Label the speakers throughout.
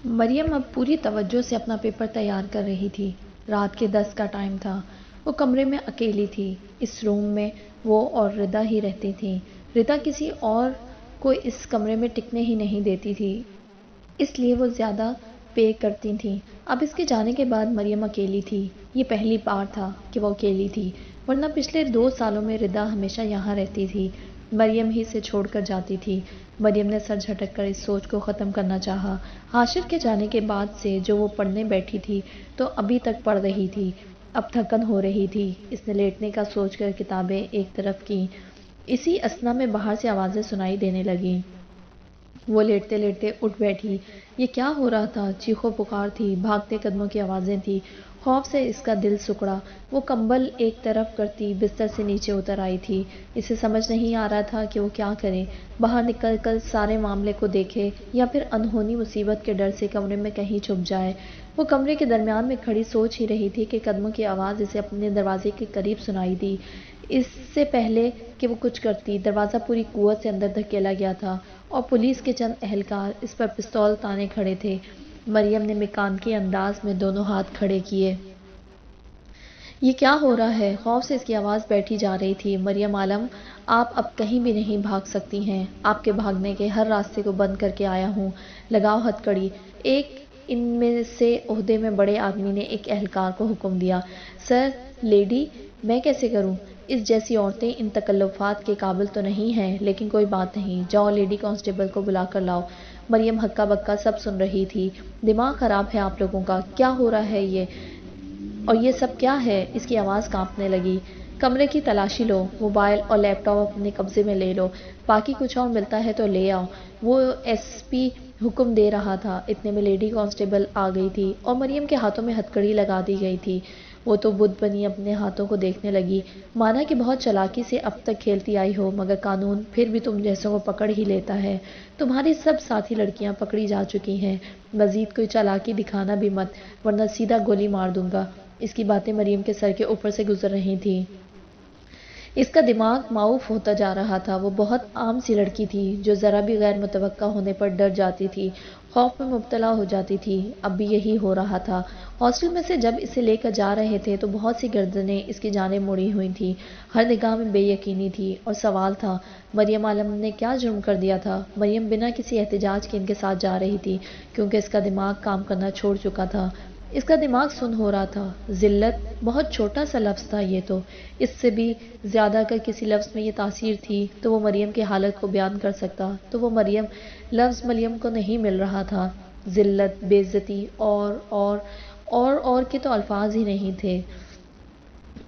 Speaker 1: مریم اب پوری توجہ سے اپنا پیپر تیار کر رہی تھی۔ رات کے 10 کا ٹائم تھا۔ وہ کمرے میں اکیلی تھی۔ اس روم میں وہ اور ردا ہی رہتی تھیں۔ ردا کسی اور کو اس کمرے میں ٹکنے ہی نہیں دیتی تھی، اس لیے وہ زیادہ پے کرتی تھیں۔ اب اس کے جانے کے بعد مریم اکیلی تھی۔ یہ پہلی بار تھا کہ وہ اکیلی تھی، ورنہ پچھلے 2 سالوں میں ردا ہمیشہ یہاں رہتی تھی، مریم ہی سے چھوڑ کر جاتی تھی۔ مریم نے سر جھٹک کر اس سوچ کو ختم کرنا چاہا۔ حاشر کے جانے کے بعد سے جو وہ پڑھنے بیٹھی تھی تو ابھی تک پڑھ رہی تھی، اب تھکن ہو رہی تھی۔ اس نے لیٹنے کا سوچ کر کتابیں ایک طرف کیں۔ اسی اثنا میں باہر سے آوازیں سنائی دینے لگیں۔ وہ لیٹتے لیٹتے اٹھ بیٹھی۔ یہ کیا ہو رہا تھا؟ چیخو پکار تھی، بھاگتے قدموں کی آوازیں تھیں۔ خوف سے اس کا دل سکڑا۔ وہ کمبل ایک طرف کرتی بستر سے نیچے اتر آئی تھی۔ اسے سمجھ نہیں آ رہا تھا کہ وہ کیا کرے، باہر نکل کر سارے معاملے کو دیکھے یا پھر انہونی مصیبت کے ڈر سے کمرے میں کہیں چھپ جائے۔ وہ کمرے کے درمیان میں کھڑی سوچ ہی رہی تھی کہ قدموں کی آواز اسے اپنے دروازے کے قریب سنائی دی۔ اس سے پہلے کہ وہ کچھ کرتی، دروازہ پوری قوت سے اندر دھکیلا گیا تھا اور پولیس کے چند اہلکار اس پر پستول تانے کھڑے تھے۔ مریم نے مکانکی انداز میں دونوں ہاتھ کھڑے کیے۔ یہ کیا ہو رہا ہے؟ خوف سے اس کی آواز بیٹھی جا رہی تھی۔ مریم عالم، آپ اب کہیں بھی نہیں بھاگ سکتی ہیں۔ آپ کے بھاگنے کے ہر راستے کو بند کر کے آیا ہوں۔ لگاؤ ہتھکڑی۔ ایک ان میں سے عہدے میں بڑے آدمی نے ایک اہلکار کو حکم دیا۔ سر، لیڈی، میں کیسے کروں؟ اس جیسی عورتیں ان تکلفات کے قابل تو نہیں ہیں، لیکن کوئی بات نہیں، جاؤ لیڈی کانسٹیبل کو بلا کر لاؤ۔ مریم ہکا بکا سب سن رہی تھی۔ دماغ خراب ہے آپ لوگوں کا، کیا ہو رہا ہے یہ؟ اور یہ سب کیا ہے؟ اس کی آواز کانپنے لگی۔ کمرے کی تلاشی لو، موبائل اور لیپ ٹاپ اپنے قبضے میں لے لو، باقی کچھ اور ملتا ہے تو لے آؤ، وہ ایس پی حکم دے رہا تھا۔ اتنے میں لیڈی کانسٹیبل آ گئی تھی اور مریم کے ہاتھوں میں ہتھکڑی لگا دی گئی تھی۔ وہ تو بت بنی اپنے ہاتھوں کو دیکھنے لگی، مانا کہ بہت چالاکی سے اب تک کھیلتی آئی ہو، مگر قانون پھر بھی تم جیسوں کو پکڑ ہی لیتا ہے۔ تمہاری سب ساتھی لڑکیاں پکڑی جا چکی ہیں، مزید کوئی چالاکی دکھانا بھی مت، ورنہ سیدھا گولی مار دوں گا۔ اس کی باتیں مریم کے سر کے اوپر سے گزر رہی تھیں۔ اس کا دماغ معوف ہوتا جا رہا تھا۔ وہ بہت عام سی لڑکی تھی جو ذرا بھی غیر متوقع ہونے پر ڈر جاتی تھی، خوف میں مبتلا ہو جاتی تھی۔ اب بھی یہی ہو رہا تھا۔ ہاسٹل میں سے جب اسے لے کر جا رہے تھے تو بہت سی گردنیں اس کی جانب مڑی ہوئی تھیں، ہر نگاہ میں بے یقینی تھی اور سوال تھا، مریم عالم نے کیا جرم کر دیا تھا؟ مریم بنا کسی احتجاج کے ان کے ساتھ جا رہی تھی کیونکہ اس کا دماغ کام کرنا چھوڑ چکا تھا۔ اس کا دماغ سن ہو رہا تھا۔ ذلت، بہت چھوٹا سا لفظ تھا یہ تو، اس سے بھی زیادہ اگر کسی لفظ میں یہ تاثیر تھی تو وہ مریم کی حالت کو بیان کر سکتا، تو وہ مریم لفظ مریم کو نہیں مل رہا تھا۔ ذلت، بے عزتی اور کے تو الفاظ ہی نہیں تھے۔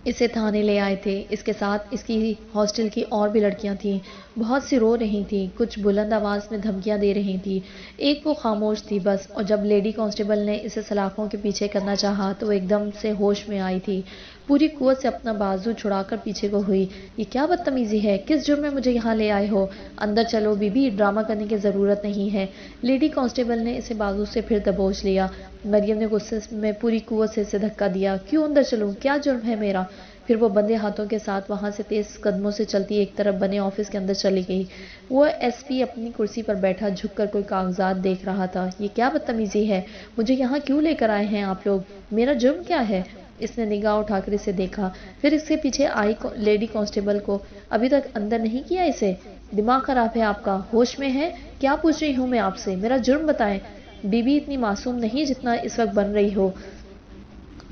Speaker 1: اسے تھانے لے آئے تھے، اس کے ساتھ اس کی ہاسٹل کی اور بھی لڑکیاں تھیں، بہت سی رو رہی تھیں، کچھ بلند آواز میں دھمکیاں دے رہی تھیں، ایک وہ خاموش تھی بس، اور جب لیڈی کانسٹیبل نے اسے سلاخوں کے پیچھے کرنا چاہا تو وہ ایک دم سے ہوش میں آئی تھی، پوری قوت سے اپنا بازو چھڑا کر پیچھے کو ہوئی۔ یہ کیا بدتمیزی ہے؟ کس جرم میں مجھے یہاں لے آئے ہو؟ اندر چلو بی بی، ڈرامہ کرنے کی ضرورت نہیں ہے۔ لیڈی کانسٹیبل نے اسے بازو سے پھر دبوچ لیا۔ مریم نے غصے میں پوری قوت سے اسے دھکا دیا۔ کیوں اندر چلوں؟ کیا جرم ہے میرا؟ پھر وہ بندے ہاتھوں کے ساتھ وہاں سے تیز قدموں سے چلتی ایک طرف بنے آفس کے اندر چلی گئی۔ وہ ایس پی اپنی کرسی پر بیٹھا جھک کر کوئی کاغذات دیکھ رہا تھا۔ یہ کیا بدتمیزی ہے؟ مجھے یہاں کیوں لے کر آئے ہیں آپ لوگ؟ میرا جرم کیا ہے؟ اس نے نگاہ اٹھا کر اسے دیکھا، پھر اس کے پیچھے آئی لیڈی کانسٹیبل کو۔ ابھی تک اندر نہیں کیا اسے؟ دماغ خراب ہے آپ کا؟ ہوش میں ہے؟ کیا پوچھ رہی ہوں میں آپ سے؟ میرا جرم بتائیں۔ بی بی اتنی معصوم نہیں جتنا اس وقت بن رہی ہو۔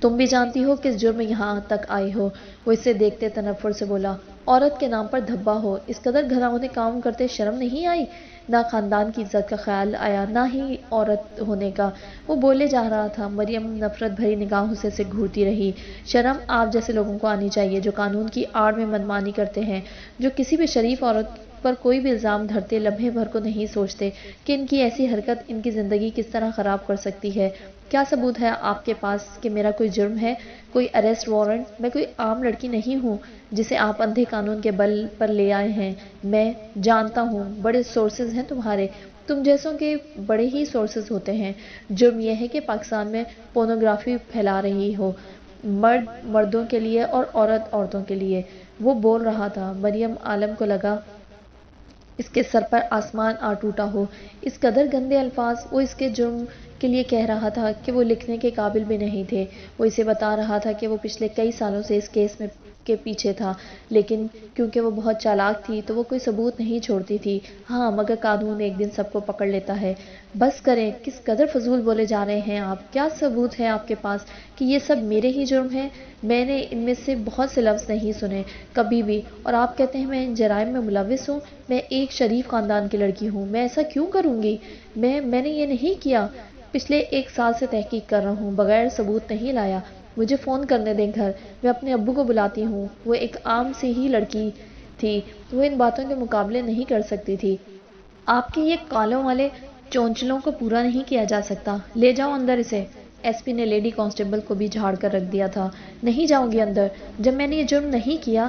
Speaker 1: تم بھی جانتی ہو کس جرم میں یہاں تک آئے ہو۔ وہ اسے دیکھتے تنفر سے بولا، عورت کے نام پر دھبا ہو، اس قدر گھناؤنے کام کرتے شرم نہیں آئی؟ نہ خاندان کی عزت کا خیال آیا، نہ ہی عورت ہونے کا۔ وہ بولے جا رہا تھا، مریم نفرت بھری نگاہوں سے اسے گھورتی رہی۔ شرم آپ جیسے لوگوں کو آنی چاہیے جو قانون کی آڑ میں منمانی کرتے ہیں، جو کسی بھی شریف عورت پر کوئی بھی الزام دھرتے لمحے بھر کو نہیں سوچتے کہ ان کی ایسی حرکت ان کی زندگی کس طرح خراب کر سکتی ہے۔ کیا ثبوت ہے آپ کے پاس کہ میرا کوئی جرم ہے، کوئی اریسٹ وارنٹ؟ میں کوئی عام لڑکی نہیں ہوں جسے آپ اندھے قانون کے بل پر لے آئے ہیں۔ میں جانتا ہوں بڑے سورسز ہیں تمہارے، تم جیسوں کے بڑے ہی سورسز ہوتے ہیں۔ جرم یہ ہے کہ پاکستان میں پورنوگرافی پھیلا رہی ہو، مرد مردوں کے لیے اور عورت عورتوں کے لیے۔ وہ بول رہا تھا، مریم عالم کو لگا اس کے سر پر آسمان آ ٹوٹا ہو۔ اس قدر گندے الفاظ وہ اس کے جرم کے لیے کہہ رہا تھا کہ وہ لکھنے کے قابل بھی نہیں تھے۔ وہ اسے بتا رہا تھا کہ وہ پچھلے کئی سالوں سے اس کیس میں کے پیچھے تھا، لیکن کیونکہ وہ بہت چالاک تھی تو وہ کوئی ثبوت نہیں چھوڑتی تھی۔ ہاں، مگر قانون ایک دن سب کو پکڑ لیتا ہے۔ بس کریں، کس قدر فضول بولے جا رہے ہیں آپ۔ کیا ثبوت ہے آپ کے پاس کہ یہ سب میرے ہی جرم ہیں؟ میں نے ان میں سے بہت سے لفظ نہیں سنے کبھی بھی، اور آپ کہتے ہیں میں ان جرائم میں ملوث ہوں؟ میں ایک شریف خاندان کی لڑکی ہوں، میں ایسا کیوں کروں گی؟ میں نے یہ نہیں کیا۔ پچھلے 1 سال سے تحقیق کر رہا ہوں، بغیر ثبوت نہیں لایا۔ مجھے فون کرنے دیں گھر، میں اپنے ابو کو بلاتی ہوں۔ وہ ایک عام سی ہی لڑکی تھی، وہ ان باتوں کے مقابلے نہیں کر سکتی تھی۔ آپ کے یہ کالوں والے چونچلوں کو پورا نہیں کیا جا سکتا۔ لے جاؤ اندر اسے۔ ایس پی نے لیڈی کانسٹیبل کو بھی جھاڑ کر رکھ دیا تھا۔ نہیں جاؤں گی اندر، جب میں نے یہ جرم نہیں کیا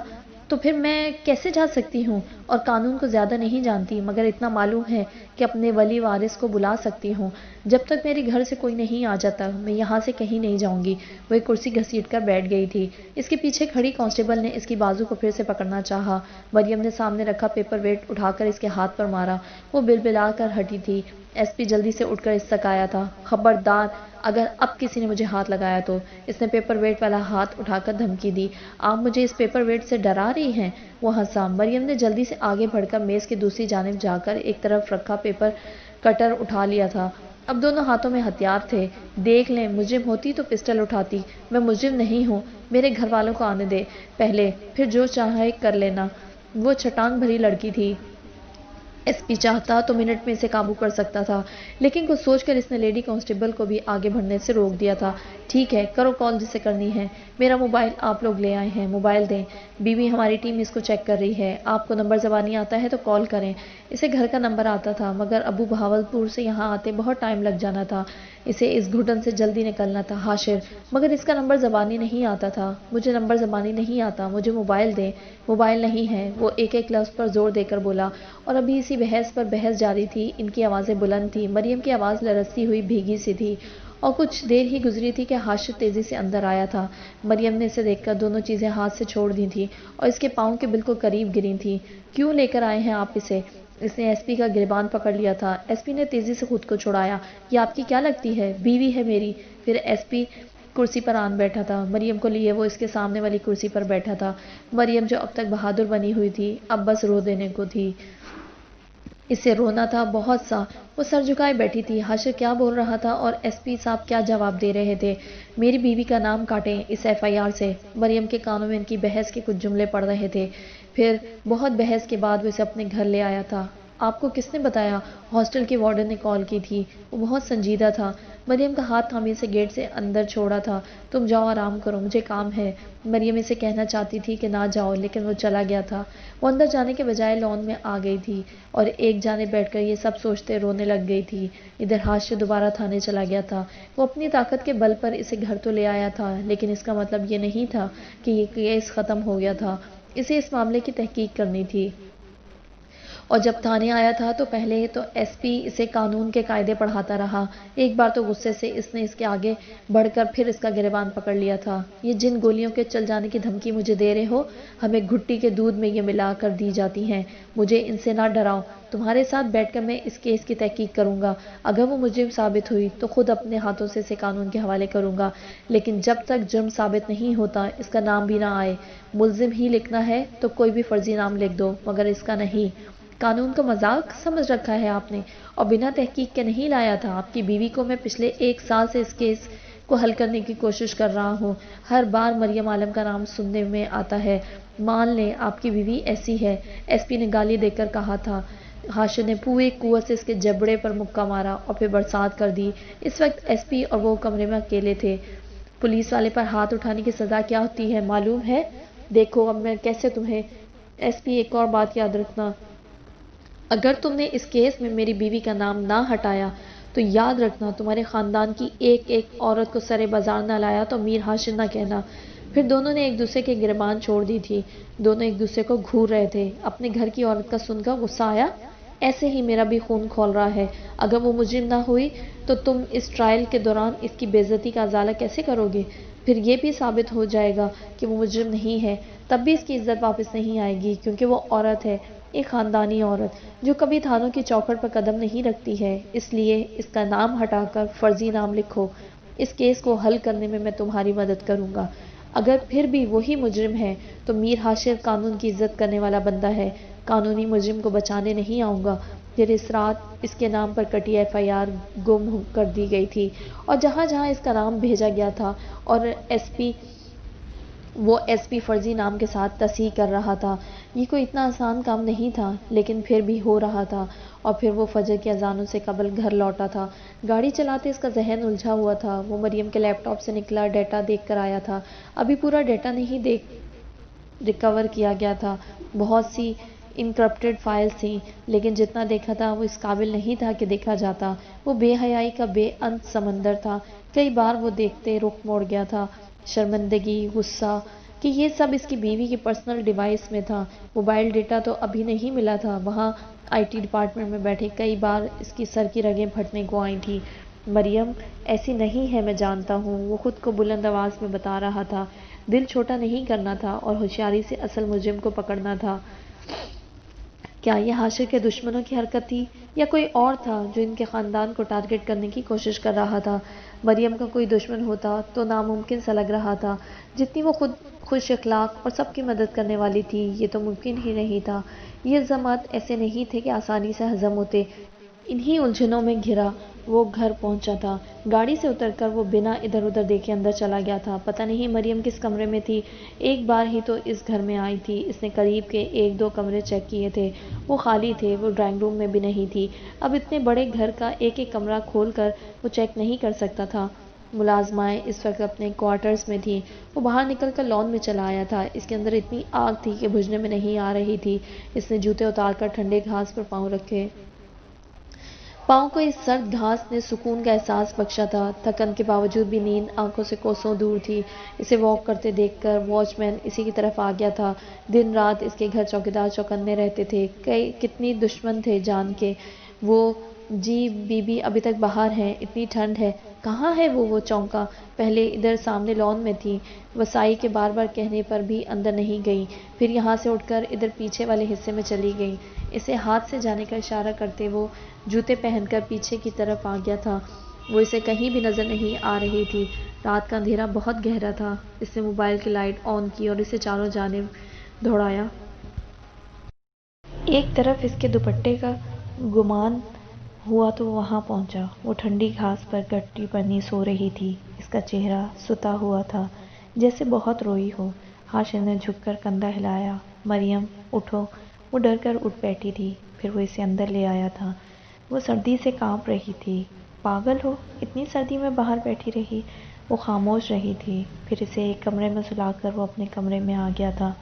Speaker 1: تو پھر میں کیسے جا سکتی ہوں؟ اور قانون کو زیادہ نہیں جانتی، مگر اتنا معلوم ہے کہ اپنے ولی وارث کو بلا سکتی ہوں۔ جب تک میرے گھر سے کوئی نہیں آ جاتا میں یہاں سے کہیں نہیں جاؤں گی۔ وہ ایک کرسی گھسیٹ کر بیٹھ گئی تھی۔ اس کے پیچھے کھڑی کانسٹیبل نے اس کی بازو کو پھر سے پکڑنا چاہا۔ مریم نے سامنے رکھا پیپر ویٹ اٹھا کر اس کے ہاتھ پر مارا۔ وہ بلبلا کر ہٹی تھی۔ ایس پی جلدی سے اٹھ کر اس تک آیا تھا۔ خبردار، اگر اب کسی نے مجھے ہاتھ لگایا تو۔ اس نے پیپر ویٹ والا ہاتھ اٹھا کر دھمکی دی۔ آپ مجھے اس پیپر ویٹ سے ڈرا رہی ہیں؟ وہ ہنسا۔ مریم نے جلدی سے آگے بڑھ کر میز کی دوسری جانب جا کر ایک طرف رکھا پیپر کٹر اٹھا لیا تھا۔ اب دونوں ہاتھوں میں ہتھیار تھے۔ دیکھ لیں، مجرم ہوتی تو پسٹل اٹھاتی۔ میں مجرم نہیں ہوں۔ میرے گھر والوں کو آنے دے پہلے، پھر جو چاہے کر لینا۔ وہ چھٹانگ بھری لڑکی تھی۔ ایس پی چاہتا تو منٹ میں اسے قابو کر سکتا تھا، لیکن کچھ سوچ کر اس نے لیڈی کانسٹیبل کو بھی آگے بڑھنے سے روک دیا تھا۔ ٹھیک ہے، کرو کال جسے کرنی ہے۔ میرا موبائل آپ لوگ لے آئے ہیں، موبائل دیں۔ بیوی ہماری ٹیم اس کو چیک کر رہی ہے۔ آپ کو نمبر زبانی آتا ہے تو کال کریں۔ اسے گھر کا نمبر آتا تھا، مگر ابو بہاولپور سے یہاں آتے بہت ٹائم لگ جانا تھا۔ اسے اس گھٹن سے جلدی نکلنا تھا۔ حاشر، مگر اس کا نمبر زبانی نہیں آتا تھا۔ مجھے نمبر زبانی نہیں آتا، مجھے موبائل دیں۔ موبائل نہیں ہے، وہ ایک ایک لفظ پر زور دے کر بولا، اور ابھی اسی بحث پر بحث جاری تھی۔ ان کی آوازیں بلند تھیں۔ مریم کی آواز لرزتی ہوئی بھیگی سی تھی، اور کچھ دیر ہی گزری تھی کہ حاشر تیزی سے اندر آیا تھا۔ مریم نے اسے دیکھ کر دونوں چیزیں ہاتھ سے چھوڑ دی تھیں اور اس کے پاؤں کے بالکل قریب گری تھیں۔ کیوں لے کر آئے ہیں آپ اسے؟ اس نے ایس پی کا گریبان پکڑ لیا تھا۔ ایس پی نے تیزی سے خود کو چھڑایا۔ یہ آپ کی کیا لگتی ہے؟ بیوی ہے میری۔ پھر ایس پی کرسی پر آن بیٹھا تھا۔ مریم کو لیے وہ اس کے سامنے والی کرسی پر بیٹھا تھا۔ مریم جو اب تک بہادر بنی ہوئی تھی، اب بس رو دینے کو تھی۔ اسے رونا تھا بہت سا۔ وہ سر جھکائے بیٹھی تھی۔ حاشر کیا بول رہا تھا اور ایس پی صاحب کیا جواب دے رہے تھے؟ میری بیوی کا نام کاٹیں اس FIR سے۔ مریم کے کانوں میں ان کی بحث کے کچھ جملے پڑ رہے تھے۔ پھر بہت بحث کے بعد وہ اسے اپنے گھر لے آیا تھا۔ آپ کو کس نے بتایا؟ ہاسٹل کے وارڈن نے کال کی تھی۔ وہ بہت سنجیدہ تھا۔ مریم کا ہاتھ تھامے سے گیٹ سے اندر چھوڑا تھا۔ تم جاؤ، آرام کرو، مجھے کام ہے۔ مریم اسے کہنا چاہتی تھی کہ نہ جاؤ، لیکن وہ چلا گیا تھا۔ وہ اندر جانے کے بجائے لان میں آ گئی تھی اور ایک جانب بیٹھ کر یہ سب سوچتے رونے لگ گئی تھی۔ ادھر حاشر دوبارہ تھانے چلا گیا تھا۔ وہ اپنی طاقت کے بل پر اسے گھر تو لے آیا تھا، لیکن اس کا مطلب یہ نہیں تھا کہ یہ کیس ختم ہو گیا تھا۔ اسے اس معاملے کی تحقیق کرنی تھی۔ اور جب تھانے آیا تھا تو پہلے تو ایس پی اسے قانون کے قاعدے پڑھاتا رہا۔ ایک بار تو غصے سے اس نے اس کے آگے بڑھ کر پھر اس کا گریبان پکڑ لیا تھا۔ یہ جن گولیوں کے چل جانے کی دھمکی مجھے دے رہے ہو، ہمیں گھٹی کے دودھ میں یہ ملا کر دی جاتی ہیں۔ مجھے ان سے نہ ڈراؤ۔ تمہارے ساتھ بیٹھ کر میں اس کیس کی تحقیق کروں گا۔ اگر وہ مجرم ثابت ہوئی تو خود اپنے ہاتھوں سے اسے قانون کے حوالے کروں گا، لیکن جب تک جرم ثابت نہیں ہوتا اس کا نام بھی نہ آئے۔ ملزم ہی لکھنا ہے تو کوئی بھی فرضی نام لکھ دو، مگر اس کا نہیں۔ قانون کو مذاق سمجھ رکھا ہے آپ نے، اور بنا تحقیق کے نہیں لایا تھا۔ آپ کی بیوی کو میں پچھلے 1 سال سے اس کیس کو حل کرنے کی کوشش کر رہا ہوں۔ ہر بار مریم عالم کا نام سننے میں آتا ہے۔ مان لیں آپ کی بیوی ایسی ہے، ایس پی نے گالی دے کر کہا تھا۔ حاشر نے پوری قوت سے اس کے جبڑے پر مکہ مارا اور پھر برسات کر دی۔ اس وقت ایس پی اور وہ کمرے میں اکیلے تھے۔ پولیس والے پر ہاتھ اٹھانے کی سزا کیا ہوتی ہے معلوم ہے؟ دیکھو اب میں کیسے تمہیں۔ ایس پی ایک اور بات یاد رکھنا، اگر تم نے اس کیس میں میری بیوی کا نام نہ ہٹایا تو یاد رکھنا تمہارے خاندان کی ایک ایک عورت کو سرے بازار نہ لایا تو میر حاشر نہ کہنا۔ پھر دونوں نے ایک دوسرے کے گریبان چھوڑ دی تھی۔ دونوں ایک دوسرے کو گھور رہے تھے۔ اپنے گھر کی عورت کا سن کر غصہ آیا؟ ایسے ہی میرا بھی خون کھول رہا ہے۔ اگر وہ مجرم نہ ہوئی تو تم اس ٹرائل کے دوران اس کی بے عزتی کا ازالہ کیسے کرو گے؟ پھر یہ بھی ثابت ہو جائے گا کہ وہ مجرم نہیں ہے، تب بھی اس کی عزت واپس نہیں آئے گی، کیونکہ وہ عورت ہے۔ ایک خاندانی عورت جو کبھی تھانوں کی چوکھٹ پر قدم نہیں رکھتی ہے، اس لیے اس کا نام ہٹا کر فرضی نام لکھو۔ اس کیس کو حل کرنے میں تمہاری مدد کروں گا۔ اگر پھر بھی وہی مجرم ہے تو میر ہاشر قانون کی عزت کرنے والا بندہ ہے، قانونی مجرم کو بچانے نہیں آؤں گا۔ پھر اس رات اس کے نام پر کٹی FIR گم کر دی گئی تھی اور جہاں جہاں اس کا نام بھیجا گیا تھا اور وہ ایس پی فرضی نام کے ساتھ تصحیح کر رہا تھا۔ یہ کوئی اتنا آسان کام نہیں تھا، لیکن پھر بھی ہو رہا تھا۔ اور پھر وہ فجر کی اذانوں سے قبل گھر لوٹا تھا۔ گاڑی چلاتے اس کا ذہن الجھا ہوا تھا۔ وہ مریم کے لیپ ٹاپ سے نکلا ڈیٹا دیکھ کر آیا تھا۔ ابھی پورا ڈیٹا نہیں ریکور کیا گیا تھا۔ بہت سی انکرپٹڈ فائلز تھیں، لیکن جتنا دیکھا تھا وہ اس قابل نہیں تھا کہ دیکھا جاتا۔ وہ بے حیائی کا بے انت سمندر تھا۔ کئی بار وہ دیکھتے رخ موڑ گیا تھا، شرمندگی، غصہ کہ یہ سب اس کی بیوی کی پرسنل ڈیوائس میں تھا۔ موبائل ڈیٹا تو ابھی نہیں ملا تھا۔ وہاں IT ڈپارٹمنٹ میں بیٹھے کئی بار اس کی سر کی رگیں پھٹنے کو آئی تھیں۔ مریم ایسی نہیں ہے، میں جانتا ہوں، وہ خود کو بلند آواز میں بتا رہا تھا۔ دل چھوٹا نہیں کرنا تھا اور ہوشیاری سے اصل مجرم کو پکڑنا تھا۔ کیا یہ ہاشر کے دشمنوں کی حرکت تھی یا کوئی اور تھا جو ان کے خاندان کو ٹارگٹ کرنے کی کوشش کر رہا تھا؟ مریم کا کوئی دشمن ہوتا تو ناممکن سا لگ رہا تھا۔ جتنی وہ خود خوش اخلاق اور سب کی مدد کرنے والی تھی، یہ تو ممکن ہی نہیں تھا۔ یہ الزامات ایسے نہیں تھے کہ آسانی سے ہضم ہوتے۔ انہی الجھنوں میں گھرا وہ گھر پہنچا تھا۔ گاڑی سے اتر کر وہ بنا ادھر ادھر دیکھے اندر چلا گیا تھا۔ پتہ نہیں مریم کس کمرے میں تھی۔ ایک بار ہی تو اس گھر میں آئی تھی۔ اس نے قریب کے 1-2 کمرے چیک کیے تھے، وہ خالی تھے۔ وہ ڈرائنگ روم میں بھی نہیں تھی۔ اب اتنے بڑے گھر کا ایک ایک کمرہ کھول کر وہ چیک نہیں کر سکتا تھا۔ ملازمائیں اس وقت اپنے کوارٹرز میں تھیں۔ وہ باہر نکل کر لان میں چلا آیا تھا۔ اس کے اندر اتنی آگ تھی کہ بجھنے میں نہیں آ رہی تھی۔ اس نے جوتے اتار کر ٹھنڈے گھاس پر پاؤں رکھے۔ پاؤں کو اس سرد گھاس نے سکون کا احساس بخشا تھا۔ تھکن کے باوجود بھی نیند آنکھوں سے کوسوں دور تھی۔ اسے واک کرتے دیکھ کر واچ مین اسی کی طرف آ گیا تھا۔ دن رات اس کے گھر چوکیدار چوکنے رہتے تھے۔ کتنی دشمن تھے جان کے۔ وہ جی بی بی ابھی تک باہر ہیں، اتنی ٹھنڈ ہے۔ کہاں ہے وہ چونکا؟ پہلے ادھر سامنے لان میں تھی۔ وسائی کے بار بار کہنے پر بھی اندر نہیں گئی، پھر یہاں سے اٹھ کر ادھر پیچھے والے حصے میں چلی گئی۔ اسے ہاتھ سے جانے کا اشارہ کرتے وہ جوتے پہن کر پیچھے کی طرف آ گیا تھا۔ وہ اسے کہیں بھی نظر نہیں آ رہی تھی۔ رات کا اندھیرا بہت گہرا تھا۔ اس نے موبائل کی لائٹ آن کی اور اسے چاروں جانب دوڑایا۔ ایک طرف اس کے دوپٹے کا گمان ہوا تو وہ وہاں پہنچا۔ وہ ٹھنڈی گھاس پر گٹی بنی سو رہی تھی۔ اس کا چہرہ ستا ہوا تھا، جیسے بہت روئی ہو۔ ہاشر نے جھک کر کندھا ہلایا۔ مریم اٹھو۔ وہ ڈر کر اٹھ بیٹھی تھی۔ پھر وہ اسے اندر لے آیا تھا۔ وہ سردی سے کانپ رہی تھی۔ پاگل ہو، اتنی سردی میں باہر بیٹھی رہی۔ وہ خاموش رہی تھی۔ پھر اسے ایک کمرے میں سلا کر وہ اپنے کمرے میں آ گیا تھا۔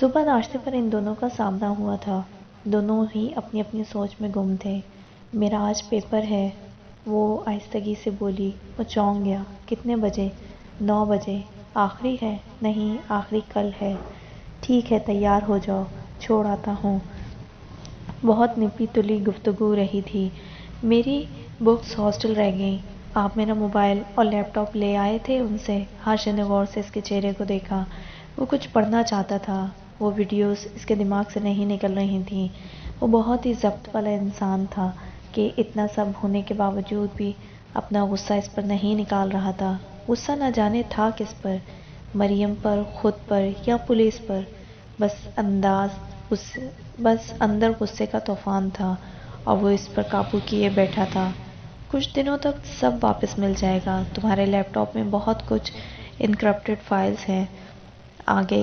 Speaker 1: صبح ناشتے پر ان دونوں کا سامنا ہوا تھا۔ دونوں ہی اپنی اپنی سوچ میں گم تھے۔ میرا آج پیپر ہے، وہ آہستگی سے بولی۔ وہ چونک گیا۔ کتنے بجے؟ 9 بجے۔ آخری ہے؟ نہیں، آخری کل ہے۔ ٹھیک ہے، تیار ہو جاؤ، چھوڑ آتا ہوں۔ بہت نپی تلی گفتگو رہی تھی۔ میری بکس ہاسٹل رہ گئیں۔ آپ میرا موبائل اور لیپ ٹاپ لے آئے تھے ان سے؟ ہاشر نے غور سے اس کے چہرے کو دیکھا۔ وہ کچھ پڑھنا چاہتا تھا۔ وہ ویڈیوز اس کے دماغ سے نہیں نکل رہی تھیں۔ وہ بہت ہی ضبط والا انسان تھا کہ اتنا سب ہونے کے باوجود بھی اپنا غصہ اس پر نہیں نکال رہا تھا۔ غصہ نہ جانے تھا کس پر، مریم پر، خود پر یا پولیس پر۔ بس اندر غصے کا طوفان تھا اور وہ اس پر قابو کیے بیٹھا تھا۔ کچھ دنوں تک سب واپس مل جائے گا۔ تمہارے لیپ ٹاپ میں بہت کچھ انکرپٹڈ فائلز ہیں۔ آگے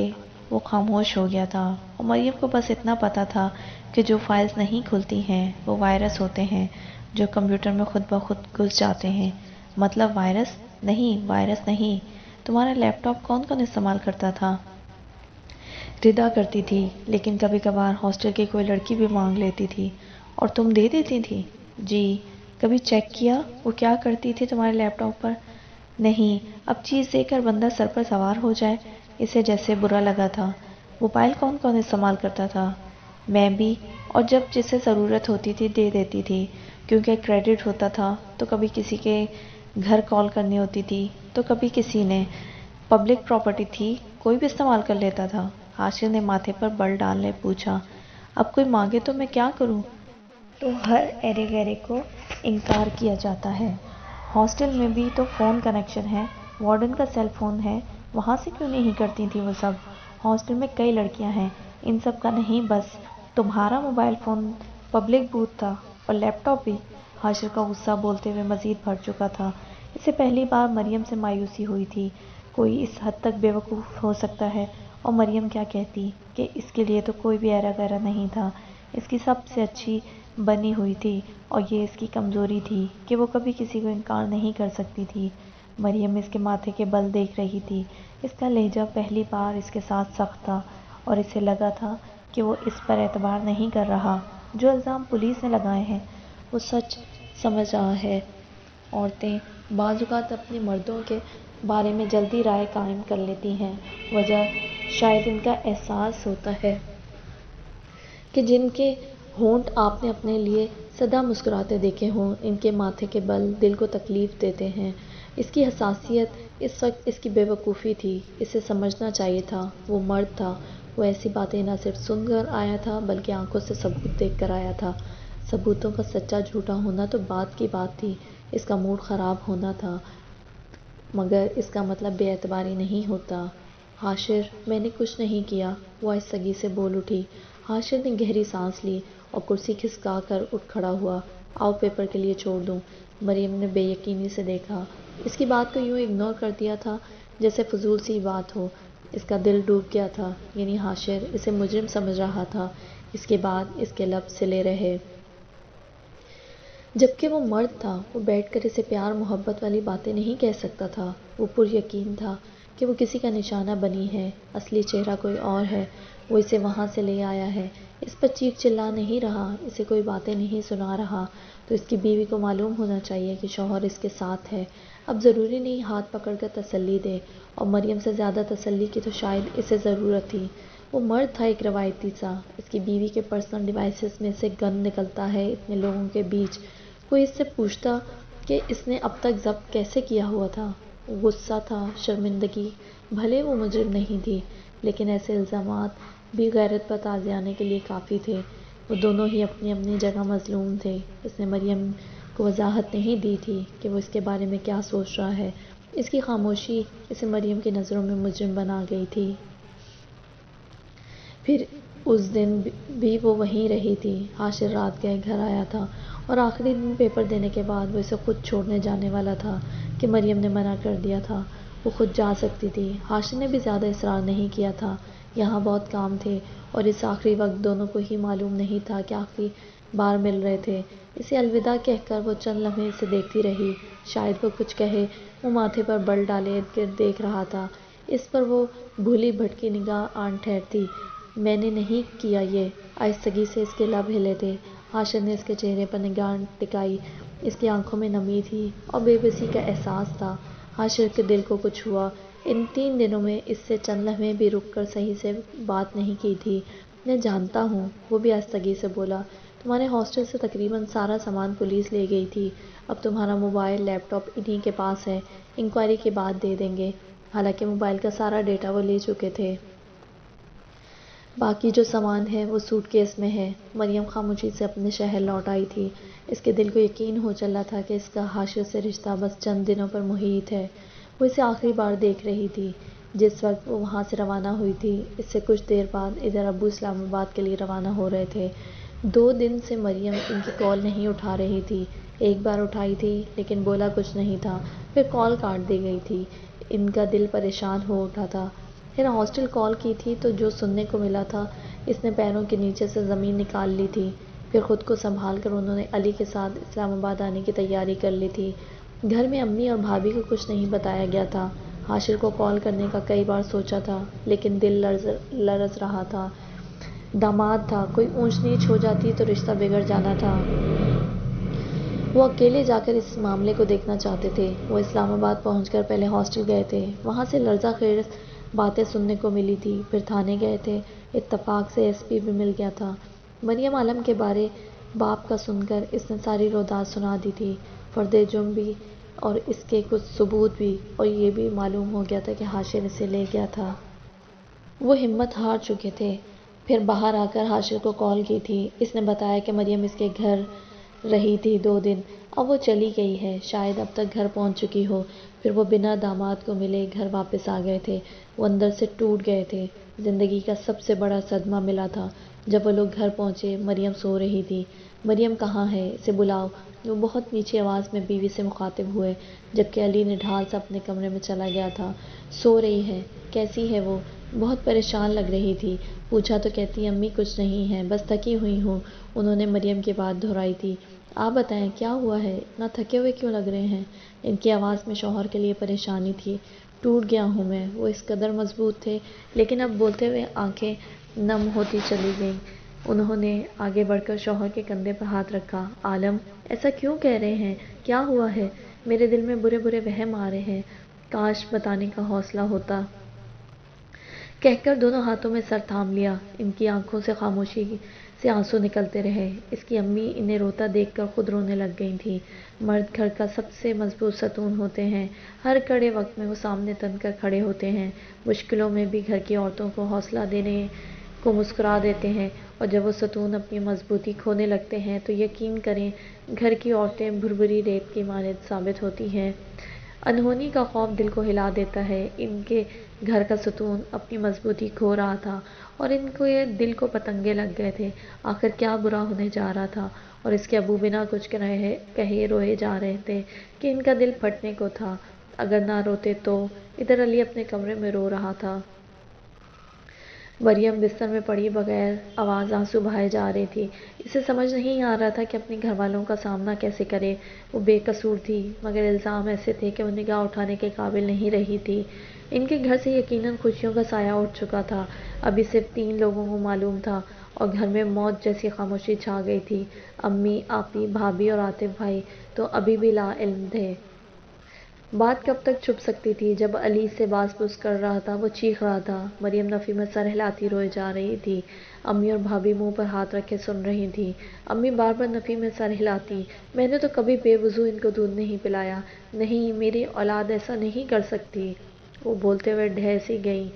Speaker 1: وہ خاموش ہو گیا تھا اور مریم کو بس اتنا پتا تھا کہ جو فائلز نہیں کھلتی ہیں وہ وائرس ہوتے ہیں جو کمپیوٹر میں خود بخود گھس جاتے ہیں۔ مطلب وائرس؟ نہیں، وائرس نہیں۔ تمہارا لیپ ٹاپ کون استعمال کرتا تھا؟ ردا کرتی تھی، لیکن کبھی کبھار ہاسٹل کی کوئی لڑکی بھی مانگ لیتی تھی۔ اور تم دے دیتی تھی؟ جی۔ کبھی چیک کیا وہ کیا کرتی تھی تمہارے لیپ ٹاپ پر؟ نہیں۔ اب چیز دے کر بندہ سر پر سوار ہو جائے، اسے جیسے برا لگا تھا۔ موبائل کون استعمال کرتا تھا؟ میں بھی، اور جب جسے ضرورت ہوتی تھی دے دیتی تھی، کیونکہ کریڈٹ ہوتا تھا تو کبھی کسی کے گھر کال کرنی ہوتی تھی تو کبھی کسی نے۔ پبلک پراپرٹی تھی، کوئی بھی استعمال کر لیتا تھا۔ ہاشر نے ماتھے پر بل ڈالے پوچھا۔ اب کوئی مانگے تو میں کیا کروں؟ تو ہر ایرے گیرے کو انکار کیا جاتا ہے۔ ہاسٹل میں بھی تو فون کنیکشن ہے، وارڈن کا سیل فون ہے، وہاں سے کیوں نہیں کرتی تھی وہ سب؟ ہاسٹل میں کئی لڑکیاں ہیں، ان سب کا نہیں بس تمہارا موبائل فون پبلک بوتھ تھا، اور لیپ ٹاپ بھی۔ حاشر کا غصہ بولتے ہوئے مزید بڑھ چکا تھا۔ اسے پہلی بار مریم سے مایوسی ہوئی تھی۔ کوئی اس حد تک بے وقوف ہو سکتا ہے؟ اور مریم کیا کہتی کہ اس کے لیے تو کوئی بھی ایرا گیرا نہیں تھا، اس کی سب سے اچھی بنی ہوئی تھی، اور یہ اس کی کمزوری تھی کہ وہ کبھی کسی کو انکار نہیں کر سکتی تھی۔ مریم اس کے ماتھے کے بل دیکھ رہی تھی۔ اس کا لہجہ پہلی بار اس کے ساتھ سخت تھا، اور اسے لگا تھا کہ وہ اس پر اعتبار نہیں کر رہا۔ جو الزام پولیس نے لگائے ہیں وہ سچ سمجھ رہا ہے۔ عورتیں بعض اوقات اپنے مردوں کے بارے میں جلدی رائے قائم کر لیتی ہیں۔ وجہ شاید ان کا احساس ہوتا ہے کہ جن کے ہونٹ آپ نے اپنے لیے سدا مسکراتے دیکھے ہوں، ان کے ماتھے کے بل دل کو تکلیف دیتے ہیں۔ اس کی حساسیت اس وقت اس کی بے وقوفی تھی۔ اسے سمجھنا چاہیے تھا، وہ مرد تھا۔ وہ ایسی باتیں نہ صرف سن کر آیا تھا بلکہ آنکھوں سے ثبوت دیکھ کر آیا تھا۔ ثبوتوں کا سچا جھوٹا ہونا تو بات کی بات تھی، اس کا موڈ خراب ہونا تھا، مگر اس کا مطلب بے اعتباری نہیں ہوتا۔ حاشر، میں نے کچھ نہیں کیا، وہ آہستگی سے بول اٹھی۔ حاشر نے گہری سانس لی اور کرسی کھسکا کر اٹھ کھڑا ہوا۔ آؤ پیپر کے لیے چھوڑ دوں۔ مریم نے بے یقینی سے دیکھا۔ اس کی بات کو یوں اگنور کر دیا تھا جیسے فضول سی بات ہو۔ اس کا دل ڈوب گیا تھا، یعنی حاشر اسے مجرم سمجھ رہا تھا۔ اس کے بعد اس کے لب سلے رہے۔ جبکہ وہ مرد تھا، وہ بیٹھ کر اسے پیار محبت والی باتیں نہیں کہہ سکتا تھا۔ وہ پر یقین تھا کہ وہ کسی کا نشانہ بنی ہے، اصلی چہرہ کوئی اور ہے۔ وہ اسے وہاں سے لے آیا ہے، اس پر چیخ چلا نہیں رہا، اسے کوئی باتیں نہیں سنا رہا۔ تو اس کی بیوی کو معلوم ہونا چاہیے کہ شوہر اس کے ساتھ ہے۔ اب ضروری نہیں ہاتھ پکڑ کر تسلی دے، اور مریم سے زیادہ تسلی کی تو شاید اسے ضرورت تھی۔ وہ مرد تھا ایک روایتی سا۔ اس کی بیوی کے پرسنل ڈیوائسز میں سے گن نکلتا ہے اتنے لوگوں کے بیچ۔ کوئی اس سے پوچھتا کہ اس نے اب تک ضبط کیسے کیا ہوا تھا۔ غصہ تھا، شرمندگی۔ بھلے وہ مجرم نہیں تھی، لیکن ایسے الزامات بھی غیرت پر تازیانے کے لیے کافی تھے۔ وہ دونوں ہی اپنی اپنی جگہ مظلوم تھے۔ اس نے مریم کو وضاحت نہیں دی تھی کہ وہ اس کے بارے میں کیا سوچ رہا ہے۔ اس کی خاموشی اسے مریم کی نظروں میں مجرم بنا گئی تھی۔ پھر اس دن بھی وہ وہیں رہی تھی۔ حاشر رات گئے گھر آیا تھا، اور آخری دن پیپر دینے کے بعد وہ اسے خود چھوڑنے جانے والا تھا کہ مریم نے منع کر دیا تھا۔ وہ خود جا سکتی تھی۔ حاشر نے بھی زیادہ اصرار نہیں کیا تھا، یہاں بہت کام تھے، اور اس آخری وقت دونوں کو ہی معلوم نہیں تھا کہ آخری بار مل رہے تھے۔ اسے الوداع کہہ کر وہ چند لمحے اسے دیکھتی رہی۔ شاید وہ کچھ کہے۔ وہ ماتھے پر بل ڈالے ارد گرد دیکھ رہا تھا۔ اس پر وہ بھولی بھٹکی نگاہ آن ٹھہرتی۔ میں نے نہیں کیا یہ۔ آہستگی سے اس کے لب ہلے تھے۔ حاشر نے اس کے چہرے پر نگاہ ٹکائی۔ اس کی آنکھوں میں نمی تھی اور بے بسی کا احساس تھا۔ حاشر کے دل کو کچھ ہوا۔ ان 3 دنوں میں اس سے چند لمحے بھی رک کر صحیح سے بات نہیں کی تھی۔ میں جانتا ہوں، وہ بھی آہستگی سے بولا۔ تمہارے ہاسٹل سے تقریباً سارا سامان پولیس لے گئی تھی۔ اب تمہارا موبائل، لیپ ٹاپ انہی کے پاس ہے۔ انکوائری کے بعد دے دیں گے۔ حالانکہ موبائل کا سارا ڈیٹا وہ لے چکے تھے۔ باقی جو سامان ہے وہ سوٹ کیس میں ہے۔ مریم خاموشی سے اپنے شہر لوٹ آئی تھی۔ اس کے دل کو یقین ہو چلا تھا کہ اس کا حاشر سے رشتہ بس چند دنوں پر محیط ہے۔ وہ اسے آخری بار دیکھ رہی تھی جس وقت وہ وہاں سے روانہ ہوئی تھی۔ اس سے کچھ دیر بعد ادھر ابو اسلام آباد کے لیے روانہ ہو رہے تھے۔ 2 دن سے مریم ان کی کال نہیں اٹھا رہی تھی۔ ایک بار اٹھائی تھی لیکن بولا کچھ نہیں تھا، پھر کال کاٹ دی گئی تھی۔ ان کا دل پریشان ہو اٹھا تھا۔ پھر ہاسٹل کال کی تھی تو جو سننے کو ملا تھا، اس نے پیروں کے نیچے سے زمین نکال لی تھی۔ پھر خود کو سنبھال کر انہوں نے علی کے ساتھ اسلام آباد آنے کی تیاری کر لی تھی۔ گھر میں امی اور بھابھی کو کچھ نہیں بتایا گیا تھا۔ حاشر کو کال کرنے کا کئی بار سوچا تھا لیکن دل لرز رہا تھا۔ داماد تھا، کوئی اونچ نیچ ہو جاتی تو رشتہ بگڑ جانا تھا۔ وہ اکیلے جا کر اس معاملے کو دیکھنا چاہتے تھے۔ وہ اسلام آباد پہنچ کر پہلے ہاسٹل گئے تھے، وہاں سے لرزہ خیز باتیں سننے کو ملی تھی۔ پھر تھانے گئے تھے، اتفاق سے ایس پی بھی مل گیا تھا۔ مریم عالم کے بارے باپ کا سن کر اس نے ساری روداد سنا دی تھی، فرد جرم بھی اور اس کے کچھ ثبوت بھی، اور یہ بھی معلوم ہو گیا تھا کہ حاشر اسے لے گیا تھا۔ وہ ہمت ہار چکے تھے۔ پھر باہر آ کر حاشر کو کال کی تھی۔ اس نے بتایا کہ مریم اس کے گھر رہی تھی 2 دن، اب وہ چلی گئی ہے، شاید اب تک گھر پہنچ چکی ہو۔ پھر وہ بنا داماد کو ملے گھر واپس آ گئے تھے۔ وہ اندر سے ٹوٹ گئے تھے۔ زندگی کا سب سے بڑا صدمہ ملا تھا۔ جب وہ لوگ گھر پہنچے، مریم سو رہی تھی۔ مریم کہاں ہے؟ اسے بلاؤ۔ وہ بہت نیچی آواز میں بیوی سے مخاطب ہوئے، جبکہ علی نے ڈھال سے اپنے کمرے میں چلا گیا تھا۔ سو رہی ہے؟ کیسی ہے وہ؟ بہت پریشان لگ رہی تھی۔ پوچھا تو کہتی امی کچھ نہیں ہے، بس تھکی ہوئی ہوں۔ انہوں نے مریم کی بات دہرائی تھی۔ آپ بتائیں کیا ہوا ہے؟ اتنا تھکے ہوئے کیوں لگ رہے ہیں؟ ان کی آواز میں شوہر کے لیے پریشانی تھی۔ ٹوٹ گیا ہوں میں۔ وہ اس قدر مضبوط تھے، لیکن اب بولتے ہوئے آنکھیں نم ہوتی چلی گئیں۔ انہوں نے آگے بڑھ کر شوہر کے کندھے پر ہاتھ رکھا۔ عالم، ایسا کیوں کہہ رہے ہیں؟ کیا ہوا ہے؟ میرے دل میں برے برے وہم آ رہے ہیں، کاش بتانے کا حوصلہ ہوتا۔ کہہ کر دونوں ہاتھوں میں سر تھام لیا۔ ان کی آنکھوں سے خاموشی سے آنسو نکلتے رہے۔ اس کی امی انہیں روتا دیکھ کر خود رونے لگ گئی تھیں۔ مرد گھر کا سب سے مضبوط ستون ہوتے ہیں۔ ہر کڑے وقت میں وہ سامنے تن کر کھڑے ہوتے ہیں۔ مشکلوں میں بھی گھر کی عورتوں کو حوصلہ دینے کو مسکرا دیتے ہیں، اور جب وہ ستون اپنی مضبوطی کھونے لگتے ہیں تو یقین کریں گھر کی عورتیں بھربھری ریت کی مانند ثابت ہوتی ہیں۔ انہونی کا خوف دل کو ہلا دیتا ہے۔ ان کے گھر کا ستون اپنی مضبوطی کھو رہا تھا، اور ان کے دل کو پتنگے لگ گئے تھے۔ آخر کیا برا ہونے جا رہا تھا؟ اور اس کے ابو بنا کچھ کہے روئے جا رہے تھے کہ ان کا دل پھٹنے کو تھا۔ اگر نہ روتے تو؟ ادھر علی اپنے کمرے میں رو رہا تھا۔ مریم بستر میں پڑی بغیر آواز آنسو بہائے جا رہی تھی۔ اسے سمجھ نہیں آ رہا تھا کہ اپنے گھر والوں کا سامنا کیسے کرے۔ وہ بے قصور تھی، مگر الزام ایسے تھے کہ وہ نگاہ اٹھانے کے قابل نہیں رہی تھی۔ ان کے گھر سے یقیناً خوشیوں کا سایہ اٹھ چکا تھا۔ ابھی صرف 3 لوگوں کو معلوم تھا، اور گھر میں موت جیسی خاموشی چھا گئی تھی۔ امی، آپی، بھابھی اور عاطف بھائی تو ابھی بھی لا علم تھے۔ بات کب تک چھپ سکتی تھی؟ جب علی سے باز پوچھ کر رہا تھا، وہ چیخ رہا تھا۔ مریم نفی میں سر ہلاتی روئے جا رہی تھی۔ امی اور بھابھی منہ پر ہاتھ رکھے سن رہی تھیں۔ امی بار بار نفی میں سر ہلاتی۔ میں نے تو کبھی بے وضو ان کو دودھ نہیں پلایا۔ نہیں، میری اولاد ایسا نہیں کر سکتی۔ وہ بولتے ہوئے ڈھہ سی گئیں۔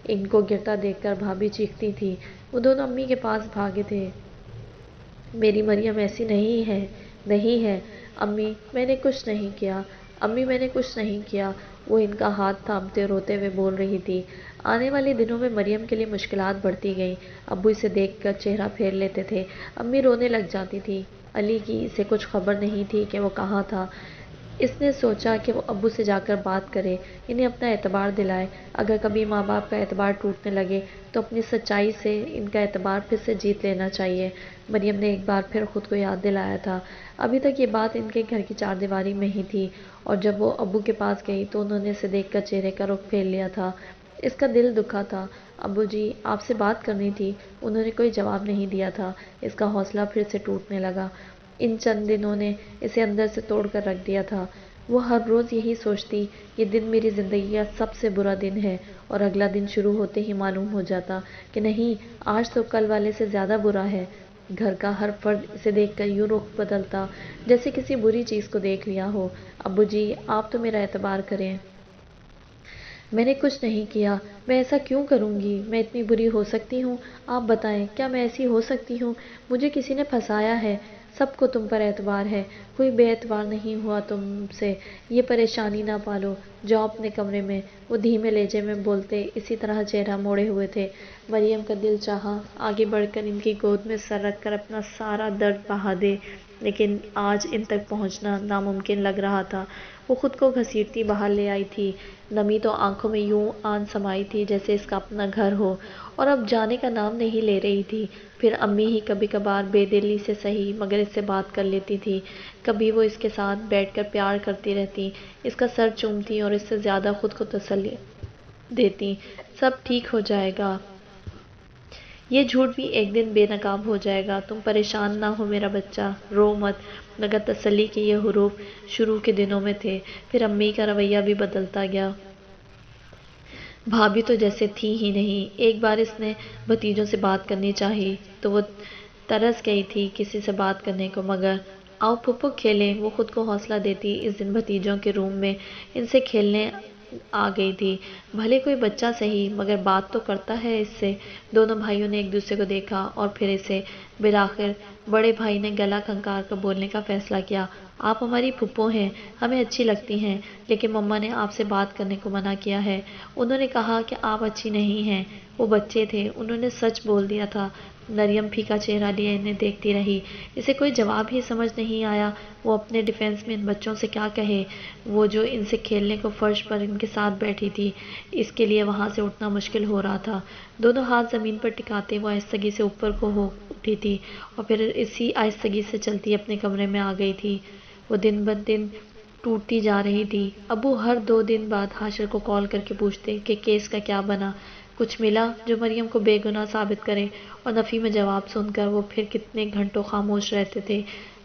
Speaker 1: ان کو گرتا دیکھ کر بھابھی چیختی تھی۔ وہ دونوں امی کے پاس بھاگے تھے۔ میری مریم ایسی نہیں ہے، نہیں ہے۔ امی، میں نے کچھ نہیں کیا۔ امی، میں نے کچھ نہیں کیا۔ وہ ان کا ہاتھ تھامتے روتے ہوئے بول رہی تھی۔ آنے والے دنوں میں مریم کے لیے مشکلات بڑھتی گئیں۔ ابو اسے دیکھ کر چہرہ پھیر لیتے تھے۔ امی رونے لگ جاتی تھی۔ علی کی اسے کچھ خبر نہیں تھی کہ وہ کہاں تھا۔ اس نے سوچا کہ وہ ابو سے جا کر بات کرے، انہیں اپنا اعتبار دلائے۔ اگر کبھی ماں باپ کا اعتبار ٹوٹنے لگے تو اپنی سچائی سے ان کا اعتبار پھر سے جیت لینا چاہیے۔ مریم نے ایک بار پھر خود کو یاد دلایا تھا۔ ابھی تک یہ بات ان کے گھر کی چاردیواری میں ہی تھی، اور جب وہ ابو کے پاس گئی تو انہوں نے اسے دیکھ کر چہرے کا رخ پھیر لیا تھا۔ اس کا دل دکھا تھا۔ ابو جی، آپ سے بات کرنی تھی۔ انہوں نے کوئی جواب نہیں دیا تھا۔ اس کا حوصلہ پھر سے ٹوٹنے لگا۔ ان چند دنوں نے اسے اندر سے توڑ کر رکھ دیا تھا۔ وہ ہر روز یہی سوچتی، یہ دن میری زندگی کا سب سے برا دن ہے، اور اگلا دن شروع ہوتے ہی معلوم ہو جاتا کہ نہیں، آج تو کل والے سے زیادہ برا ہے۔ گھر کا ہر فرد اسے دیکھ کر یوں رخ بدلتا جیسے کسی بری چیز کو دیکھ لیا ہو۔ ابو جی، آپ تو میرا اعتبار کریں۔ میں نے کچھ نہیں کیا۔ میں ایسا کیوں کروں گی؟ میں اتنی بری ہو سکتی ہوں؟ آپ بتائیں، کیا میں ایسی ہو سکتی ہوں؟ مجھے کسی نے پھنسایا ہے۔ سب کو تم پر اعتبار ہے، کوئی بے اعتبار نہیں ہوا تم سے۔ یہ پریشانی نہ پالو، جاؤ اپنے کمرے میں۔ وہ دھیمے لہجے میں بولتے اسی طرح چہرہ موڑے ہوئے تھے۔ مریم کا دل چاہا آگے بڑھ کر ان کی گود میں سر رکھ کر اپنا سارا درد بہا دے، لیکن آج ان تک پہنچنا ناممکن لگ رہا تھا۔ وہ خود کو گھسیٹتی باہر لے آئی تھی۔ نمی تو آنکھوں میں یوں آن سمائی تھی جیسے اس کا اپنا گھر ہو، اور اب جانے کا نام نہیں لے رہی تھی۔ پھر امی ہی کبھی کبھار بے دلی سے سہی مگر اس سے بات کر لیتی تھی۔ کبھی وہ اس کے ساتھ بیٹھ کر پیار کرتی رہتی، اس کا سر چومتی اور اس سے زیادہ خود کو تسلی دیتی۔ سب ٹھیک ہو جائے گا، یہ جھوٹ بھی ایک دن بے نقاب ہو جائے گا۔ تم پریشان نہ ہو میرا بچہ، رو مت۔ مگر تسلی کے یہ حروف شروع کے دنوں میں تھے، پھر امی کا رویہ بھی بدلتا گیا۔ بھابھی تو جیسے تھی ہی نہیں۔ ایک بار اس نے بھتیجوں سے بات کرنی چاہی تو وہ ترس گئی تھی کسی سے بات کرنے کو، مگر آؤ پھپھو کھیلیں، وہ خود کو حوصلہ دیتی۔ اس دن بھتیجوں کے روم میں ان سے کھیلنے آ گئی تھی۔ بھلے کوئی بچہ صحیح مگر بات تو کرتا ہے اس سے۔ دونوں بھائیوں نے ایک دوسرے کو دیکھا اور پھر اسے۔ بالآخر بڑے بھائی نے گلا کھنکار کر بولنے کا فیصلہ کیا، آپ ہماری پھپھو ہیں، ہمیں اچھی لگتی ہیں، لیکن مما نے آپ سے بات کرنے کو منع کیا ہے۔ انہوں نے کہا کہ آپ اچھی نہیں ہیں۔ وہ بچے تھے، انہوں نے سچ بول دیا تھا۔ مریم پھیکا چہرہ لیے انہیں دیکھتی رہی۔ اسے کوئی جواب ہی سمجھ نہیں آیا۔ وہ اپنے ڈیفینس میں ان بچوں سے کیا کہے، وہ جو ان سے کھیلنے کو فرش پر ان کے ساتھ بیٹھی تھی۔ اس کے لیے وہاں سے اٹھنا مشکل ہو رہا تھا۔ دونوں ہاتھ زمین پر ٹکاتے وہ آہستگی سے اوپر کو ہو اٹھی تھی اور پھر اسی آہستگی سے چلتی اپنے کمرے میں آ گئی تھی۔ وہ دن بدن ٹوٹتی جا رہی تھی۔ ابو ہر 2 دن بعد حاشر کو کال کر کے پوچھتے کہ کیس کا کیا بنا، کچھ ملا جو مریم کو بے گناہ ثابت کرے، اور نفی میں جواب سن کر وہ پھر کتنے گھنٹوں خاموش رہتے تھے۔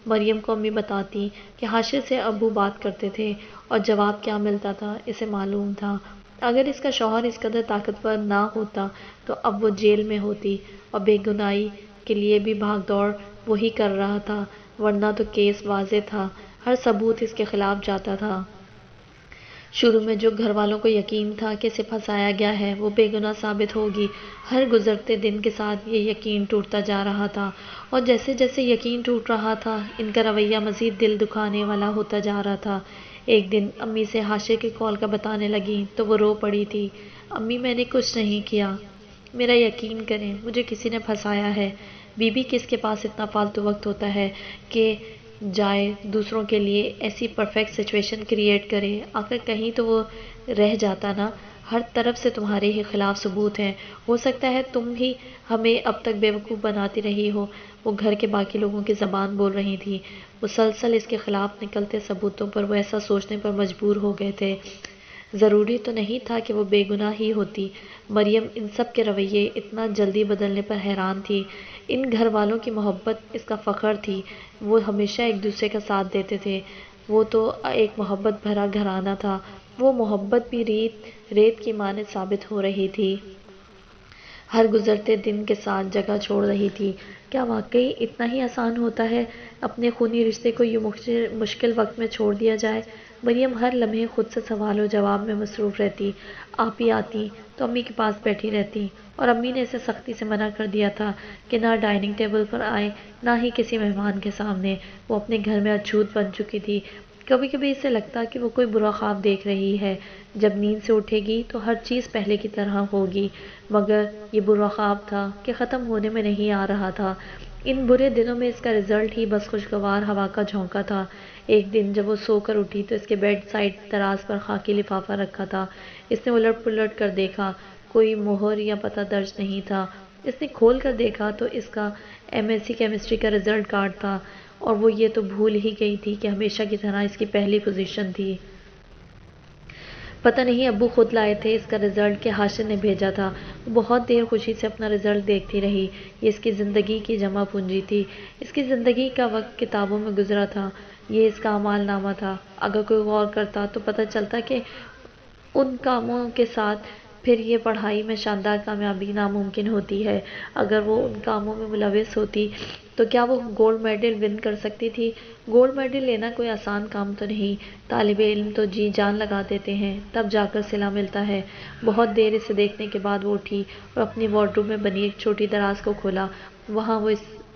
Speaker 1: مریم کو امی بتاتی کہ حاشر سے ابو بات کرتے تھے اور جواب کیا ملتا تھا اسے معلوم تھا۔ اگر اس کا شوہر اس قدر طاقتور نہ ہوتا تو اب وہ جیل میں ہوتی اور بے گناہی کے لیے بھی بھاگ دوڑ وہی کر رہا تھا، ورنہ تو کیس واضح تھا، ہر ثبوت اس کے خلاف جاتا تھا۔ شروع میں جو گھر والوں کو یقین تھا کہ اسے پھنسایا گیا ہے وہ بے گناہ ثابت ہوگی، ہر گزرتے دن کے ساتھ یہ یقین ٹوٹتا جا رہا تھا، اور جیسے جیسے یقین ٹوٹ رہا تھا ان کا رویہ مزید دل دکھانے والا ہوتا جا رہا تھا۔ ایک دن امی سے حاشر کی کال کا بتانے لگی تو وہ رو پڑی تھی۔ امی میں نے کچھ نہیں کیا، میرا یقین کریں، مجھے کسی نے پھنسایا ہے۔ بی بی کس کے پاس اتنا فالتو وقت ہوتا ہے کہ جائے دوسروں کے لیے ایسی پرفیکٹ سچویشن کریٹ کرے، آخر کہیں تو وہ رہ جاتا نا۔ ہر طرف سے تمہارے ہی خلاف ثبوت ہیں، ہو سکتا ہے تم ہی ہمیں اب تک بیوقوف بناتی رہی ہو۔ وہ گھر کے باقی لوگوں کی زبان بول رہی تھی، مسلسل اس کے خلاف نکلتے ثبوتوں پر وہ ایسا سوچنے پر مجبور ہو گئے تھے، ضروری تو نہیں تھا کہ وہ بے گناہ ہی ہوتی۔ مریم ان سب کے رویے اتنا جلدی بدلنے پر حیران تھی۔ ان گھر والوں کی محبت اس کا فخر تھی، وہ ہمیشہ ایک دوسرے کا ساتھ دیتے تھے، وہ تو ایک محبت بھرا گھرانہ تھا۔ وہ محبت بھی ریت کی مانند ثابت ہو رہی تھی، ہر گزرتے دن کے ساتھ جگہ چھوڑ رہی تھی۔ کیا واقعی اتنا ہی آسان ہوتا ہے اپنے خونی رشتے کو یوں مشکل وقت میں چھوڑ دیا جائے؟ مریم ہر لمحے خود سے سوال و جواب میں مصروف رہتی۔ آپ ہی آتی تو امی کے پاس بیٹھی رہتی، اور امی نے اسے سختی سے منع کر دیا تھا کہ نہ ڈائننگ ٹیبل پر آئے نہ ہی کسی مہمان کے سامنے۔ وہ اپنے گھر میں اچھوت بن چکی تھی۔ کبھی کبھی اسے لگتا کہ وہ کوئی برا خواب دیکھ رہی ہے، جب نیند سے اٹھے گی تو ہر چیز پہلے کی طرح ہوگی، مگر یہ برا خواب تھا کہ ختم ہونے میں نہیں آ رہا تھا۔ ان برے دنوں میں اس کا رزلٹ ہی بس خوشگوار ہوا کا جھونکا تھا۔ ایک دن جب وہ سو کر اٹھی تو اس کے بیڈ سائڈ دراز پر خاکی لفافہ رکھا تھا۔ اس نے الٹ پلٹ کر دیکھا، کوئی مہر یا پتہ درج نہیں تھا۔ اس نے کھول کر دیکھا تو اس کا MSc کیمسٹری کا رزلٹ کارڈ تھا، اور وہ یہ تو بھول ہی گئی تھی کہ ہمیشہ کی طرح اس کی پہلی پوزیشن تھی۔ پتہ نہیں ابو خود لائے تھے اس کا رزلٹ کہ حاشر نے بھیجا تھا۔ وہ بہت دیر خوشی سے اپنا رزلٹ دیکھتی رہی۔ یہ اس کی زندگی کی جمع پونجی تھی، اس کی زندگی کا وقت کتابوں میں گزرا تھا، یہ اس کا اعمال نامہ تھا۔ اگر کوئی غور کرتا تو پتہ چلتا کہ ان کاموں کے ساتھ پھر یہ پڑھائی میں شاندار کامیابی ناممکن ہوتی ہے۔ اگر وہ ان کاموں میں ملوث ہوتی تو کیا وہ گولڈ میڈل ون کر سکتی تھی؟ گولڈ میڈل لینا کوئی آسان کام تو نہیں، طالب علم تو جی جان لگا دیتے ہیں، تب جا کر صلہ ملتا ہے۔ بہت دیر اسے دیکھنے کے بعد وہ اٹھی اور اپنی وارڈروب میں بنی ایک چھوٹی دراز کو کھولا۔ وہاں وہ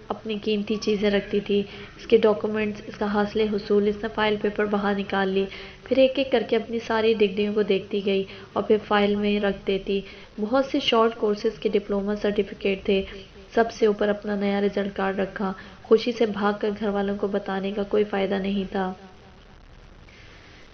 Speaker 1: اپنی قیمتی چیزیں رکھتی تھی، اس کے ڈاکومنٹس، اس کا حاصل حصول۔ اس نے فائل پیپر باہر نکال لی، پھر ایک ایک کر کے اپنی ساری ڈگریوں کو دیکھتی گئی اور پھر فائل میں رکھ دیتی۔ بہت سے شارٹ کورسز کے ڈپلومہ سرٹیفکیٹ تھے، سب سے اوپر اپنا نیا رزلٹ کارڈ رکھا۔ خوشی سے بھاگ کر گھر والوں کو بتانے کا کوئی فائدہ نہیں تھا۔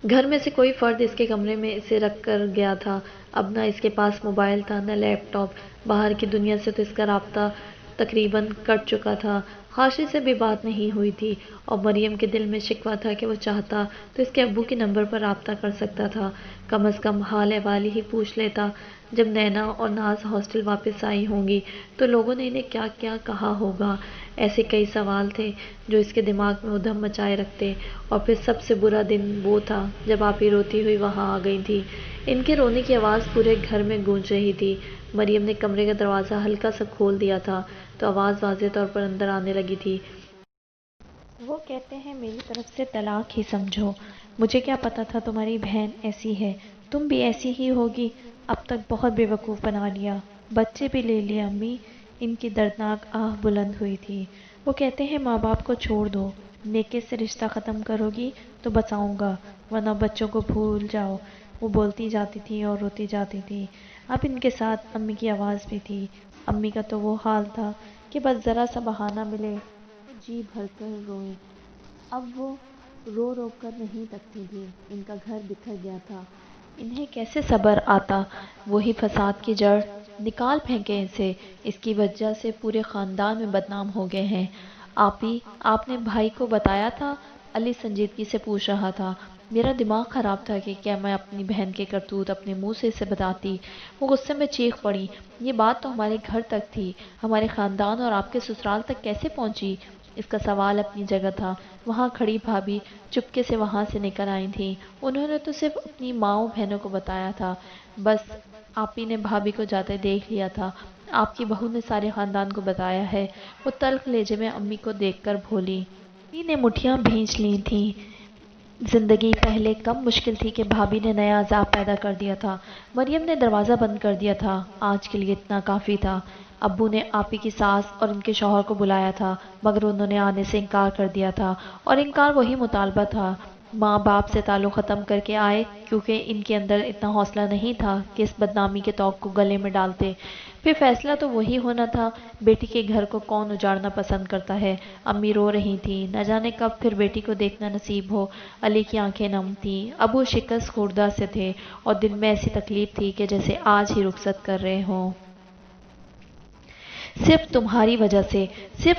Speaker 1: گھر میں سے کوئی فرد اس کے کمرے میں اسے رکھ کر گیا تھا۔ اب نہ اس کے پاس موبائل تھا نہ لیپ ٹاپ، باہر کی دنیا سے تو اس کا رابطہ تقریباً کٹ چکا تھا۔ حاشر سے بھی بات نہیں ہوئی تھی، اور مریم کے دل میں شکوہ تھا کہ وہ چاہتا تو اس کے ابو کے نمبر پر رابطہ کر سکتا تھا، کم از کم حال احوال ہی پوچھ لیتا۔ جب نینا اور ناز ہاسٹل واپس آئی ہوں گی تو لوگوں نے انہیں کیا کیا کہا ہوگا، ایسے کئی سوال تھے جو اس کے دماغ میں ادھم مچائے رکھتے۔ اور پھر سب سے برا دن وہ تھا جب آپ ہی روتی ہوئی وہاں آ گئی تھی۔ ان کے رونے کی آواز پورے گھر میں گونج رہی تھی۔ مریم نے کمرے کا دروازہ ہلکا سا کھول دیا تھا تو آواز واضح طور پر اندر آنے لگی تھی۔ وہ کہتے ہیں میری طرف سے طلاق ہی سمجھو، مجھے کیا پتا تھا تمہاری بہن ایسی ہے، تم بھی ایسی ہی ہوگی، اب تک بہت بیوقوف بنا لیا، بچے بھی لے لیے امی۔ ان کی دردناک آہ بلند ہوئی تھی۔ وہ کہتے ہیں ماں باپ کو چھوڑ دو، نیکی سے رشتہ ختم کرو گی تو بچاؤں گا، ورنہ بچوں کو بھول جاؤ۔ وہ بولتی جاتی تھی اور روتی جاتی تھی۔ اب ان کے ساتھ امی کی آواز بھی تھی۔ امی کا تو وہ حال تھا کہ بس ذرا سا بہانہ ملے تو جی بھر کر روئیں۔ اب وہ رو رو کر نہیں تکتی تھی، ان کا گھر بکھر گیا تھا، انہیں کیسے صبر آتا؟ وہی فساد کی جڑ، نکال پھینکے اسے، اس کی وجہ سے پورے خاندان میں بدنام ہو گئے ہیں۔ آپی، آپ نے بھائی کو بتایا تھا؟ علی سنجیدگی سے پوچھ رہا تھا۔ میرا دماغ خراب تھا کہ کیا میں اپنی بہن کے کرتوت اپنے منہ سے اسے بتاتی؟ وہ غصے میں چیخ پڑی۔ یہ بات تو ہمارے گھر تک تھی، ہمارے خاندان اور آپ کے سسرال تک کیسے پہنچی؟ اس کا سوال اپنی جگہ تھا۔ وہاں کھڑی بھابھی چپکے سے وہاں سے نکل آئی تھیں۔ انہوں نے تو صرف اپنی ماؤں بہنوں کو بتایا تھا، بس آپی نے بھابھی کو جاتے دیکھ لیا تھا۔ آپ کی بہو نے سارے خاندان کو بتایا ہے۔ وہ تلخ لہجے میں امی کو دیکھ کر بولی۔ امی نے مٹھیاں بھینچ لی تھیں۔ زندگی پہلے کم مشکل تھی کہ بھابھی نے نیا عذاب پیدا کر دیا تھا۔ مریم نے دروازہ بند کر دیا تھا، آج کے لیے اتنا کافی تھا۔ ابو نے آپی کی ساس اور ان کے شوہر کو بلایا تھا، مگر انہوں نے آنے سے انکار کر دیا تھا، اور انکار وہی مطالبہ تھا۔ ماں باپ سے تعلق ختم کر کے آئے، کیونکہ ان کے اندر اتنا حوصلہ نہیں تھا کہ اس بدنامی کے طوق کو گلے میں ڈالتے۔ پھر فیصلہ تو وہی ہونا تھا۔ بیٹی کے گھر کو کون اجاڑنا پسند کرتا ہے؟ امی رو رہی تھی، نہ جانے کب پھر بیٹی کو دیکھنا نصیب ہو۔ علی کی آنکھیں نم تھیں، ابو شکست خوردہ سے تھے، اور دل میں ایسی تکلیف تھی کہ جیسے آج ہی رخصت کر رہے ہوں۔ صرف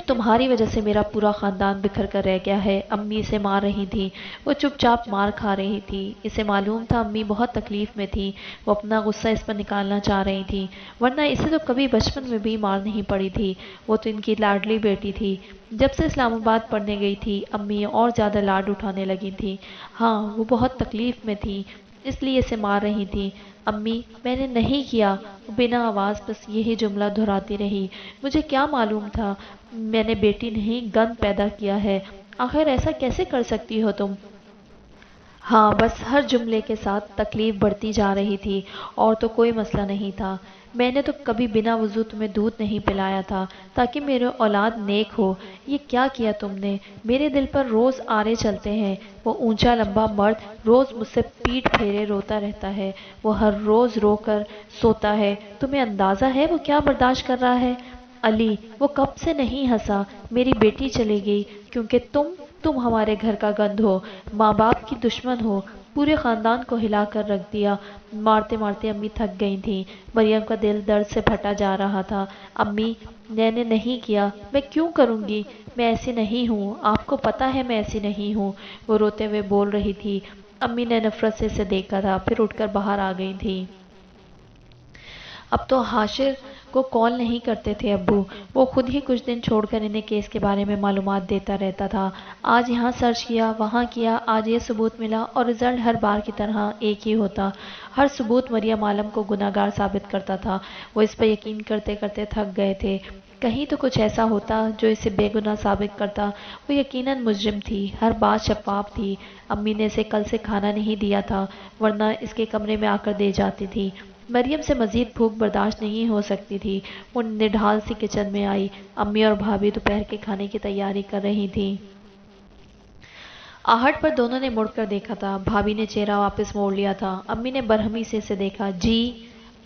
Speaker 1: تمہاری وجہ سے میرا پورا خاندان بکھر کر رہ گیا ہے، امی اسے مار رہی تھی۔ وہ چپ چاپ مار کھا رہی تھی۔ اسے معلوم تھا امی بہت تکلیف میں تھی، وہ اپنا غصہ اس پر نکالنا چاہ رہی تھی، ورنہ اسے تو کبھی بچپن میں بھی مار نہیں پڑی تھی۔ وہ تو ان کی لاڈلی بیٹی تھی۔ جب سے اسلام آباد پڑھنے گئی تھی، امی اور زیادہ لاڈ اٹھانے لگی تھی۔ ہاں، وہ بہت تکلیف میں تھی، اس لیے اسے مار رہی تھی۔ امی، میں نے نہیں کیا۔ وہ بنا آواز بس یہی جملہ دہراتی رہی۔ مجھے کیا معلوم تھا؟ میں نے بیٹی نہیں، گند پیدا کیا ہے۔ آخر ایسا کیسے کر سکتی ہو تم؟ ہاں، بس ہر جملے کے ساتھ تکلیف بڑھتی جا رہی تھی، اور تو کوئی مسئلہ نہیں تھا۔ میں نے تو کبھی بنا وضو تمہیں دودھ نہیں پلایا تھا تاکہ میرے اولاد نیک ہو۔ یہ کیا کیا تم نے؟ میرے دل پر روز آرے چلتے ہیں۔ وہ اونچا لمبا مرد روز مجھ سے پیٹھ پھیرے روتا رہتا ہے، وہ ہر روز رو کر سوتا ہے۔ تمہیں اندازہ ہے وہ کیا برداشت کر رہا ہے؟ علی، وہ کب سے نہیں ہنسا۔ میری بیٹی چلی گئی کیونکہ تم ہمارے گھر کا گند ہو، ماں باپ کی دشمن ہو، پورے خاندان کو ہلا کر رکھ دیا۔ مارتے مارتے امی تھک گئی تھیں۔ مریم کا دل درد سے پھٹا جا رہا تھا۔ امی، میں نے نہیں کیا، میں کیوں کروں گی؟ میں ایسی نہیں ہوں، آپ کو پتہ ہے میں ایسی نہیں ہوں، وہ روتے ہوئے بول رہی تھی۔ امی نے نفرت سے اسے دیکھا تھا، پھر اٹھ کر باہر آ گئی تھی۔ اب تو حاشر کو کال نہیں کرتے تھے ابو، وہ خود ہی کچھ دن چھوڑ کر انہیں کیس کے بارے میں معلومات دیتا رہتا تھا۔ آج یہاں سرچ کیا، وہاں کیا، آج یہ ثبوت ملا، اور رزلٹ ہر بار کی طرح ایک ہی ہوتا۔ ہر ثبوت مریم عالم کو گناہگار ثابت کرتا تھا۔ وہ اس پر یقین کرتے کرتے تھک گئے تھے۔ کہیں تو کچھ ایسا ہوتا جو اسے بے گناہ ثابت کرتا۔ وہ یقیناً مجرم تھی، ہر بات شفاف تھی۔ امی نے اسے کل سے کھانا نہیں دیا تھا، ورنہ اس کے کمرے میں آ کر دے جاتی تھی۔ مریم سے مزید بھوک برداشت نہیں ہو سکتی تھی۔ وہ نڈھال سی کچن میں آئی۔ امی اور بھابھی دوپہر کے کھانے کی تیاری کر رہی تھیں۔ آہٹ پر دونوں نے مڑ کر دیکھا تھا۔ بھابھی نے چہرہ واپس موڑ لیا تھا۔ امی نے برہمی سے اسے دیکھا۔ جی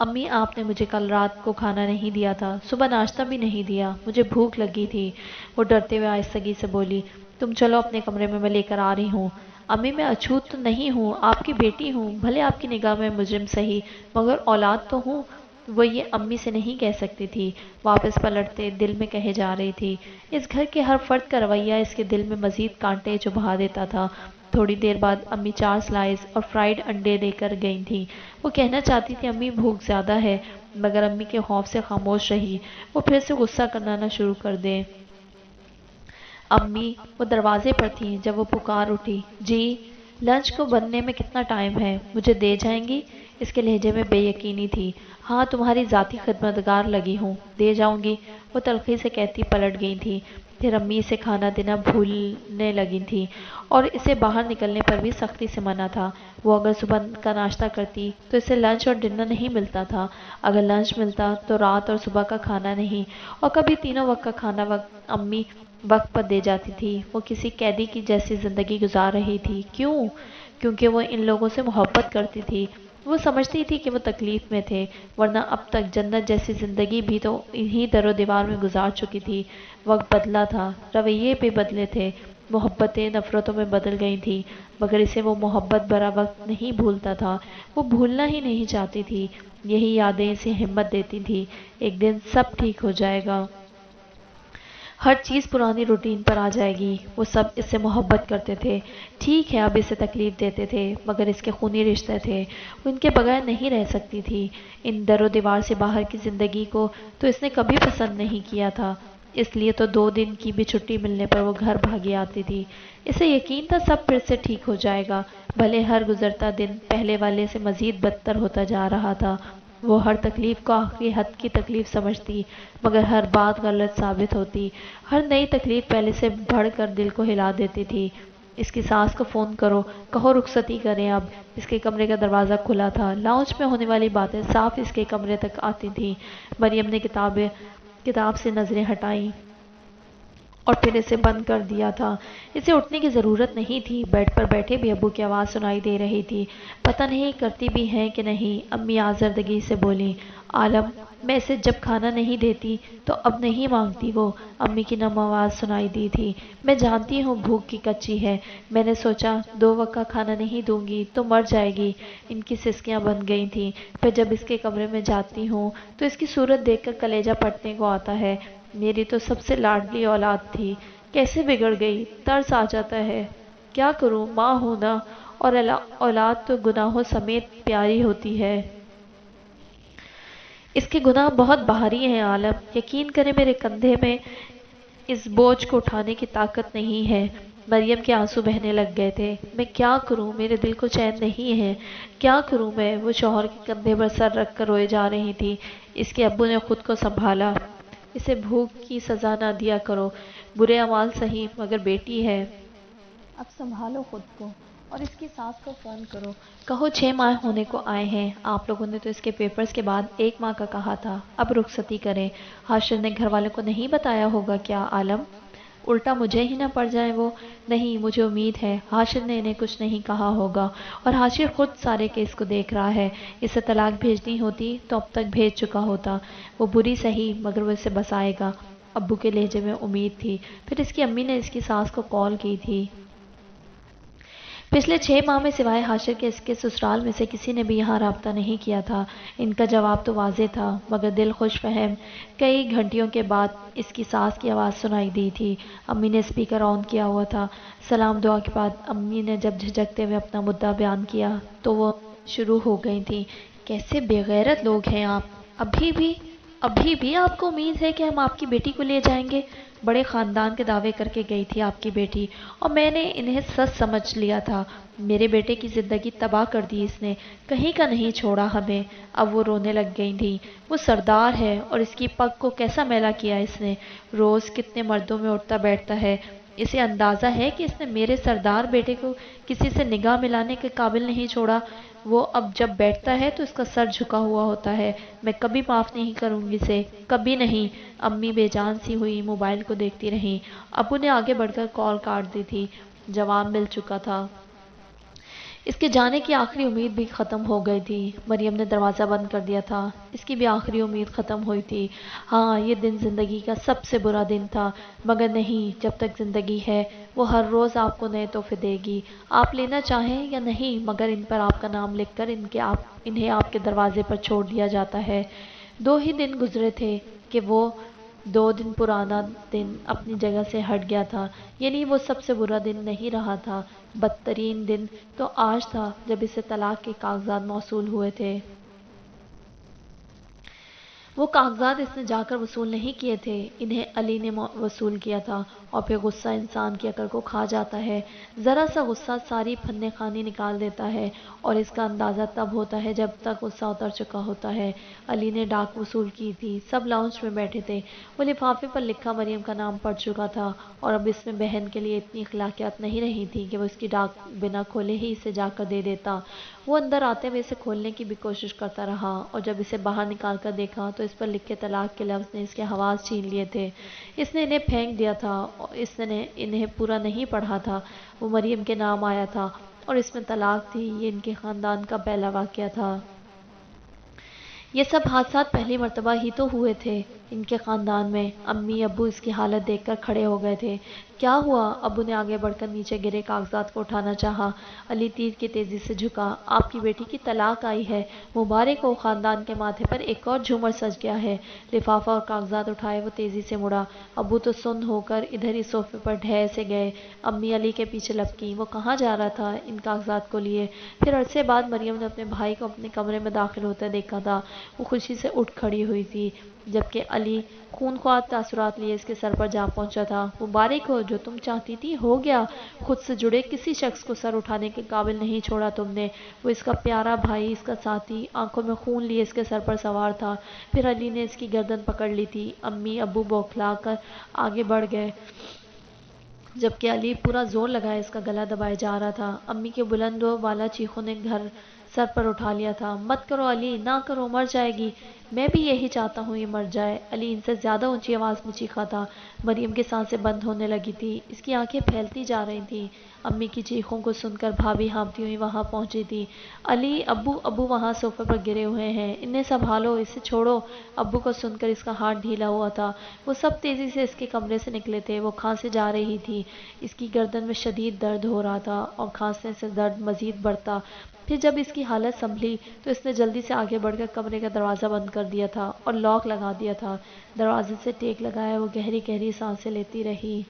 Speaker 1: امی، آپ نے مجھے کل رات کو کھانا نہیں دیا تھا، صبح ناشتہ بھی نہیں دیا، مجھے بھوک لگی تھی، وہ ڈرتے ہوئے آہستگی سے بولی۔ تم چلو اپنے کمرے میں لے کر آ رہی ہوں۔ امی، میں اچھوت تو نہیں ہوں، آپ کی بیٹی ہوں، بھلے آپ کی نگاہ میں مجرم سہی، مگر اولاد تو ہوں۔ وہ یہ امی سے نہیں کہہ سکتی تھی، واپس پلٹتے دل میں کہے جا رہی تھی۔ اس گھر کے ہر فرد کا رویہ اس کے دل میں مزید کانٹے چبھا دیتا تھا۔ تھوڑی دیر بعد امی 4 سلائس اور فرائیڈ انڈے دے کر گئی تھیں۔ وہ کہنا چاہتی تھی امی بھوک زیادہ ہے، مگر امی کے خوف سے خاموش رہی۔ وہ پھر سے غصہ کرنا نہ شروع کر دے۔ امی، وہ دروازے پر تھیں جب وہ پکار اٹھی۔ جی لنچ کو بننے میں کتنا ٹائم ہے؟ مجھے دے جائیں گی؟ اس کے لہجے میں بے یقینی تھی۔ ہاں، تمہاری ذاتی خدمتگار لگی ہوں، دے جاؤں گی، وہ تلخی سے کہتی پلٹ گئی تھی۔ پھر امی اسے کھانا دینا بھولنے لگی تھی اور اسے باہر نکلنے پر بھی سختی سے منع تھا۔ وہ اگر صبح کا ناشتہ کرتی تو اسے لنچ اور ڈنر نہیں ملتا تھا، اگر لنچ ملتا تو رات اور صبح کا کھانا نہیں، اور کبھی تینوں وقت کا کھانا امی وقت پر دے جاتی تھی۔ وہ کسی قیدی کی جیسی زندگی گزار رہی تھی۔ کیوں؟ کیونکہ وہ ان لوگوں سے محبت کرتی تھی۔ وہ سمجھتی تھی کہ وہ تکلیف میں تھے، ورنہ اب تک جنت جیسی زندگی بھی تو انہی در و دیوار میں گزار چکی تھی۔ وقت بدلا تھا، رویے بھی بدلے تھے، محبتیں نفرتوں میں بدل گئی تھی، مگر اسے وہ محبت برا وقت نہیں بھولتا تھا۔ وہ بھولنا ہی نہیں چاہتی تھی۔ یہی یادیں اسے ہمت دیتی تھی، ایک دن سب ٹھیک ہو جائے گا، ہر چیز پرانی روٹین پر آ جائے گی۔ وہ سب اس سے محبت کرتے تھے، ٹھیک ہے اب اسے تکلیف دیتے تھے، مگر اس کے خونی رشتے تھے، وہ ان کے بغیر نہیں رہ سکتی تھی۔ ان در و دیوار سے باہر کی زندگی کو تو اس نے کبھی پسند نہیں کیا تھا، اس لیے تو 2 دن کی بھی چھٹی ملنے پر وہ گھر بھاگی آتی تھی۔ اسے یقین تھا سب پھر سے ٹھیک ہو جائے گا، بھلے ہر گزرتا دن پہلے والے سے مزید بدتر ہوتا جا رہا تھا۔ وہ ہر تکلیف کو آخری حد کی تکلیف سمجھتی، مگر ہر بات غلط ثابت ہوتی۔ ہر نئی تکلیف پہلے سے بڑھ کر دل کو ہلا دیتی تھی۔ اس کی ساس کو فون کرو، کہو رخصتی کریں اب۔ اس کے کمرے کا دروازہ کھلا تھا، لاؤنج میں ہونے والی باتیں صاف اس کے کمرے تک آتی تھیں۔ مریم نے کتاب سے نظریں ہٹائیں اور پھر اسے بند کر دیا تھا۔ اسے اٹھنے کی ضرورت نہیں تھی، بیڈ پر بیٹھے بھی ابو کی آواز سنائی دے رہی تھی۔ پتہ نہیں کرتی بھی ہیں کہ نہیں، امی آزردگی سے بولیں۔ عالم، میں اسے جب کھانا نہیں دیتی تو اب نہیں مانگتی وہ، امی کی نم آواز سنائی دی تھی۔ میں جانتی ہوں بھوک کی کچی ہے، میں نے سوچا 2 وقت کا کھانا نہیں دوں گی تو مر جائے گی۔ ان کی سسکیاں بن گئی تھیں۔ پھر جب اس کے کمرے میں جاتی ہوں تو اس کی صورت دیکھ کر کلیجہ پھٹنے کو آتا ہے۔ میری تو سب سے لاڈلی اولاد تھی، کیسے بگڑ گئی، ترس آ جاتا ہے۔ کیا کروں، ماں ہوں نا، اور اولاد تو گناہوں سمیت پیاری ہوتی ہے۔ اس کے گناہ بہت بھاری ہیں عالم، یقین کریں میرے کندھے میں اس بوجھ کو اٹھانے کی طاقت نہیں ہے۔ مریم کے آنسو بہنے لگ گئے تھے۔ میں کیا کروں، میرے دل کو چین نہیں ہے، کیا کروں میں؟ وہ شوہر کے کندھے پر سر رکھ کر روئے جا رہی تھی۔ اس کے ابو نے خود کو سنبھالا۔ اسے بھوک کی سزا نہ دیا کرو، برے اعمال سہی، مگر بیٹی ہے، اب سنبھالو خود کو۔ اور اس کی ساس کو فون کرو، کہو 6 ماہ ہونے کو آئے ہیں، آپ لوگوں نے تو اس کے پیپرز کے بعد 1 ماہ کا کہا تھا، اب رخصتی کریں۔ حاشر نے گھر والوں کو نہیں بتایا ہوگا کیا عالم؟ الٹا مجھے ہی نہ پڑ جائیں وہ؟ نہیں، مجھے امید ہے حاشر نے انہیں کچھ نہیں کہا ہوگا، اور حاشر خود سارے کیس کو دیکھ رہا ہے۔ اسے طلاق بھیجنی ہوتی تو اب تک بھیج چکا ہوتا۔ وہ بری سہی، مگر وہ اسے بسائے گا، ابو کے لہجے میں امید تھی۔ پھر اس کی امی نے اس کی ساس کو کال کی تھی۔ پچھلے 6 ماہ میں سوائے حاشر کے اس کے سسرال میں سے کسی نے بھی یہاں رابطہ نہیں کیا تھا۔ ان کا جواب تو واضح تھا، مگر دل خوش فہم۔ کئی گھنٹیوں کے بعد اس کی ساس کی آواز سنائی دی تھی۔ امی نے اسپیکر آن کیا ہوا تھا۔ سلام دعا کے بعد امی نے جب جھجکتے ہوئے اپنا مدعا بیان کیا تو وہ شروع ہو گئی تھیں۔ کیسے بے غیرت لوگ ہیں آپ، ابھی بھی آپ کو امید ہے کہ ہم آپ کی بیٹی کو لے جائیں گے؟ بڑے خاندان کے دعوے کر کے گئی تھی آپ کی بیٹی، اور میں نے انہیں سچ سمجھ لیا تھا۔ میرے بیٹے کی زندگی تباہ کر دی اس نے، کہیں کا نہیں چھوڑا ہمیں۔ اب وہ رونے لگ گئی تھیں۔ وہ سردار ہے اور اس کی پگ کو کیسا میلا کیا اس نے، روز کتنے مردوں میں اٹھتا بیٹھتا ہے۔ اسے اندازہ ہے کہ اس نے میرے سردار بیٹے کو کسی سے نگاہ ملانے کے قابل نہیں چھوڑا۔ وہ اب جب بیٹھتا ہے تو اس کا سر جھکا ہوا ہوتا ہے۔ میں کبھی معاف نہیں کروں گی اسے، کبھی نہیں۔ امی بے جان سی ہوئی موبائل کو دیکھتی رہیں۔ ابو نے آگے بڑھ کر کال کاٹ دی تھی، جواب مل چکا تھا۔ اس کے جانے کی آخری امید بھی ختم ہو گئی تھی۔ مریم نے دروازہ بند کر دیا تھا، اس کی بھی آخری امید ختم ہوئی تھی۔ ہاں، یہ دن زندگی کا سب سے برا دن تھا، مگر نہیں، جب تک زندگی ہے وہ ہر روز آپ کو نئے تحفے دے گی، آپ لینا چاہیں یا نہیں، مگر ان پر آپ کا نام لکھ کر انہیں آپ کے دروازے پر چھوڑ دیا جاتا ہے۔ 2 ہی دن گزرے تھے کہ وہ 2 دن پرانا دن اپنی جگہ سے ہٹ گیا تھا، یعنی وہ سب سے برا دن نہیں رہا تھا۔ بدترین دن تو آج تھا جب اسے طلاق کے کاغذات موصول ہوئے تھے۔ وہ کاغذات اس نے جا کر وصول نہیں کیے تھے، انہیں علی نے وصول کیا تھا۔ اور پھر غصہ انسان کی عقل کو کھا جاتا ہے، ذرا سا غصہ ساری فن خوانی نکال دیتا ہے، اور اس کا اندازہ تب ہوتا ہے جب تک غصہ اتر چکا ہوتا ہے۔ علی نے ڈاک وصول کی تھی، سب لاؤنج میں بیٹھے تھے، وہ لفافے پر لکھا مریم کا نام پڑھ چکا تھا، اور اب اس میں بہن کے لیے اتنی اخلاقیات نہیں رہی تھی کہ وہ اس کی ڈاک بنا کھولے ہی اسے جا کر دے دیتا۔ وہ اندر آتے ہوئے اسے کھولنے کی بھی کوشش کرتا رہا، اور جب اسے باہر نکال کر دیکھا تو اس پر لکھے طلاق کے لفظ نے اس کے حواس چھین لیے تھے۔ اس نے انہیں پھینک دیا تھا، اور اس نے انہیں پورا نہیں پڑھا تھا۔ وہ مریم کے نام آیا تھا اور اس میں طلاق تھی۔ یہ ان کے خاندان کا پہلا واقعہ تھا۔ یہ سب حادثات پہلی مرتبہ ہی تو ہوئے تھے ان کے خاندان میں۔ امی ابو اس کی حالت دیکھ کر کھڑے ہو گئے تھے۔ کیا ہوا؟ ابو نے آگے بڑھ کر نیچے گرے کاغذات کو اٹھانا چاہا۔ علی تیر کی تیزی سے جھکا۔ آپ کی بیٹی کی طلاق آئی ہے، مبارک ہو۔ خاندان کے ماتھے پر ایک اور جھومر سج گیا ہے۔ لفافہ اور کاغذات اٹھائے وہ تیزی سے مڑا۔ ابو تو سن ہو کر ادھر ہی صوفے پر ڈھہ سے گئے۔ امی علی کے پیچھے لپکیں۔ وہ کہاں جا رہا تھا ان کاغذات کو لیے؟ پھر عرصے بعد مریم نے اپنے بھائی کو اپنے کمرے میں داخل ہوتے دیکھا تھا۔ وہ خوشی سے اٹھ کھڑی ہوئی تھی، جبکہ علی خونخوار تاثرات لیے اس کے سر پر جا پہنچا تھا۔ مبارک ہو، جو تم چاہتی تھی ہو گیا۔ خود سے جڑے کسی شخص کو سر اٹھانے کے قابل نہیں چھوڑا تم نے۔ وہ اس کا پیارا بھائی، اس کا ساتھی، آنکھوں میں خون لیے اس کے سر پر سوار تھا۔ پھر علی نے اس کی گردن پکڑ لی تھی۔ امی ابو بوکھلا کر آگے بڑھ گئے، جبکہ علی پورا زور لگائے اس کا گلا دبائے جا رہا تھا۔ امی کے بلند و بالا چیخوں نے گھر سر پر اٹھا لیا تھا۔ مت کرو علی، نہ کرو، مر جائے گی۔ میں بھی یہی چاہتا ہوں یہ مر جائے۔ علی ان سے زیادہ اونچی آواز میں چیخا تھا۔ مریم کی سانسیں بند ہونے لگی تھی، اس کی آنکھیں پھیلتی جا رہی تھیں۔ امی کی چیخوں کو سن کر بھابھی ہانپتی ہوئی وہاں پہنچی تھی۔ علی، ابو وہاں صوفے پر گرے ہوئے ہیں، انہیں سنبھالو، اسے چھوڑو۔ ابو کو سن کر اس کا ہاتھ ڈھیلا ہوا تھا۔ وہ سب تیزی سے اس کے کمرے سے نکلے تھے۔ وہ کھانسے جا رہی تھی، اس کی گردن میں شدید درد ہو رہا تھا، اور کھانسنے سے درد مزید بڑھتا۔ پھر جب اس کی حالت سنبھلی تو اس نے جلدی سے آگے بڑھ کر کمرے کا دروازہ بند کر دیا تھا اور لاک لگا دیا تھا۔ دروازے سے ٹیک لگائے وہ گہری گہری سانسیں لیتی رہی۔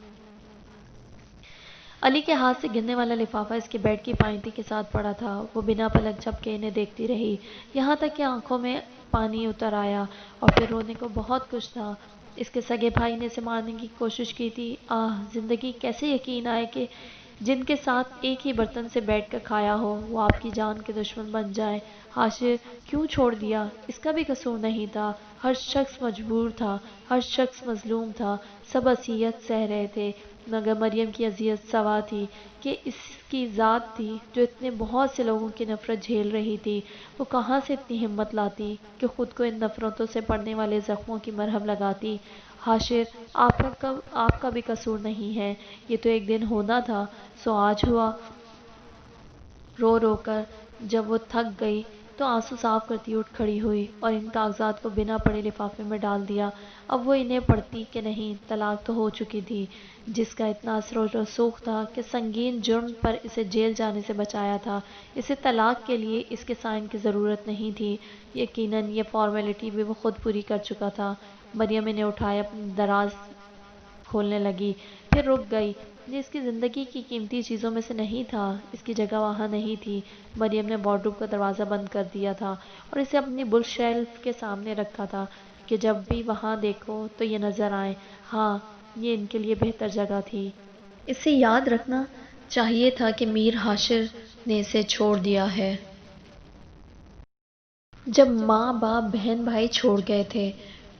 Speaker 1: علی کے ہاتھ سے گرنے والا لفافہ اس کے بیڈ کی پائنتی کے ساتھ پڑا تھا۔ وہ بنا پلک جھپکے انہیں دیکھتی رہی، یہاں تک کہ آنکھوں میں پانی اتر آیا، اور پھر رونے کو بہت کچھ تھا۔ اس کے سگے بھائی نے اسے مارنے کی کوشش کی تھی۔ زندگی کیسے یقین آئے کہ جن کے ساتھ ایک ہی برتن سے بیٹھ کر کھایا ہو وہ آپ کی جان کے دشمن بن جائے۔ حاشر کیوں چھوڑ دیا؟ اس کا بھی قصور نہیں تھا۔ ہر شخص مجبور تھا، ہر شخص مظلوم تھا، سب اذیت سہ رہے تھے، مگر مریم کی اذیت سوا تھی کہ اس کی ذات تھی جو اتنے بہت سے لوگوں کی نفرت جھیل رہی تھی۔ وہ کہاں سے اتنی ہمت لاتی کہ خود کو ان نفرتوں سے پڑنے والے زخموں کی مرہم لگاتی؟ حاشر، آپ کا بھی قصور نہیں ہے، یہ تو ایک دن ہونا تھا، سو آج ہوا۔ رو رو کر جب وہ تھک گئی تو آنسو صاف کرتی اٹھ کھڑی ہوئی اور ان کاغذات کو بنا پڑھے لفافے میں ڈال دیا۔ اب وہ انہیں پڑھتی کہ نہیں، طلاق تو ہو چکی تھی، جس کا اتنا اثر و رسوخ تھا کہ سنگین جرم پر اسے جیل جانے سے بچایا تھا۔ اسے طلاق کے لیے اس کے سائن کی ضرورت نہیں تھی، یقیناً یہ فارمیلٹی بھی وہ خود پوری کر چکا تھا۔ مریم انہیں اٹھائے اپنی دراز کھولنے لگی، پھر رک گئی۔ یہ اس کی زندگی کی قیمتی چیزوں میں سے نہیں تھا، اس کی جگہ وہاں نہیں تھی۔ مریم نے وارڈروب کا دروازہ بند کر دیا تھا اور اسے اپنی بک شیلف کے سامنے رکھا تھا کہ جب بھی وہاں دیکھو تو یہ نظر آئے۔ ہاں، یہ ان کے لیے بہتر جگہ تھی۔ اسے یاد رکھنا چاہیے تھا کہ میر حاشر نے اسے چھوڑ دیا ہے۔ جب ماں باپ بہن بھائی چھوڑ گئے تھے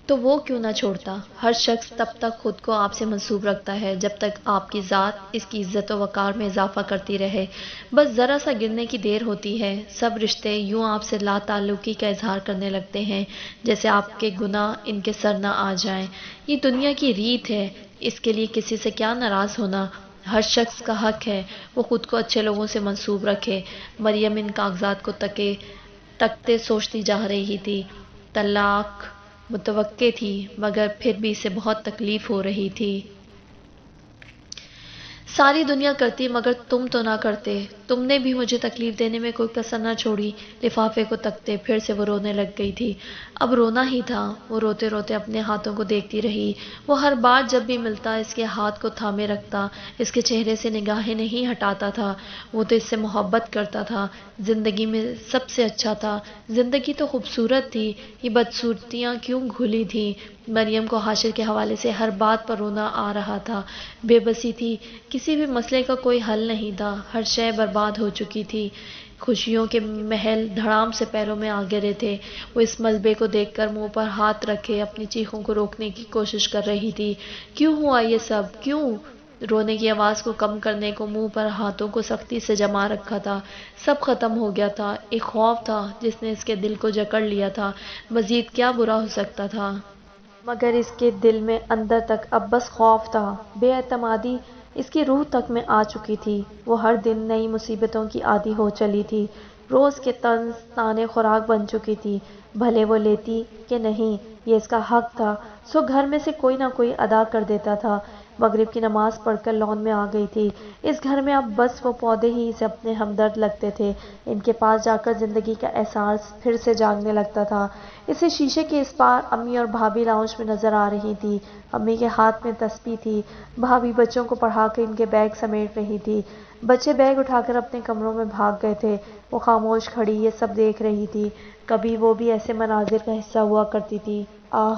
Speaker 1: تو وہ کیوں نہ چھوڑتا؟ ہر شخص تب تک خود کو آپ سے منسوب رکھتا ہے جب تک آپ کی ذات اس کی عزت و وقار میں اضافہ کرتی رہے۔ بس ذرا سا گرنے کی دیر ہوتی ہے، سب رشتے یوں آپ سے لا تعلقی کا اظہار کرنے لگتے ہیں، جیسے آپ کے گناہ ان کے سر نہ آ جائیں۔ یہ دنیا کی ریت ہے، اس کے لیے کسی سے کیا ناراض ہونا؟ ہر شخص کا حق ہے وہ خود کو اچھے لوگوں سے منسوب رکھے۔ مریم ان کاغذات کو تکتے سوچتی جا رہی تھی۔ طلاق متوقع تھی، مگر پھر بھی اسے بہت تکلیف ہو رہی تھی۔ ساری دنیا کرتی مگر تم تو نہ کرتے، تم نے بھی مجھے تکلیف دینے میں کوئی کسر نہ چھوڑی۔ لفافے کو تکتے پھر سے وہ رونے لگ گئی تھی۔ اب رونا ہی تھا، وہ روتے روتے اپنے ہاتھوں کو دیکھتی رہی۔ وہ ہر بار جب بھی ملتا اس کے ہاتھ کو تھامے رکھتا، اس کے چہرے سے نگاہیں نہیں ہٹاتا تھا۔ وہ تو اس سے محبت کرتا تھا، زندگی میں سب سے اچھا تھا۔ زندگی تو خوبصورت تھی، یہ بدصورتیاں کیوں گھلی تھیں؟ مریم کو حاشر کے حوالے سے ہر بات پر رونا آ رہا تھا۔ بے بسی تھی، کسی بھی مسئلے کا کوئی حل نہیں تھا، ہر شے برباد ہو چکی تھی۔ خوشیوں کے محل دھڑام سے پیروں میں آ گرے تھے۔ وہ اس ملبے کو دیکھ کر منہ پر ہاتھ رکھے اپنی چیخوں کو روکنے کی کوشش کر رہی تھی۔ کیوں ہوا یہ سب؟ کیوں؟ رونے کی آواز کو کم کرنے کو منہ پر ہاتھوں کو سختی سے جما رکھا تھا۔ سب ختم ہو گیا تھا۔ ایک خوف تھا جس نے اس کے دل کو جکڑ لیا تھا۔ مزید کیا برا ہو سکتا تھا؟ مگر اس کے دل میں اندر تک اب بس خوف تھا۔ بے اعتمادی اس کی روح تک میں آ چکی تھی۔ وہ ہر دن نئی مصیبتوں کی عادی ہو چلی تھی، روز کے طنز طعنے خوراک بن چکی تھی۔ بھلے وہ لیتی کہ نہیں، یہ اس کا حق تھا، سو گھر میں سے کوئی نہ کوئی ادا کر دیتا تھا۔ مغرب کی نماز پڑھ کر لان میں آ گئی تھی۔ اس گھر میں اب بس وہ پودے ہی اسے اپنے ہمدرد لگتے تھے۔ ان کے پاس جا کر زندگی کا احساس پھر سے جاگنے لگتا تھا۔ اسے شیشے کے اس پار امی اور بھابھی لاؤنج میں نظر آ رہی تھی۔ امی کے ہاتھ میں تسبیح تھی، بھابھی بچوں کو پڑھا کر ان کے بیگ سمیٹ رہی تھی۔ بچے بیگ اٹھا کر اپنے کمروں میں بھاگ گئے تھے۔ وہ خاموش کھڑی یہ سب دیکھ رہی تھی۔ کبھی وہ بھی ایسے مناظر کا حصہ ہوا کرتی تھی۔ آہ!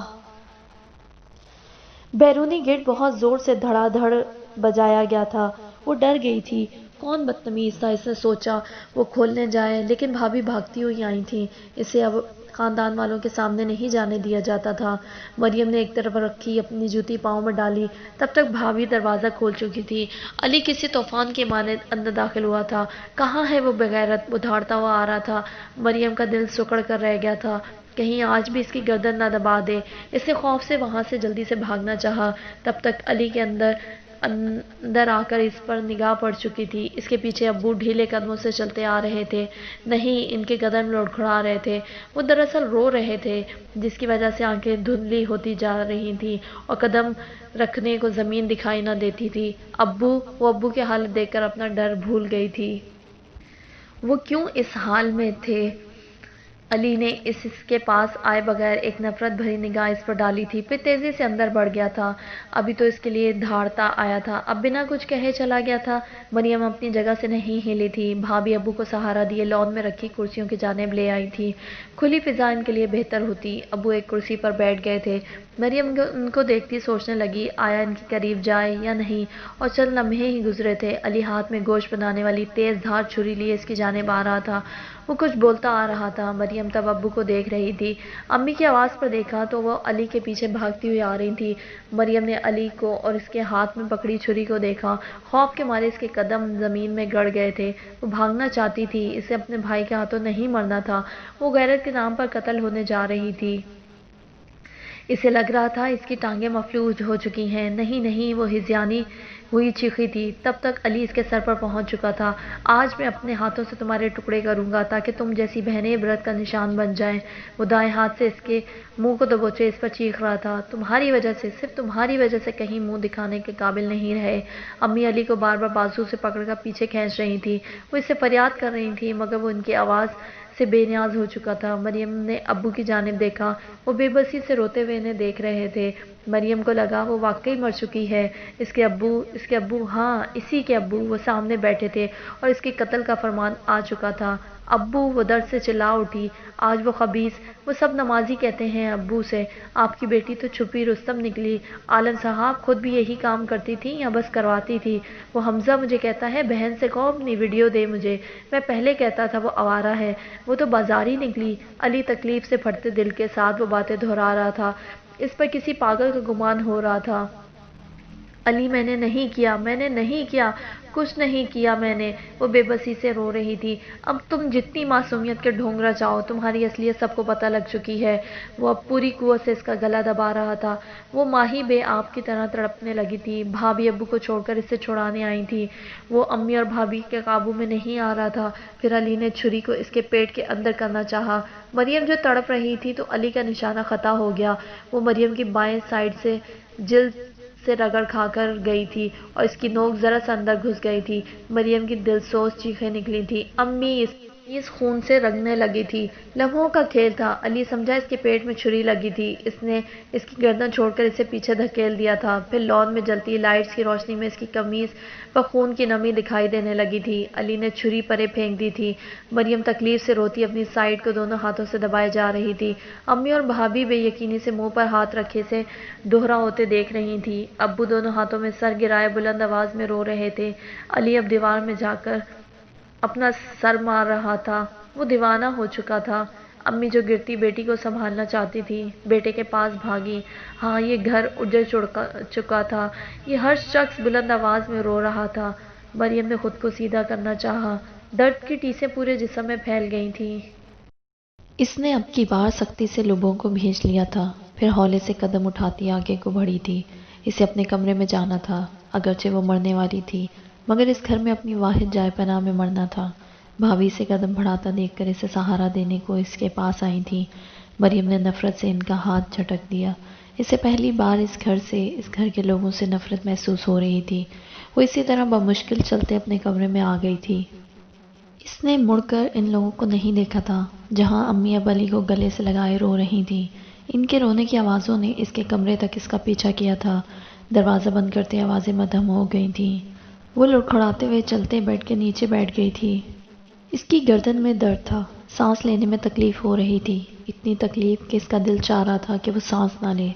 Speaker 1: بیرونی گیٹ بہت زور سے دھڑا دھڑ بجایا گیا تھا۔ وہ ڈر گئی تھی۔ کون بدتمیز تھا، اس نے سوچا۔ وہ کھولنے جائے لیکن بھابھی بھاگتی ہوئی آئی تھیں۔ اسے اب خاندان والوں کے سامنے نہیں جانے دیا جاتا تھا۔ مریم نے ایک طرف رکھی اپنی جوتی پاؤں میں ڈالی، تب تک بھابھی دروازہ کھول چکی تھی۔ علی کسی طوفان کے مانند اندر داخل ہوا تھا۔ کہاں ہے وہ بغیرت؟ وہ دھاڑتا ہوا آ رہا تھا۔ مریم کا دل سکڑ کر رہ گیا تھا، کہیں آج بھی اس کی گردن نہ دبا دے۔ اس نے خوف سے وہاں سے جلدی سے بھاگنا چاہا، تب تک علی کے اندر آ کر اس پر نگاہ پڑ چکی تھی۔ اس کے پیچھے ابو ڈھیلے قدموں سے چلتے آ رہے تھے۔ نہیں، ان کے قدم لڑکھڑا رہے تھے۔ وہ دراصل رو رہے تھے، جس کی وجہ سے آنکھیں دھندلی ہوتی جا رہی تھیں اور قدم رکھنے کو زمین دکھائی نہ دیتی تھی۔ وہ ابو کی حالت دیکھ کر اپنا ڈر بھول گئی تھی۔ وہ کیوں اس حال میں تھے؟ علی نے اس کے پاس آئے بغیر ایک نفرت بھری نگاہ اس پر ڈالی تھی، پھر تیزی سے اندر بڑھ گیا تھا۔ ابھی تو اس کے لیے دھاڑتا آیا تھا، اب بنا کچھ کہے چلا گیا تھا۔ مریم اپنی جگہ سے نہیں ہلی تھی۔ بھابھی ابو کو سہارا دیے لان میں رکھی کرسیوں کی جانب لے آئی تھی۔ کھلی فضا ان کے لیے بہتر ہوتی۔ ابو ایک کرسی پر بیٹھ گئے تھے۔ مریم ان کو دیکھتی سوچنے لگی، آیا ان کے قریب جائے یا نہیں، اور چند لمحے ہی گزرے تھے۔ علی ہاتھ میں گوشت بنانے والی تیز دھار چھری لیے اس کی جانب آ رہا تھا۔ وہ کچھ بولتا آ رہا تھا۔ مریم تب ابو کو دیکھ رہی تھی۔ امی کی آواز پر دیکھا تو وہ علی کے پیچھے بھاگتی ہوئی آ رہی تھی۔ مریم نے علی کو اور اس کے ہاتھ میں پکڑی چھری کو دیکھا۔ خوف کے مارے اس کے قدم زمین میں گڑ گئے تھے۔ وہ بھاگنا چاہتی تھی، اسے اپنے بھائی کے ہاتھوں نہیں مرنا تھا۔ وہ غیرت کے نام پر قتل ہونے جا رہی تھی۔ اسے لگ رہا تھا اس کی ٹانگیں مفلوج ہو چکی ہیں۔ نہیں نہیں، وہ ہذیانی ہوئی چیخی تھی۔ تب تک علی اس کے سر پر پہنچ چکا تھا۔ آج میں اپنے ہاتھوں سے تمہارے ٹکڑے کروں گا تاکہ تم جیسی بہنیں عبرت کا نشان بن جائیں۔ وہ دائیں ہاتھ سے اس کے منہ کو دبوچے اس پر چیخ رہا تھا، تمہاری وجہ سے، صرف تمہاری وجہ سے کہیں منہ دکھانے کے قابل نہیں رہے۔ امی علی کو بار بار بازو سے پکڑ کر پیچھے کھینچ رہی تھی۔ وہ اس سے فریاد کر رہی تھی مگر وہ ان کی آواز سے بے نیاز ہو چکا تھا۔ مریم نے ابو کی جانب دیکھا، وہ بے بسی سے روتے ہوئے انہیں دیکھ رہے تھے۔ مریم کو لگا وہ واقعی مر چکی ہے۔ اس کے ابو، ہاں اسی کے ابو، وہ سامنے بیٹھے تھے اور اس کے قتل کا فرمان آ چکا تھا۔ ابو! وہ درد سے چلا اٹھی۔ آج وہ خبیث، وہ سب نمازی کہتے ہیں ابو سے، آپ کی بیٹی تو چھپی رستم نکلی۔ عالم صاحب خود بھی یہی کام کرتی تھی یا بس کرواتی تھی؟ وہ حمزہ مجھے کہتا ہے بہن سے کہو اپنی ویڈیو دے مجھے، میں پہلے کہتا تھا وہ آوارہ ہے، وہ تو بازاری نکلی۔ علی تکلیف سے پھٹتے دل کے ساتھ وہ باتیں دہرا رہا تھا۔ اس پر کسی پاگل کا گمان ہو رہا تھا۔ علی میں نے نہیں کیا، کچھ نہیں کیا میں نے۔ وہ بے بسی سے رو رہی تھی۔ اب تم جتنی معصومیت کے ڈھونگ رچاؤ، تمہاری اصلیت سب کو پتہ لگ چکی ہے۔ وہ اب پوری قوت سے اس کا گلا دبا رہا تھا۔ وہ ماہی بے آپ کی طرح تڑپنے لگی تھی۔ بھابھی ابو کو چھوڑ کر اسے چھڑانے آئی تھی۔ وہ امی اور بھابھی کے قابو میں نہیں آ رہا تھا۔ پھر علی نے چھری کو اس کے پیٹ کے اندر کرنا چاہا۔ مریم جو تڑپ رہی تھی تو علی کا نشانہ خطا ہو گیا۔ وہ مریم کی بائیں سائیڈ سے جلد سے رگڑ کھا کر گئی تھی اور اس کی نوک ذرا سا اندر گھس گئی تھی۔ مریم کی دلسوز چیخیں نکلی تھی، امی! اس خون سے رگنے لگی تھی۔ لمحوں کا کھیل تھا، علی سمجھا اس کے پیٹ میں چھری لگی تھی۔ اس نے اس کی گردن چھوڑ کر اسے پیچھے دھکیل دیا تھا۔ پھر لان میں جلتی لائٹس کی روشنی میں اس کی قمیض پر خون کی نمی دکھائی دینے لگی تھی۔ علی نے چھری پرے پھینک دی تھی۔ مریم تکلیف سے روتی اپنی سائیڈ کو دونوں ہاتھوں سے دبائے جا رہی تھی۔ امی اور بھابھی بے یقینی سے منہ پر ہاتھ رکھے سے دوہرا ہوتے دیکھ رہی تھی۔ ابو دونوں ہاتھوں میں سر گرائے بلند آواز میں رو رہے تھے۔ علی اب دیوار میں جا کر اپنا سر مار رہا تھا، وہ دیوانہ ہو چکا تھا۔ امی جو گرتی بیٹی کو سنبھالنا چاہتی تھی، بیٹے کے پاس بھاگی۔ ہاں، یہ گھر اجڑ چکا تھا، یہ ہر شخص بلند آواز میں رو رہا تھا۔ مریم نے خود کو سیدھا کرنا چاہا، درد کی ٹیسیں پورے جسم میں پھیل گئی تھیں۔ اس نے اب کی بار سختی سے لبوں کو بھینچ لیا تھا، پھر ہولے سے قدم اٹھاتی آگے کو بڑھی تھی۔ اسے اپنے کمرے میں جانا تھا، اگرچہ وہ مرنے والی تھی، مگر اس گھر میں اپنی واحد جائے پناہ میں مرنا تھا۔ بھابھی سے قدم بڑھاتا دیکھ کر اسے سہارا دینے کو اس کے پاس آئی تھی۔ مریم نے نفرت سے ان کا ہاتھ جھٹک دیا۔ اسے پہلی بار اس گھر سے، اس گھر کے لوگوں سے نفرت محسوس ہو رہی تھی۔ وہ اسی طرح بمشکل چلتے اپنے کمرے میں آ گئی تھی۔ اس نے مڑ کر ان لوگوں کو نہیں دیکھا تھا، جہاں امی اب علی کو گلے سے لگائے رو رہی تھیں۔ ان کے رونے کی آوازوں نے اس کے کمرے تک اس کا پیچھا کیا تھا۔ دروازہ بند کرتے آوازیں مدھم ہو گئی تھیں۔ وہ لڑکھڑاتے ہوئے چلتے بیڈ کے نیچے بیٹھ گئی تھی۔ اس کی گردن میں درد تھا، سانس لینے میں تکلیف ہو رہی تھی، اتنی تکلیف کہ اس کا دل چاہ رہا تھا کہ وہ سانس نہ لے۔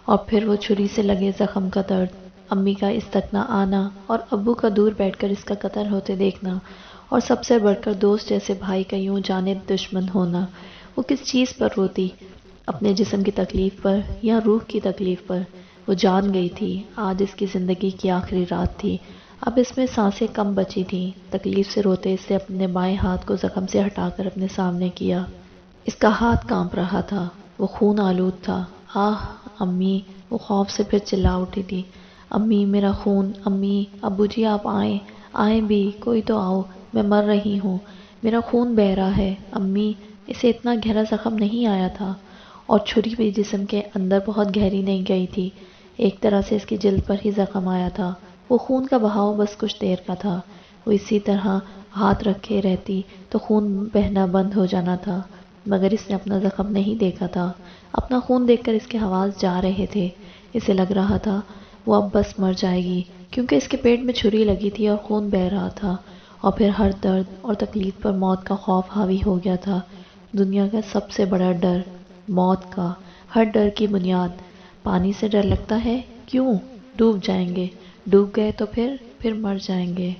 Speaker 1: اور پھر وہ چھری سے لگے زخم کا درد، امی کا اس تک نہ آنا اور ابو کا دور بیٹھ کر اس کا قتل ہوتے دیکھنا، اور سب سے بڑھ کر دوست جیسے بھائی کا یوں جانب دشمن ہونا۔ وہ کس چیز پر روتی؟ اپنے جسم کی تکلیف پر یا روح کی تکلیف پر؟ وہ جان گئی تھی آج اس کی زندگی کی آخری رات تھی۔ اب اس میں سانسیں کم بچی تھیں۔ تکلیف سے روتے اس نے اپنے بائیں ہاتھ کو زخم سے ہٹا کر اپنے سامنے کیا۔ اس کا ہاتھ کانپ رہا تھا، وہ خون آلود تھا۔ آہ امی! وہ خوف سے پھر چلا اٹھی تھی۔ امی، میرا خون! امی! ابو جی آپ آئیں، آئیں بھی، کوئی تو آؤ، میں مر رہی ہوں، میرا خون بہہ رہا ہے۔ امی! اسے اتنا گہرا زخم نہیں آیا تھا، اور چھری بھی جسم کے اندر بہت گہری نہیں گئی تھی، ایک طرح سے اس کی جلد پر ہی زخم آیا تھا۔ وہ خون کا بہاؤ بس کچھ دیر کا تھا، وہ اسی طرح ہاتھ رکھے رہتی تو خون بہنا بند ہو جانا تھا، مگر اس نے اپنا زخم نہیں دیکھا تھا۔ اپنا خون دیکھ کر اس کے حواس جا رہے تھے۔ اسے لگ رہا تھا وہ اب بس مر جائے گی، کیونکہ اس کے پیٹ میں چھری لگی تھی اور خون بہہ رہا تھا، اور پھر ہر درد اور تکلیف پر موت کا خوف حاوی ہو گیا تھا۔ دنیا کا سب سے بڑا ڈر، موت کا، ہر ڈر کی بنیاد۔ پانی سے ڈر لگتا ہے، کیوں؟ ڈوب جائیں گے، ڈوب گئے تو پھر مر جائیں گے۔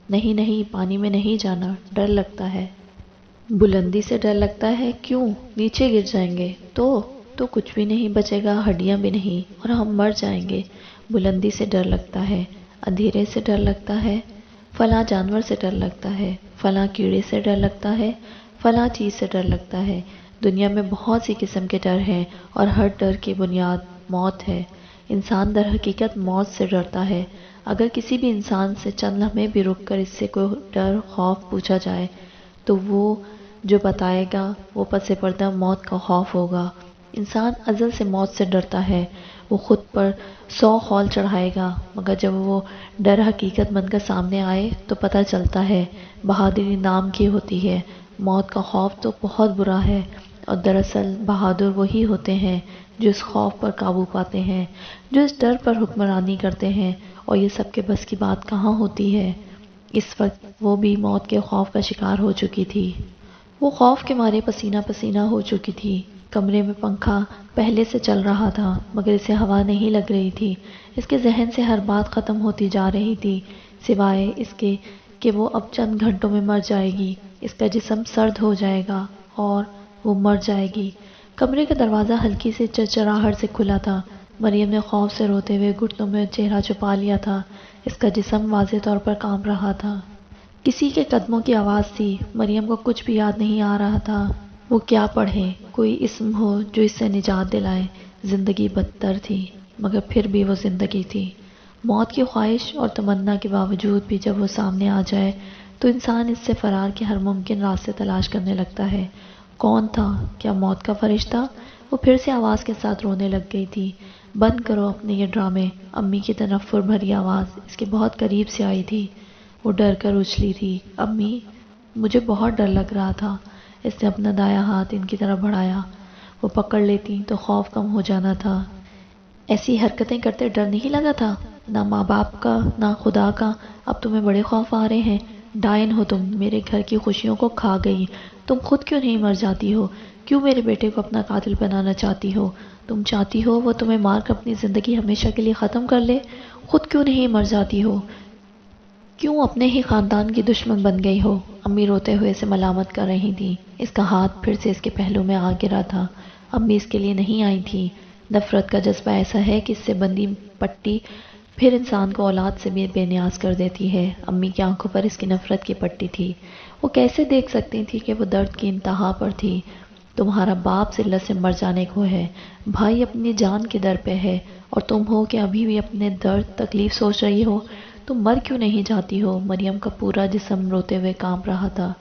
Speaker 1: نہیں نہیں، پانی میں نہیں جانا، ڈر لگتا ہے۔ بلندی سے ڈر لگتا ہے، کیوں؟ نیچے گر جائیں گے تو کچھ بھی نہیں بچے گا، ہڈیاں بھی نہیں، اور ہم مر جائیں گے۔ بلندی سے ڈر لگتا ہے، اندھیرے سے ڈر لگتا ہے، فلاں جانور سے ڈر لگتا ہے، فلاں کیڑے سے ڈر لگتا ہے، فلاں چیز سے ڈر لگتا ہے۔ دنیا میں بہت سی قسم کے ڈر ہیں، اور ہر ڈر کی بنیاد موت ہے۔ انسان در حقیقت موت سے ڈرتا ہے۔ اگر کسی بھی انسان سے چند لمحے بھی رک کر اس سے کوئی ڈر، خوف پوچھا جائے تو وہ جو بتائے گا وہ پس پردہ موت کا خوف ہوگا۔ انسان ازل سے موت سے ڈرتا ہے۔ وہ خود پر 100 خول چڑھائے گا، مگر جب وہ ڈر حقیقت بن کر سامنے آئے تو پتہ چلتا ہے بہادری نام کی ہوتی ہے۔ موت کا خوف تو بہت برا ہے، اور دراصل بہادر وہی ہوتے ہیں جو اس خوف پر قابو پاتے ہیں، جو اس ڈر پر حکمرانی کرتے ہیں، اور یہ سب کے بس کی بات کہاں ہوتی ہے۔ اس وقت وہ بھی موت کے خوف کا شکار ہو چکی تھی۔ وہ خوف کے مارے پسینہ پسینہ ہو چکی تھی۔ کمرے میں پنکھا پہلے سے چل رہا تھا، مگر اسے ہوا نہیں لگ رہی تھی۔ اس کے ذہن سے ہر بات ختم ہوتی جا رہی تھی، سوائے اس کے کہ وہ اب چند گھنٹوں میں مر جائے گی۔ اس کا جسم سرد ہو جائے گا اور وہ مر جائے گی۔ کمرے کا دروازہ ہلکی سے چرچراہٹ سے کھلا تھا۔ مریم نے خوف سے روتے ہوئے گھٹنوں میں چہرہ چھپا لیا تھا۔ اس کا جسم واضح طور پر کانپ رہا تھا۔ کسی کے قدموں کی آواز تھی۔ مریم کو کچھ بھی یاد نہیں آ رہا تھا۔ وہ کیا پڑھے، کوئی اسم ہو جو اس سے نجات دلائے۔ زندگی بدتر تھی، مگر پھر بھی وہ زندگی تھی۔ موت کی خواہش اور تمنا کے باوجود بھی جب وہ سامنے آ جائے تو انسان اس سے فرار کے ہر ممکن راستے تلاش کرنے لگتا ہے۔ کون تھا؟ کیا موت کا فرشتہ؟ وہ پھر سے آواز کے ساتھ رونے لگ گئی تھی۔ بند کرو اپنے یہ ڈرامے، امی کی تنفر بھری آواز اس کے بہت قریب سے آئی تھی۔ وہ ڈر کر اچھلی تھی۔ امی، مجھے بہت ڈر لگ رہا تھا۔ اس نے اپنا دایاں ہاتھ ان کی طرف بڑھایا۔ وہ پکڑ لیتی تو خوف کم ہو جانا تھا۔ ایسی حرکتیں کرتے ڈر نہیں لگا تھا؟ نہ ماں باپ کا، نہ خدا کا، اب تمہیں بڑے خوف آ رہے ہیں؟ ڈائن ہو تم، میرے گھر کی خوشیوں کو کھا گئی۔ تم خود کیوں نہیں مر جاتی ہو؟ کیوں میرے بیٹے کو اپنا قاتل بنانا چاہتی ہو؟ تم چاہتی ہو وہ تمہیں مار کر اپنی زندگی ہمیشہ کے لیے ختم کر لے؟ خود کیوں نہیں مر جاتی ہو؟ کیوں اپنے ہی خاندان کی دشمن بن گئی ہو؟ امی روتے ہوئے اسے ملامت کر رہی تھی۔ اس کا ہاتھ پھر سے اس کے پہلو میں آ گرا تھا۔ امی اس کے لیے نہیں آئی تھی۔ نفرت کا جذبہ ایسا ہے کہ اس سے بندی پٹی پھر انسان کو اولاد سے بھی بے نیاز کر دیتی ہے۔ امی کی آنکھوں پر اس کی نفرت کی پٹی تھی۔ وہ کیسے دیکھ سکتی تھی کہ وہ درد کی انتہا پر تھی؟ تمہارا باپ ذلت سے مر جانے کو ہے، بھائی اپنی جان کے در پہ ہے، اور تم ہو کہ ابھی بھی اپنے درد تکلیف سوچ رہی ہو۔ تم مر کیوں نہیں جاتی ہو؟ مریم کا پورا جسم روتے ہوئے کانپ رہا تھا۔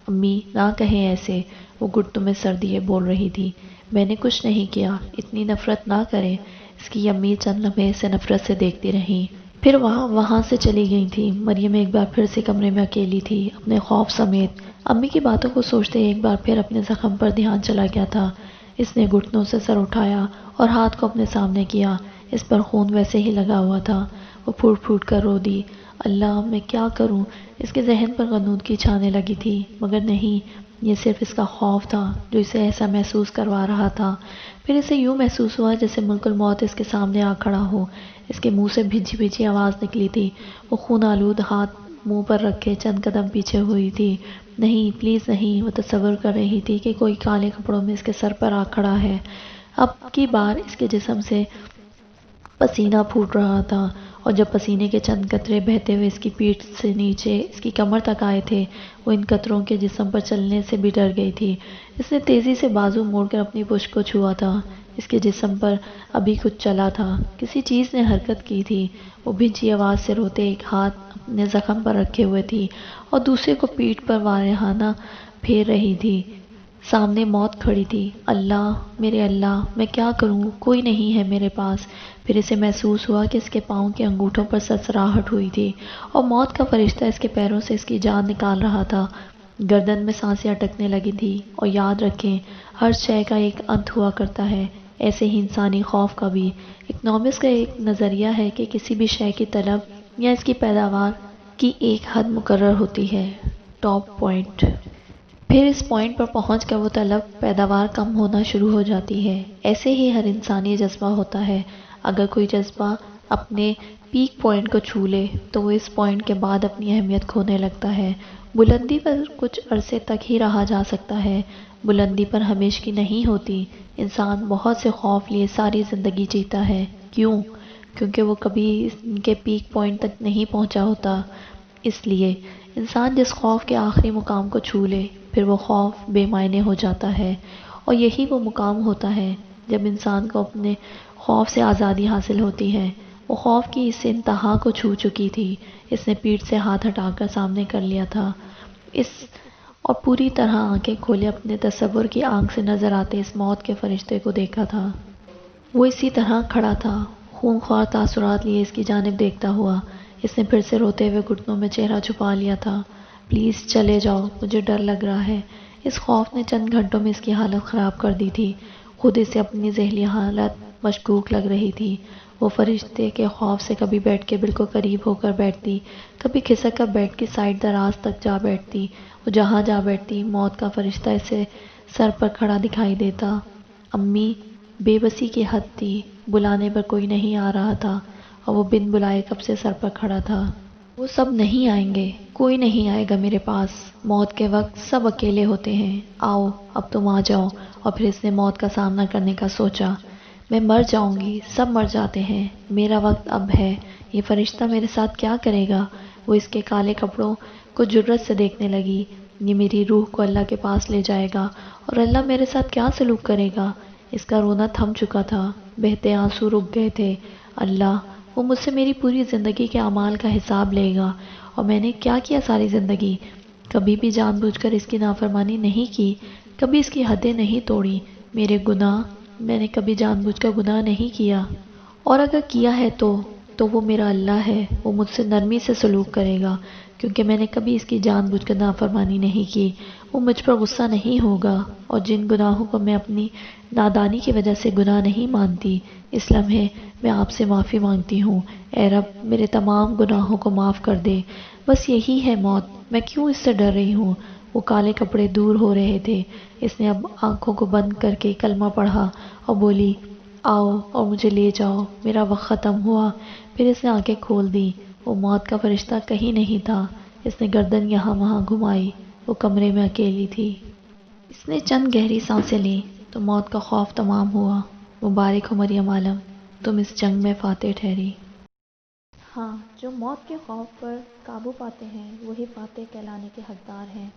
Speaker 1: امی نہ کہیں ایسے، وہ گھٹنوں میں سر دیے بول رہی تھی۔ میں نے کچھ نہیں کیا، اتنی نفرت نہ کریں۔ اس کی امی چند لمحے سے نفرت سے دیکھتی رہیں، پھر وہاں سے چلی گئی تھی۔ مریم ایک بار پھر سے کمرے میں اکیلی تھی، اپنے خوف سمیت۔ امی کی باتوں کو سوچتے ایک بار پھر اپنے زخم پر دھیان چلا گیا تھا۔ اس نے گھٹنوں سے سر اٹھایا اور ہاتھ کو اپنے سامنے کیا۔ اس پر خون ویسے ہی لگا ہوا تھا۔ وہ پھوٹ پھوٹ کر رو دی۔ اللہ، میں کیا کروں؟ اس کے ذہن پر غنودگی چھانے لگی تھی، مگر نہیں، یہ صرف اس کا خوف تھا جو اسے ایسا محسوس کروا رہا تھا۔ پھر اسے یوں محسوس ہوا جیسے ملک الموت اس کے سامنے آ کھڑا ہو۔ اس کے منہ سے بھیجی بھیجی آواز نکلی تھی۔ وہ خون آلود ہاتھ منہ پر رکھے چند قدم پیچھے ہوئی تھی۔ نہیں، پلیز نہیں۔ وہ تصور کر رہی تھی کہ کوئی کالے کپڑوں میں اس کے سر پر آ کھڑا ہے۔ اب کی بار اس کے جسم سے پسینہ پھوٹ رہا تھا، اور جب پسینے کے چند قطرے بہتے ہوئے اس کی پیٹھ سے نیچے اس کی کمر تک آئے تھے، وہ ان قطروں کے جسم پر چلنے سے بھی ڈر گئی تھی۔ اس نے تیزی سے بازو موڑ کر اپنی پشت کو چھوا تھا۔ اس کے جسم پر ابھی کچھ چلا تھا، کسی چیز نے حرکت کی تھی۔ وہ بھیجی آواز سے روتے ایک ہاتھ اپنے زخم پر رکھے ہوئے تھی اور دوسرے کو پیٹھ پر وارحانہ پھیر رہی تھی۔ سامنے موت کھڑی تھی۔ اللہ، میرے اللہ، میں کیا کروں؟ کوئی نہیں ہے میرے پاس۔ پھر اسے محسوس ہوا کہ اس کے پاؤں کے انگوٹھوں پر سرسراہٹ ہوئی تھی اور موت کا فرشتہ اس کے پیروں سے اس کی جان نکال رہا تھا۔ گردن میں سانسیں اٹکنے لگی تھی۔ اور یاد رکھیں، ہر شے کا ایک انت ہوا کرتا ہے، ایسے ہی انسانی خوف کا بھی۔ اکنامکس کا ایک نظریہ ہے کہ کسی بھی شے کی طلب یا اس کی پیداوار کی ایک حد مقرر ہوتی ہے، ٹاپ پوائنٹ۔ پھر اس پوائنٹ پر پہنچ کر وہ طلب پیداوار کم ہونا شروع ہو جاتی ہے۔ ایسے ہی ہر انسانی جذبہ ہوتا ہے۔ اگر کوئی جذبہ اپنے پیک پوائنٹ کو چھو لے تو وہ اس پوائنٹ کے بعد اپنی اہمیت کھونے لگتا ہے۔ بلندی پر کچھ عرصے تک ہی رہا جا سکتا ہے، بلندی پر ہمیشگی نہیں ہوتی۔ انسان بہت سے خوف لیے ساری زندگی جیتا ہے۔ کیوں؟ کیونکہ وہ کبھی ان کے پیک پوائنٹ تک نہیں پہنچا ہوتا۔ اس لیے انسان جس خوف کے آخری مقام کو چھو لے، پھر وہ خوف بے معنی ہو جاتا ہے، اور یہی وہ مقام ہوتا ہے جب انسان کو اپنے خوف سے آزادی حاصل ہوتی ہے۔ وہ خوف کی اس انتہا کو چھو چکی تھی۔ اس نے پیٹھ سے ہاتھ ہٹا کر سامنے کر لیا تھا اور پوری طرح آنکھیں کھولے اپنے تصور کی آنکھ سے نظر آتے اس موت کے فرشتے کو دیکھا تھا۔ وہ اسی طرح کھڑا تھا، خون خوار تاثرات لیے اس کی جانب دیکھتا ہوا۔ اس نے پھر سے روتے ہوئے گھٹنوں میں چہرہ چھپا لیا تھا۔ پلیز چلے جاؤ، مجھے ڈر لگ رہا ہے۔ اس خوف نے چند گھنٹوں میں اس کی حالت خراب کر دی تھی۔ خود اسے اپنی ذہنی حالت مشکوک لگ رہی تھی۔ وہ فرشتے کے خوف سے کبھی بیٹھ کے بالکل قریب ہو کر بیٹھتی، کبھی کھسک کر بیٹھ کی سائڈ دراز تک جا بیٹھتی۔ وہ جہاں جا بیٹھتی، موت کا فرشتہ اسے سر پر کھڑا دکھائی دیتا۔ امی، بے بسی کی حد تھی، بلانے پر کوئی نہیں آ رہا تھا، اور وہ بن بلائے کب سے سر پر کھڑا تھا۔ وہ سب نہیں آئیں گے، کوئی نہیں آئے گا میرے پاس۔ موت کے وقت سب اکیلے ہوتے ہیں، آؤ اب تم آ جاؤ۔ اور پھر اس نے موت کا سامنا کرنے کا سوچا۔ میں مر جاؤں گی، سب مر جاتے ہیں، میرا وقت اب ہے، یہ فرشتہ میرے ساتھ کیا کرے گا؟ وہ اس کے کالے کپڑوں کو جرأت سے دیکھنے لگی۔ یہ میری روح کو اللہ کے پاس لے جائے گا، اور اللہ میرے ساتھ کیا سلوک کرے گا؟ اس کا رونا تھم چکا تھا، بہتے آنسو رک گئے تھے۔ اللہ، وہ مجھ سے میری پوری زندگی کے اعمال کا حساب لے گا، اور میں نے کیا کیا ساری زندگی؟ کبھی بھی جان بوجھ کر اس کی نافرمانی نہیں کی، کبھی اس کی حدیں نہیں توڑی. میرے گناہ، میں نے کبھی جان بوجھ کر گناہ نہیں کیا، اور اگر کیا ہے تو وہ میرا اللہ ہے، وہ مجھ سے نرمی سے سلوک کرے گا، کیونکہ میں نے کبھی اس کی جان بوجھ کر نافرمانی نہیں کی. وہ مجھ پر غصہ نہیں ہوگا، اور جن گناہوں کو میں اپنی نادانی کی وجہ سے گناہ نہیں مانتی، اس لمحے میں آپ سے معافی مانگتی ہوں. اے رب، میرے تمام گناہوں کو معاف کر دے. بس یہی ہے موت، میں کیوں اس سے ڈر رہی ہوں؟ وہ کالے کپڑے دور ہو رہے تھے. اس نے اب آنکھوں کو بند کر کے کلمہ پڑھا اور بولی، آؤ اور مجھے لے جاؤ، میرا وقت ختم ہوا. پھر اس نے آنکھیں کھول دی. وہ موت کا فرشتہ کہیں نہیں تھا. اس نے گردن یہاں وہاں گھمائی. وہ کمرے میں اکیلی تھی. اس نے چند گہری سانسیں لی تو موت کا خوف تمام ہوا. مبارک ہو مریم عالم، تم اس جنگ میں فاتح ٹھہری. ہاں، جو موت کے خوف پر قابو پاتے ہیں وہی فاتح کہلانے کے حقدار ہیں.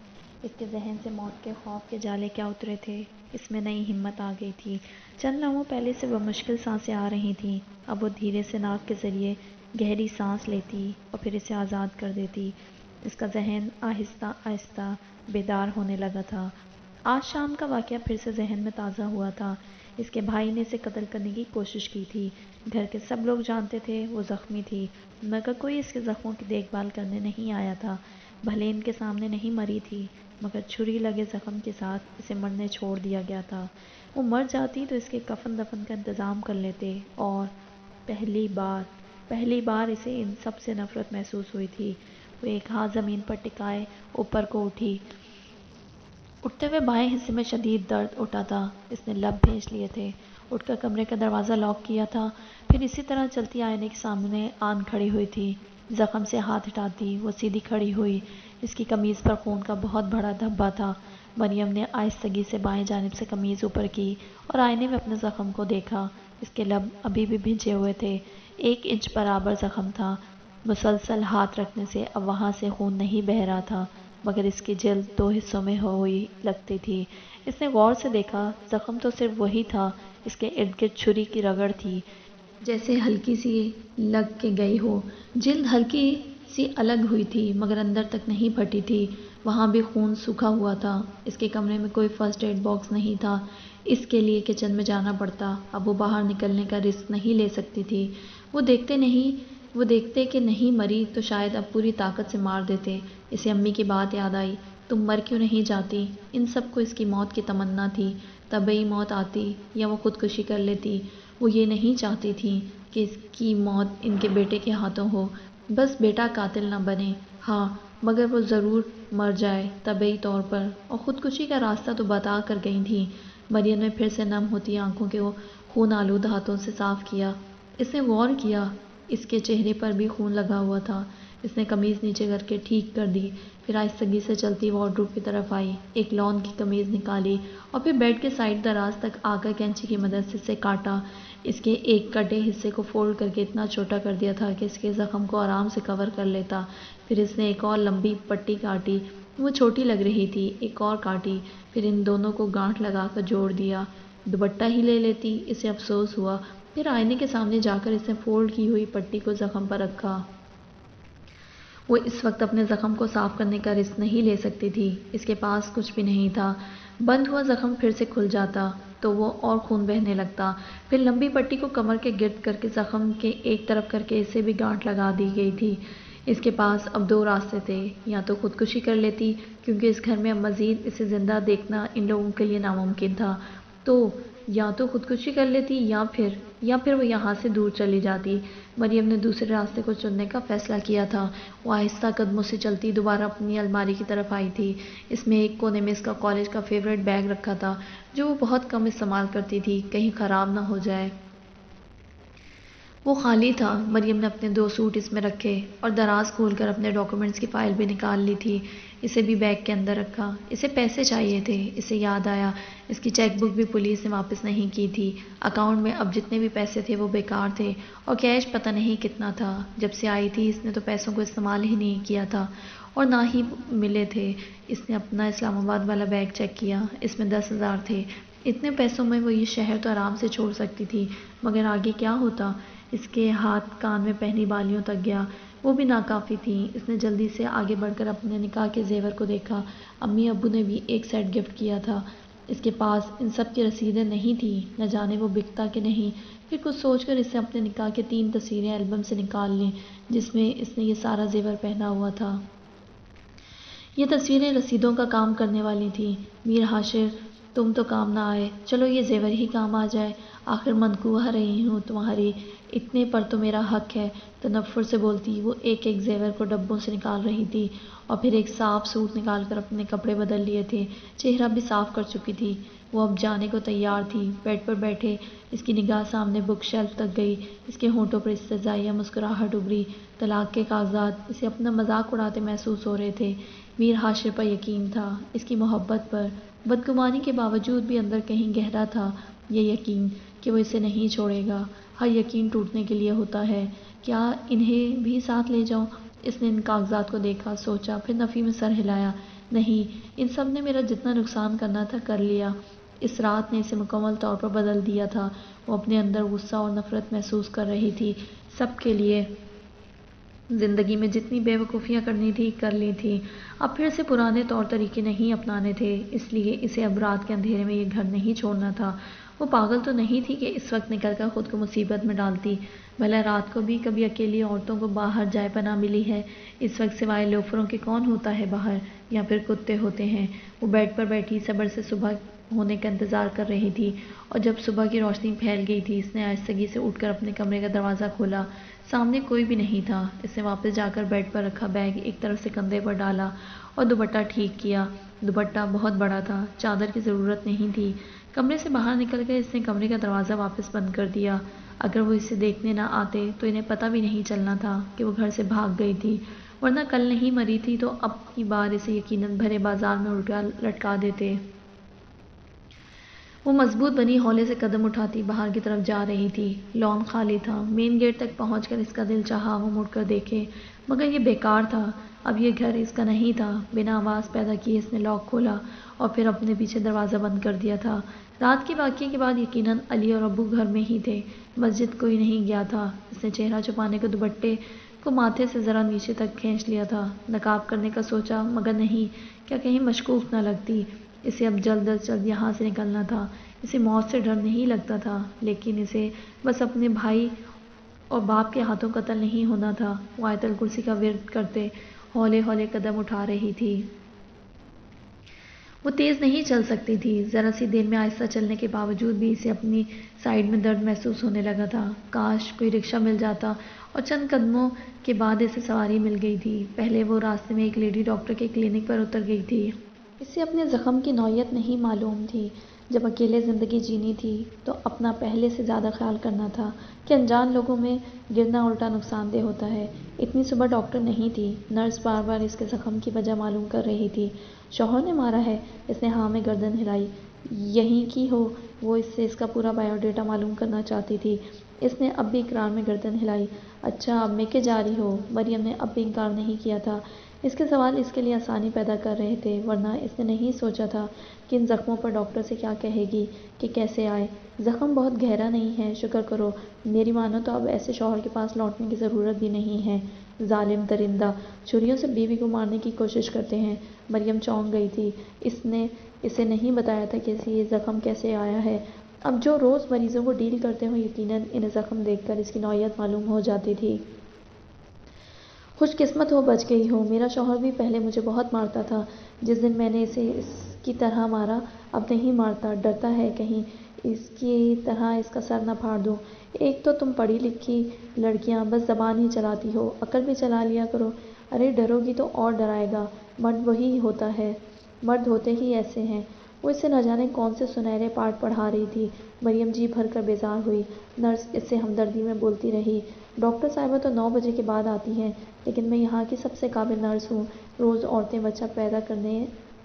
Speaker 1: اس کے ذہن سے موت کے خوف کے جالے کیا اترے تھے. اس میں نئی ہمت آ گئی تھی. چند لمحوں پہلے سے وہ مشکل سانسیں آ رہی تھیں، اب وہ دھیرے سے ناک کے ذریعے گہری سانس لیتی اور پھر اسے آزاد کر دیتی. اس کا ذہن آہستہ آہستہ بیدار ہونے لگا تھا. آج شام کا واقعہ پھر سے ذہن میں تازہ ہوا تھا. اس کے بھائی نے اسے قتل کرنے کی کوشش کی تھی. گھر کے سب لوگ جانتے تھے وہ زخمی تھی، مگر کوئی اس کے زخموں کی دیکھ بھال کرنے نہیں آیا تھا. بھلے ان کے سامنے نہیں مری تھی، مگر چھری لگے زخم کے ساتھ اسے مرنے چھوڑ دیا گیا تھا. وہ مر جاتی تو اس کے کفن دفن کا انتظام کر لیتے. اور پہلی بار اسے ان سب سے نفرت محسوس ہوئی تھی. وہ ایک ہاتھ زمین پر ٹکائے اوپر کو اٹھی. اٹھتے ہوئے بائیں حصے میں شدید درد اٹھا تھا. اس نے لب بھیج لیے تھے. اٹھ کر کمرے کا دروازہ لاک کیا تھا. پھر اسی طرح چلتی آئینے کے سامنے آن کھڑی ہوئی تھی. زخم سے ہاتھ ہٹاتی وہ سیدھی کھڑی ہوئی. اس کی قمیض پر خون کا بہت بڑا دھبا تھا. مریم نے آہستگی سے بائیں جانب سے قمیض اوپر کی اور آئینے میں اپنے زخم کو دیکھا. اس کے لب ابھی بھی بھیجے ہوئے تھے. 1 انچ برابر زخم تھا. مسلسل ہاتھ رکھنے سے اب وہاں سے خون نہیں بہہ رہا تھا، مگر اس کی جلد 2 حصوں میں ہوئی لگتی تھی. اس نے غور سے دیکھا، زخم تو صرف وہی تھا. اس کے ارد گرد چھری کی رگڑ تھی، جیسے ہلکی سی لگ کے گئی ہو. جلد ہلکی سی الگ ہوئی تھی، مگر اندر تک نہیں پھٹی تھی. وہاں بھی خون سوکھا ہوا تھا. اس کے کمرے میں کوئی فرسٹ ایڈ باکس نہیں تھا. اس کے لیے کچن میں جانا پڑتا. اب وہ باہر نکلنے کا رسک نہیں لے سکتی تھی. وہ دیکھتے کہ نہیں مری تو شاید اب پوری طاقت سے مار دیتے. اسے امی کی بات یاد آئی، تم مر کیوں نہیں جاتی؟ ان سب کو اس کی موت کی تمنا تھی. طبعی موت آتی یا وہ خودکشی کر لیتی. وہ یہ نہیں چاہتی تھی کہ اس کی موت ان کے بیٹے کے ہاتھوں ہو. بس بیٹا قاتل نہ بنے. ہاں، مگر وہ ضرور مر جائے طبعی طور پر. اور خودکشی کا راستہ تو بتا کر گئی تھی. مریم نے پھر سے نم ہوتی آنکھوں کو خون آلود ہاتھوں سے صاف کیا. اس نے غور کیا، اس کے چہرے پر بھی خون لگا ہوا تھا. اس نے قمیض نیچے کر کے ٹھیک کر دی. پھر آہستگی سے چلتی وارڈروب کی طرف آئی. ایک لون کی قمیض نکالی اور پھر بیڈ کے سائڈ دراز تک آ کر کینچی کی مدد سے اسے کاٹا. اس کے ایک کٹے حصے کو فولڈ کر کے اتنا چھوٹا کر دیا تھا کہ اس کے زخم کو آرام سے کور کر لیتا. پھر اس نے ایک اور لمبی پٹی کاٹی. وہ چھوٹی لگ رہی تھی. ایک اور کاٹی. پھر ان دونوں کو گانٹھ لگا کر جوڑ دیا. دوپٹہ ہی لے لیتی، اسے افسوس ہوا. پھر آئینے کے سامنے جا کر اس نے فولڈ کی ہوئی پٹی کو زخم پر رکھا. وہ اس وقت اپنے زخم کو صاف کرنے کا رسک نہیں لے سکتی تھی. اس کے پاس کچھ بھی نہیں تھا. بند ہوا زخم پھر سے کھل جاتا تو وہ اور خون بہنے لگتا. پھر لمبی پٹی کو کمر کے گرد کر کے زخم کے ایک طرف کر کے اسے بھی گانٹھ لگا دی گئی تھی. اس کے پاس اب 2 راستے تھے. یا تو خودکشی کر لیتی، کیونکہ اس گھر میں اب مزید اسے زندہ دیکھنا ان لوگوں کے لیے ناممکن تھا. یا تو خودکشی کر لیتی یا پھر وہ یہاں سے دور چلی جاتی. مریم نے دوسرے راستے کو چننے کا فیصلہ کیا تھا. وہ آہستہ قدموں سے چلتی دوبارہ اپنی الماری کی طرف آئی تھی. اس میں ایک کونے میں اس کا کالج کا فیورٹ بیگ رکھا تھا، جو وہ بہت کم استعمال کرتی تھی، کہیں خراب نہ ہو جائے. وہ خالی تھا. مریم نے اپنے 2 سوٹ اس میں رکھے اور دراز کھول کر اپنے ڈاکیومنٹس کی فائل بھی نکال لی تھی. اسے بھی بیگ کے اندر رکھا. اسے پیسے چاہیے تھے. اسے یاد آیا اس کی چیک بک بھی پولیس نے واپس نہیں کی تھی. اکاؤنٹ میں اب جتنے بھی پیسے تھے وہ بیکار تھے، اور کیش پتہ نہیں کتنا تھا. جب سے آئی تھی اس نے تو پیسوں کو استعمال ہی نہیں کیا تھا، اور نہ ہی ملے تھے. اس نے اپنا اسلام آباد والا بیگ چیک کیا. اس میں 10,000 تھے. اتنے پیسوں میں وہ یہ شہر تو آرام سے چھوڑ سکتی تھی، مگر آگے کیا ہوتا؟ اس کے ہاتھ کان میں پہنی بالیوں تک گیا. وہ بھی ناکافی تھیں. اس نے جلدی سے آگے بڑھ کر اپنے نکاح کے زیور کو دیکھا. امی ابو نے بھی ایک سیٹ گفٹ کیا تھا. اس کے پاس ان سب کی رسیدیں نہیں تھیں، نہ جانے وہ بکتا کہ نہیں۔ پھر کچھ سوچ کر اس نے اپنے نکاح کے 3 تصویریں البم سے نکال لیں جس میں اس نے یہ سارا زیور پہنا ہوا تھا۔ یہ تصویریں رسیدوں کا کام کرنے والی تھیں۔ میر حاشر تم تو کام نہ آئے، چلو یہ زیور ہی کام آ جائے، آخر منقوہ رہی ہوں تمہاری، اتنے پر تو میرا حق ہے۔ تنفر سے بولتی وہ ایک ایک زیور کو ڈبوں سے نکال رہی تھی اور پھر ایک صاف سوٹ نکال کر اپنے کپڑے بدل لیے تھے، چہرہ بھی صاف کر چکی تھی۔ وہ اب جانے کو تیار تھی۔ بیڈ پر بیٹھے اس کی نگاہ سامنے بک شیلف تک گئی، اس کے ہونٹوں پر استہزائیہ مسکراہٹ ابھری۔ طلاق کے کاغذات اسے اپنا مذاق اڑاتے محسوس ہو رہے تھے۔ میر حاشر پر یقین تھا، اس کی محبت پر، بدگمانی کے باوجود بھی اندر کہیں گہرا تھا یہ یقین کہ وہ اسے نہیں چھوڑے گا۔ ہر یقین ٹوٹنے کے لیے ہوتا ہے۔ کیا انہیں بھی ساتھ لے جاؤں؟ اس نے ان کاغذات کو دیکھا، سوچا، پھر نفی میں سر ہلایا۔ نہیں، ان سب نے میرا جتنا نقصان کرنا تھا کر لیا۔ اس رات نے اسے مکمل طور پر بدل دیا تھا۔ وہ اپنے اندر غصہ اور نفرت محسوس کر رہی تھی، سب کے لیے۔ زندگی میں جتنی بے وقوفیاں کرنی تھی کر لی تھی، اب پھر سے پرانے طور طریقے نہیں اپنانے تھے، اس لیے اسے اب رات کے اندھیرے میں یہ گھر نہیں چھوڑنا تھا۔ وہ پاگل تو نہیں تھی کہ اس وقت نکل کر خود کو مصیبت میں ڈالتی، بھلا رات کو بھی کبھی اکیلی عورتوں کو باہر جائے پناہ ملی ہے؟ اس وقت سوائے لوفروں کے کون ہوتا ہے باہر، یا پھر کتے ہوتے ہیں؟ وہ بیڈ پر بیٹھی صبر سے صبح ہونے کا انتظار کر رہی تھی، اور جب صبح کی روشنی پھیل گئی تھی اس نے آہستگی سے اٹھ کر اپنے کمرے کا دروازہ کھولا۔ سامنے کوئی بھی نہیں تھا۔ اس نے واپس جا کر بیڈ پر رکھا بیگ ایک طرف سے کندھے پر ڈالا اور دوپٹہ ٹھیک کیا۔ دوپٹہ بہت بڑا تھا، چادر کی ضرورت نہیں تھی۔ کمرے سے باہر نکل کر اس نے کمرے کا دروازہ واپس بند کر دیا۔ اگر وہ اسے دیکھنے نہ آتے تو انہیں پتہ بھی نہیں چلنا تھا کہ وہ گھر سے بھاگ گئی تھی، ورنہ کل نہیں مری تھی تو اب کی بار اسے یقیناً بھرے بازار میں الٹا لٹکا دیتے۔ وہ مضبوط بنی ہولے سے قدم اٹھاتی باہر کی طرف جا رہی تھی۔ لان خالی تھا۔ مین گیٹ تک پہنچ کر اس کا دل چاہا وہ مڑ کر دیکھے، مگر یہ بیکار تھا۔ اب یہ گھر اس کا نہیں تھا۔ بنا آواز پیدا کیے اس نے لاک کھولا اور پھر اپنے پیچھے دروازہ بند کر دیا تھا۔ رات کے واقعے کے بعد یقیناً علی اور ابو گھر میں ہی تھے، مسجد کوئی نہیں گیا تھا۔ اس نے چہرہ چھپانے کو دوپٹے کو ماتھے سے ذرا نیچے تک کھینچ لیا تھا۔ نقاب کرنے کا سوچا، مگر نہیں، کیا کہیں مشکوک نہ لگتی۔ اسے اب جلد از جلد یہاں سے نکلنا تھا۔ اسے موت سے ڈر نہیں لگتا تھا، لیکن اسے بس اپنے بھائی اور باپ کے ہاتھوں قتل نہیں ہونا تھا۔ وہ آیت الکرسی کا ورد کرتے ہولے ہولے قدم اٹھا رہی تھی۔ وہ تیز نہیں چل سکتی تھی۔ ذرا سی دیر میں آہستہ چلنے کے باوجود بھی اسے اپنی سائیڈ میں درد محسوس ہونے لگا تھا۔ کاش کوئی رکشہ مل جاتا، اور چند قدموں کے بعد اسے سواری مل گئی تھی۔ پہلے وہ راستے میں ایک لیڈی ڈاکٹر کے کلینک پر اتر گئی تھی۔ اسے اپنے زخم کی نوعیت نہیں معلوم تھی۔ جب اکیلے زندگی جینی تھی تو اپنا پہلے سے زیادہ خیال کرنا تھا کہ انجان لوگوں میں گرنا الٹا نقصان دہ ہوتا ہے۔ اتنی صبح ڈاکٹر نہیں تھی۔ نرس بار بار اس کے زخم کی وجہ معلوم کر رہی تھی۔ شوہر نے مارا ہے؟ اس نے ہاں میں گردن ہلائی۔ یہیں کی ہو؟ وہ اس سے اس کا پورا بائیو ڈیٹا معلوم کرنا چاہتی تھی۔ اس نے اب بھی اقرار میں گردن ہلائی۔ اچھا، اب میکے جا رہی ہو؟ مریم نے اب بھی انکار نہیں کیا تھا۔ اس کے سوال اس کے لیے آسانی پیدا کر رہے تھے، ورنہ اس نے نہیں سوچا تھا کہ ان زخموں پر ڈاکٹر سے کیا کہے گی کہ کیسے آئے۔ زخم بہت گہرا نہیں ہے، شکر کرو۔ میری مانو تو اب ایسے شوہر کے پاس لوٹنے کی ضرورت بھی نہیں ہے۔ ظالم درندہ، چھریوں سے بیوی کو مارنے کی کوشش کرتے ہیں۔ مریم چونک گئی تھی۔ اس نے اسے نہیں بتایا تھا کہ اسے یہ زخم کیسے آیا ہے۔ اب جو روز مریضوں کو ڈیل کرتے ہوں یقیناً انہیں زخم دیکھ کر اس کی نوعیت معلوم ہو جاتی تھی۔ خوش قسمت ہو بچ گئی ہو۔ میرا شوہر بھی پہلے مجھے بہت مارتا تھا۔ جس دن میں نے اسے اس کی طرح مارا اب نہیں مارتا، ڈرتا ہے کہیں اس کی طرح اس کا سر نہ پھاڑ دوں۔ ایک تو تم پڑھی لکھی لڑکیاں بس زبان ہی چلاتی ہو، عقل بھی چلا لیا کرو۔ ارے ڈرو گی تو اور ڈرائے گا، مرد وہی ہوتا ہے، مرد ہوتے ہی ایسے ہیں۔ وہ اسے نہ جانے کون سے سنہرے پاٹھ پڑھا رہی تھی۔ مریم جی بھر کر بیزار ہوئی۔ نرس اس سے ہمدردی میں بولتی رہی، ڈاکٹر صاحبہ تو 9 بجے کے بعد آتی ہیں، لیکن میں یہاں کی سب سے قابل نرس ہوں۔ روز عورتیں بچہ پیدا کرنے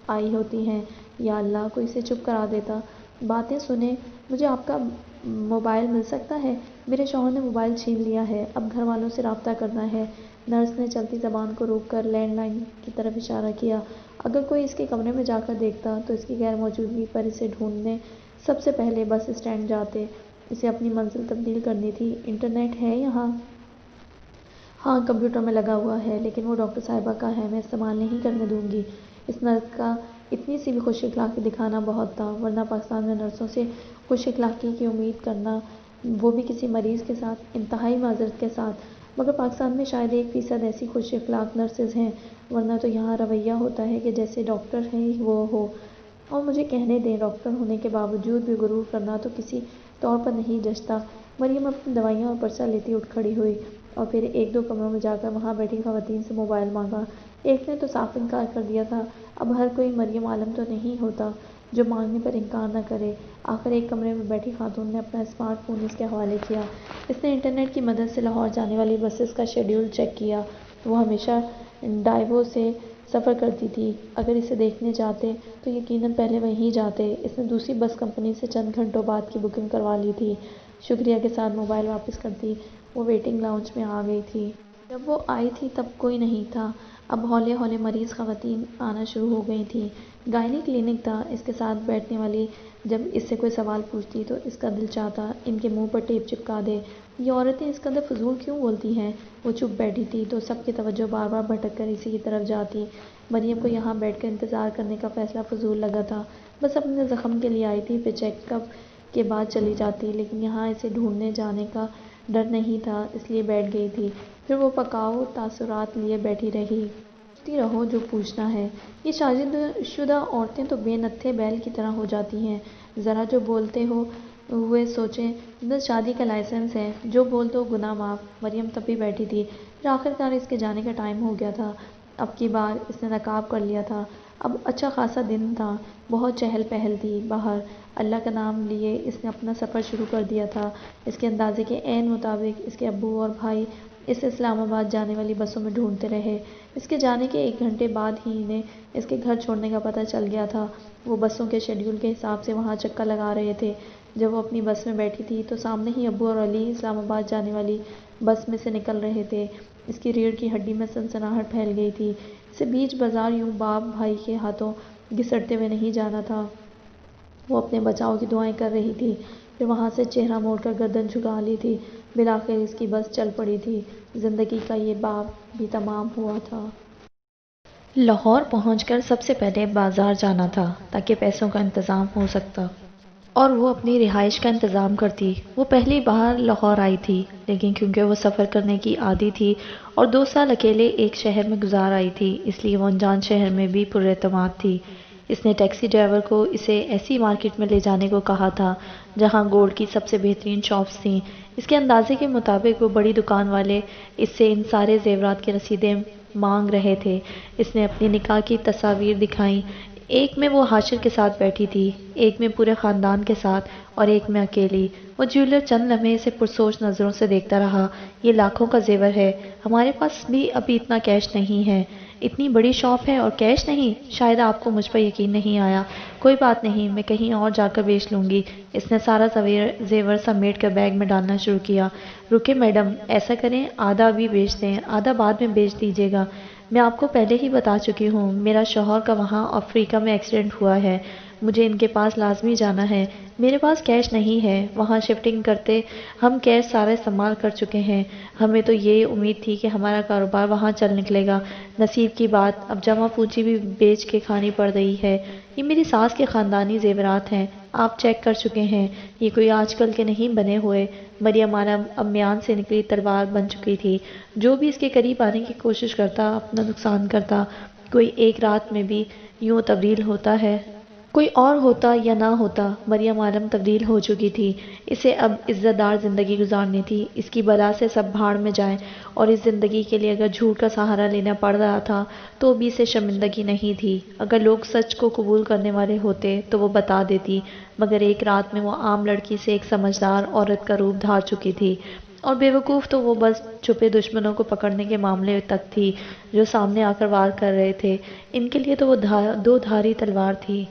Speaker 1: آئی ہوتی ہیں۔ یا اللہ، کوئی اسے چپ کرا دیتا۔ باتیں سنیں، مجھے آپ کا موبائل مل سکتا ہے؟ میرے شوہر نے موبائل چھین لیا ہے، اب گھر والوں سے رابطہ کرنا ہے۔ نرس نے چلتی زبان کو روک کر لینڈ لائن کی طرف اشارہ کیا۔ اگر کوئی اس کے کمرے میں جا کر دیکھتا تو اس کی غیر موجودگی پر اسے ڈھونڈنے سب سے پہلے بس اسٹینڈ جاتے۔ اسے اپنی منزل تبدیل کرنی تھی۔ انٹرنیٹ ہے یہاں؟ ہاں، کمپیوٹر میں لگا ہوا ہے، لیکن وہ ڈاکٹر صاحبہ کا ہے، میں استعمال نہیں کرنے دوں گی۔ اس نرس کا اتنی سی بھی خوش اخلاقی دکھانا بہت تھا، ورنہ پاکستان میں نرسوں سے خوش اخلاقی کی امید کرنا، وہ بھی کسی مریض کے ساتھ، انتہائی معذرت کے ساتھ۔ مگر پاکستان میں شاید 1% ایسی خوش اخلاق نرسز ہیں، ورنہ تو یہاں رویہ ہوتا ہے کہ جیسے ڈاکٹر ہیں وہ ہو۔ اور مجھے کہنے دیں، ڈاکٹر ہونے کے باوجود بھی غرور کرنا تو کسی طور پر نہیں جچتا۔ مریم اپنی دوائیاں اور پرچہ لیتی اٹھ کھڑی ہوئی اور پھر ایک دو کمروں میں جا کر وہاں بیٹھی خواتین سے موبائل مانگا۔ ایک نے تو صاف انکار کر دیا تھا۔ اب ہر کوئی مریم عالم تو نہیں ہوتا جو مانگنے پر انکار نہ کرے۔ آخر ایک کمرے میں بیٹھی خاتون نے اپنا اسمارٹ فون اس کے حوالے کیا۔ اس نے انٹرنیٹ کی مدد سے لاہور جانے والی بسز کا شیڈول چیک کیا۔ وہ ہمیشہ ڈائیو سے سفر کرتی تھی۔ اگر اسے دیکھنے جاتے تو یقیناً پہلے وہیں جاتے۔ اس نے دوسری بس کمپنی سے چند گھنٹوں بعد کی بکنگ کروا لی تھی۔ شکریہ کے ساتھ موبائل واپس کرتی وہ ویٹنگ لاؤنج میں آ گئی تھی۔ جب وہ آئی تھی تب کوئی نہیں تھا۔ اب ہولے ہولے مریض خواتین آنا شروع ہو گئی تھیں۔ گائنی کلینک تھا۔ اس کے ساتھ بیٹھنے والی جب اس سے کوئی سوال پوچھتی تو اس کا دل چاہتا ان کے منہ پر ٹیپ چپکا دے۔ یہ عورتیں اس قدر فضول کیوں بولتی ہیں؟ وہ چپ بیٹھی تھی تو سب کی توجہ بار بار بھٹک کر اسی کی طرف جاتی۔ مریم کو یہاں بیٹھ کر انتظار کرنے کا فیصلہ فضول لگا تھا۔ بس اپنے زخم کے لیے آئی تھی، پھر چیک اپ کے بعد چلی جاتی، لیکن یہاں اسے ڈھونڈنے جانے کا ڈر نہیں تھا، اس لیے بیٹھ گئی تھی۔ پھر وہ پکاؤ تاثرات لیے بیٹھی رہی۔ پوچھتی رہو جو پوچھنا ہے۔ یہ شادی شدہ عورتیں تو بے نتھے بیل کی طرح ہو جاتی ہیں۔ ذرا جو بولتے ہوئے سوچیں، بس شادی کا لائسنس ہے، جو بول دو گناہ معاف۔ مریم تب بھی بیٹھی تھی۔ پھر آخرکار اس کے جانے کا ٹائم ہو گیا تھا۔ اب کی بار اس نے نقاب کر لیا تھا۔ اب اچھا خاصا دن تھا، بہت چہل پہل تھی باہر۔ اللہ کا نام لیے اس نے اپنا سفر شروع کر دیا تھا۔ اس کے اندازے کے عین مطابق اس کے ابو اور بھائی اسے اسلام آباد جانے والی بسوں میں ڈھونڈتے رہے۔ اس کے جانے کے 1 گھنٹے بعد ہی انہیں اس کے گھر چھوڑنے کا پتہ چل گیا تھا۔ وہ بسوں کے شیڈول کے حساب سے وہاں چکر لگا رہے تھے۔ جب وہ اپنی بس میں بیٹھی تھی تو سامنے ہی ابو اور علی اسلام آباد جانے والی بس میں سے نکل رہے تھے۔ اس کی ریڑھ کی ہڈی میں سنسناہٹ پھیل گئی تھی۔ اسے بیچ بازار یوں باپ بھائی کے ہاتھوں گھسٹتے ہوئے نہیں جانا تھا۔ وہ اپنے بچاؤ کی دعائیں کر رہی تھی، پھر وہاں سے چہرہ موڑ کر گردن جھکا لی تھی۔ بالآخر اس کی بس چل پڑی تھی۔ زندگی کا یہ باب بھی تمام ہوا تھا۔ لاہور پہنچ کر سب سے پہلے بازار جانا تھا تاکہ پیسوں کا انتظام ہو سکتا اور وہ اپنی رہائش کا انتظام کرتی۔ وہ پہلی بار لاہور آئی تھی، لیکن کیونکہ وہ سفر کرنے کی عادی تھی اور 2 سال اکیلے ایک شہر میں گزار آئی تھی، اس لیے وہ انجان شہر میں بھی پر اعتماد تھی۔ اس نے ٹیکسی ڈرائیور کو اسے ایسی مارکیٹ میں لے جانے کو کہا تھا جہاں گولڈ کی سب سے بہترین شاپس تھیں۔ اس کے اندازے کے مطابق وہ بڑی دکان والے اس سے ان سارے زیورات کی رسیدیں مانگ رہے تھے۔ اس نے اپنی نکاح کی تصاویر دکھائیں۔ ایک میں وہ حاشر کے ساتھ بیٹھی تھی، ایک میں پورے خاندان کے ساتھ اور ایک میں اکیلی۔ وہ جیولر چند لمحے اسے پرسوچ نظروں سے دیکھتا رہا۔ یہ لاکھوں کا زیور ہے، ہمارے پاس بھی ابھی اتنا کیش نہیں ہے۔ اتنی بڑی شاپ ہے اور کیش نہیں؟ شاید آپ کو مجھ پر یقین نہیں آیا۔ کوئی بات نہیں، میں کہیں اور جا کر بیچ لوں گی۔ اس نے سارا زیور سمیٹ کر بیگ میں ڈالنا شروع کیا۔ رکے میڈم، ایسا کریں آدھا ابھی بیچ دیں، آدھا بعد میں بیچ دیجیے گا۔ میں آپ کو پہلے ہی بتا چکی ہوں، میرا شوہر کا وہاں افریقہ میں ایکسیڈنٹ ہوا ہے، مجھے ان کے پاس لازمی جانا ہے۔ میرے پاس کیش نہیں ہے، وہاں شفٹنگ کرتے ہم کیش سارا استعمال کر چکے ہیں۔ ہمیں تو یہ امید تھی کہ ہمارا کاروبار وہاں چل نکلے گا، نصیب کی بات اب جمع پونجی بھی بیچ کے کھانی پڑ رہی ہے۔ یہ میری ساس کے خاندانی زیورات ہیں، آپ چیک کر چکے ہیں، یہ کوئی آج کل کے نہیں بنے ہوئے۔ مریم عالم اب میان سے نکلی تلوار بن چکی تھی۔ جو بھی اس کے قریب آنے کی کوشش کرتا اپنا نقصان کرتا۔ کوئی ایک رات میں بھی یوں تبدیل ہوتا ہے؟ کوئی اور ہوتا یا نہ ہوتا، مریم عالم تبدیل ہو چکی تھی۔ اسے اب عزت دار زندگی گزارنی تھی، اس کی بلا سے سب بھاڑ میں جائیں، اور اس زندگی کے لیے اگر جھوٹ کا سہارا لینا پڑ رہا تھا تو بھی اسے شرمندگی نہیں تھی۔ اگر لوگ سچ کو قبول کرنے والے ہوتے تو وہ بتا دیتی، مگر ایک رات میں وہ عام لڑکی سے ایک سمجھدار عورت کا روپ دھار چکی تھی، اور بے وقوف تو وہ بس چھپے دشمنوں کو پکڑنے کے معاملے تک تھی جو سامنے آ کر وار کر رہے تھے۔ ان کے لیے تو وہ 2 دھاری تلوار تھی۔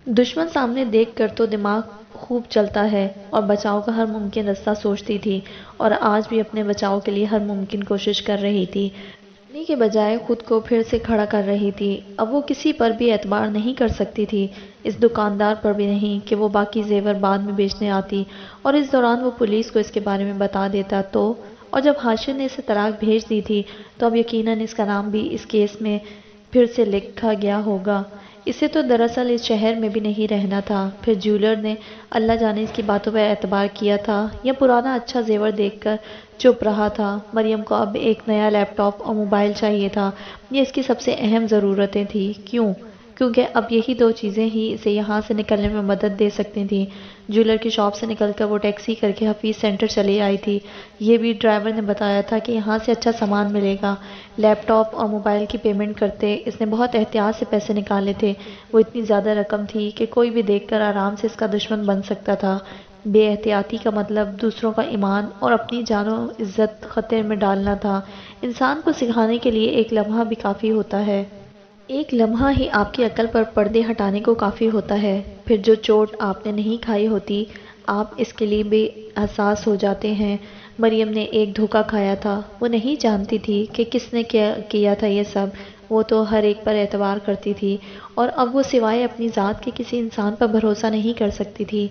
Speaker 1: دشمن سامنے دیکھ کر تو دماغ خوب چلتا ہے اور بچاؤ کا ہر ممکن راستہ سوچتی تھی، اور آج بھی اپنے بچاؤ کے لیے ہر ممکن کوشش کر رہی تھی۔ کرنے کے بجائے خود کو پھر سے کھڑا کر رہی تھی۔ اب وہ کسی پر بھی اعتبار نہیں کر سکتی تھی، اس دکاندار پر بھی نہیں کہ وہ باقی زیور بعد میں بیچنے آتی اور اس دوران وہ پولیس کو اس کے بارے میں بتا دیتا تو، اور جب حاشر نے اسے طلاق بھیج دی تھی تو اب یقیناً اس کا نام بھی اس کیس میں پھر سے لکھا گیا ہوگا۔ اسے تو دراصل اس شہر میں بھی نہیں رہنا تھا۔ پھر جیولر نے اللہ جانے اس کی باتوں پر اعتبار کیا تھا یا پرانا اچھا زیور دیکھ کر چپ رہا تھا۔ مریم کو اب ایک نیا لیپ ٹاپ اور موبائل چاہیے تھا، یہ اس کی سب سے اہم ضرورتیں تھیں۔ کیوں؟ کیونکہ اب یہی دو چیزیں ہی اسے یہاں سے نکلنے میں مدد دے سکتی تھیں۔ جیولر کی شاپ سے نکل کر وہ ٹیکسی کر کے حفیظ سینٹر چلی آئی تھی۔ یہ بھی ڈرائیور نے بتایا تھا کہ یہاں سے اچھا سامان ملے گا۔ لیپ ٹاپ اور موبائل کی پیمنٹ کرتے اس نے بہت احتیاط سے پیسے نکالے تھے۔ وہ اتنی زیادہ رقم تھی کہ کوئی بھی دیکھ کر آرام سے اس کا دشمن بن سکتا تھا۔ بے احتیاطی کا مطلب دوسروں کا ایمان اور اپنی جان و عزت خطرے میں ڈالنا تھا۔ انسان کو سکھانے کے لیے ایک لمحہ بھی کافی ہوتا ہے۔ ایک لمحہ ہی آپ کی عقل پر پردے ہٹانے کو کافی ہوتا ہے۔ پھر جو چوٹ آپ نے نہیں کھائی ہوتی، آپ اس کے لیے بھی حساس ہو جاتے ہیں۔ مریم نے ایک دھوکہ کھایا تھا۔ وہ نہیں جانتی تھی کہ کس نے کیا تھا یہ سب۔ وہ تو ہر ایک پر اعتبار کرتی تھی اور اب وہ سوائے اپنی ذات کے کسی انسان پر بھروسہ نہیں کر سکتی تھی۔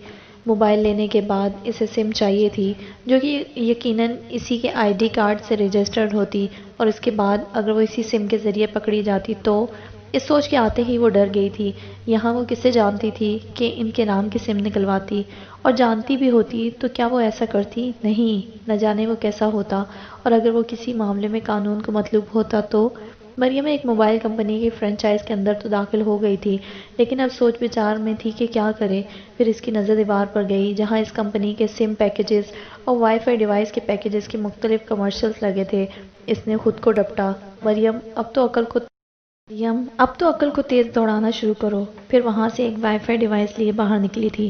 Speaker 1: موبائل لینے کے بعد اسے سم چاہیے تھی، جو کہ یقیناً اسی کے آئی ڈی کارڈ سے رجسٹرڈ ہوتی، اور اس کے بعد اگر وہ اسی سم کے ذریعے پکڑی جاتی تو اس سوچ کے آتے ہی وہ ڈر گئی تھی۔ یہاں وہ کسے جانتی تھی کہ ان کے نام کی سم نکلواتی، اور جانتی بھی ہوتی تو کیا وہ ایسا کرتی؟ نہیں، نہ جانے وہ کیسا ہوتا، اور اگر وہ کسی معاملے میں قانون کو مطلوب ہوتا تو۔ مریم ایک موبائل کمپنی کی فرنچائز کے اندر تو داخل ہو گئی تھی، لیکن اب سوچ بچار میں تھی کہ کیا کرے۔ پھر اس کی نظر دیوار پر گئی جہاں اس کمپنی کے سم پیکیجز اور وائی فائی ڈیوائس کے پیکیجز کے مختلف کمرشلز لگے تھے۔ اس نے خود کو ڈپٹا، مریم اب تو عقل کو تیز دوڑانا شروع کرو۔ پھر وہاں سے ایک وائی فائی ڈیوائس لیے باہر نکلی تھی۔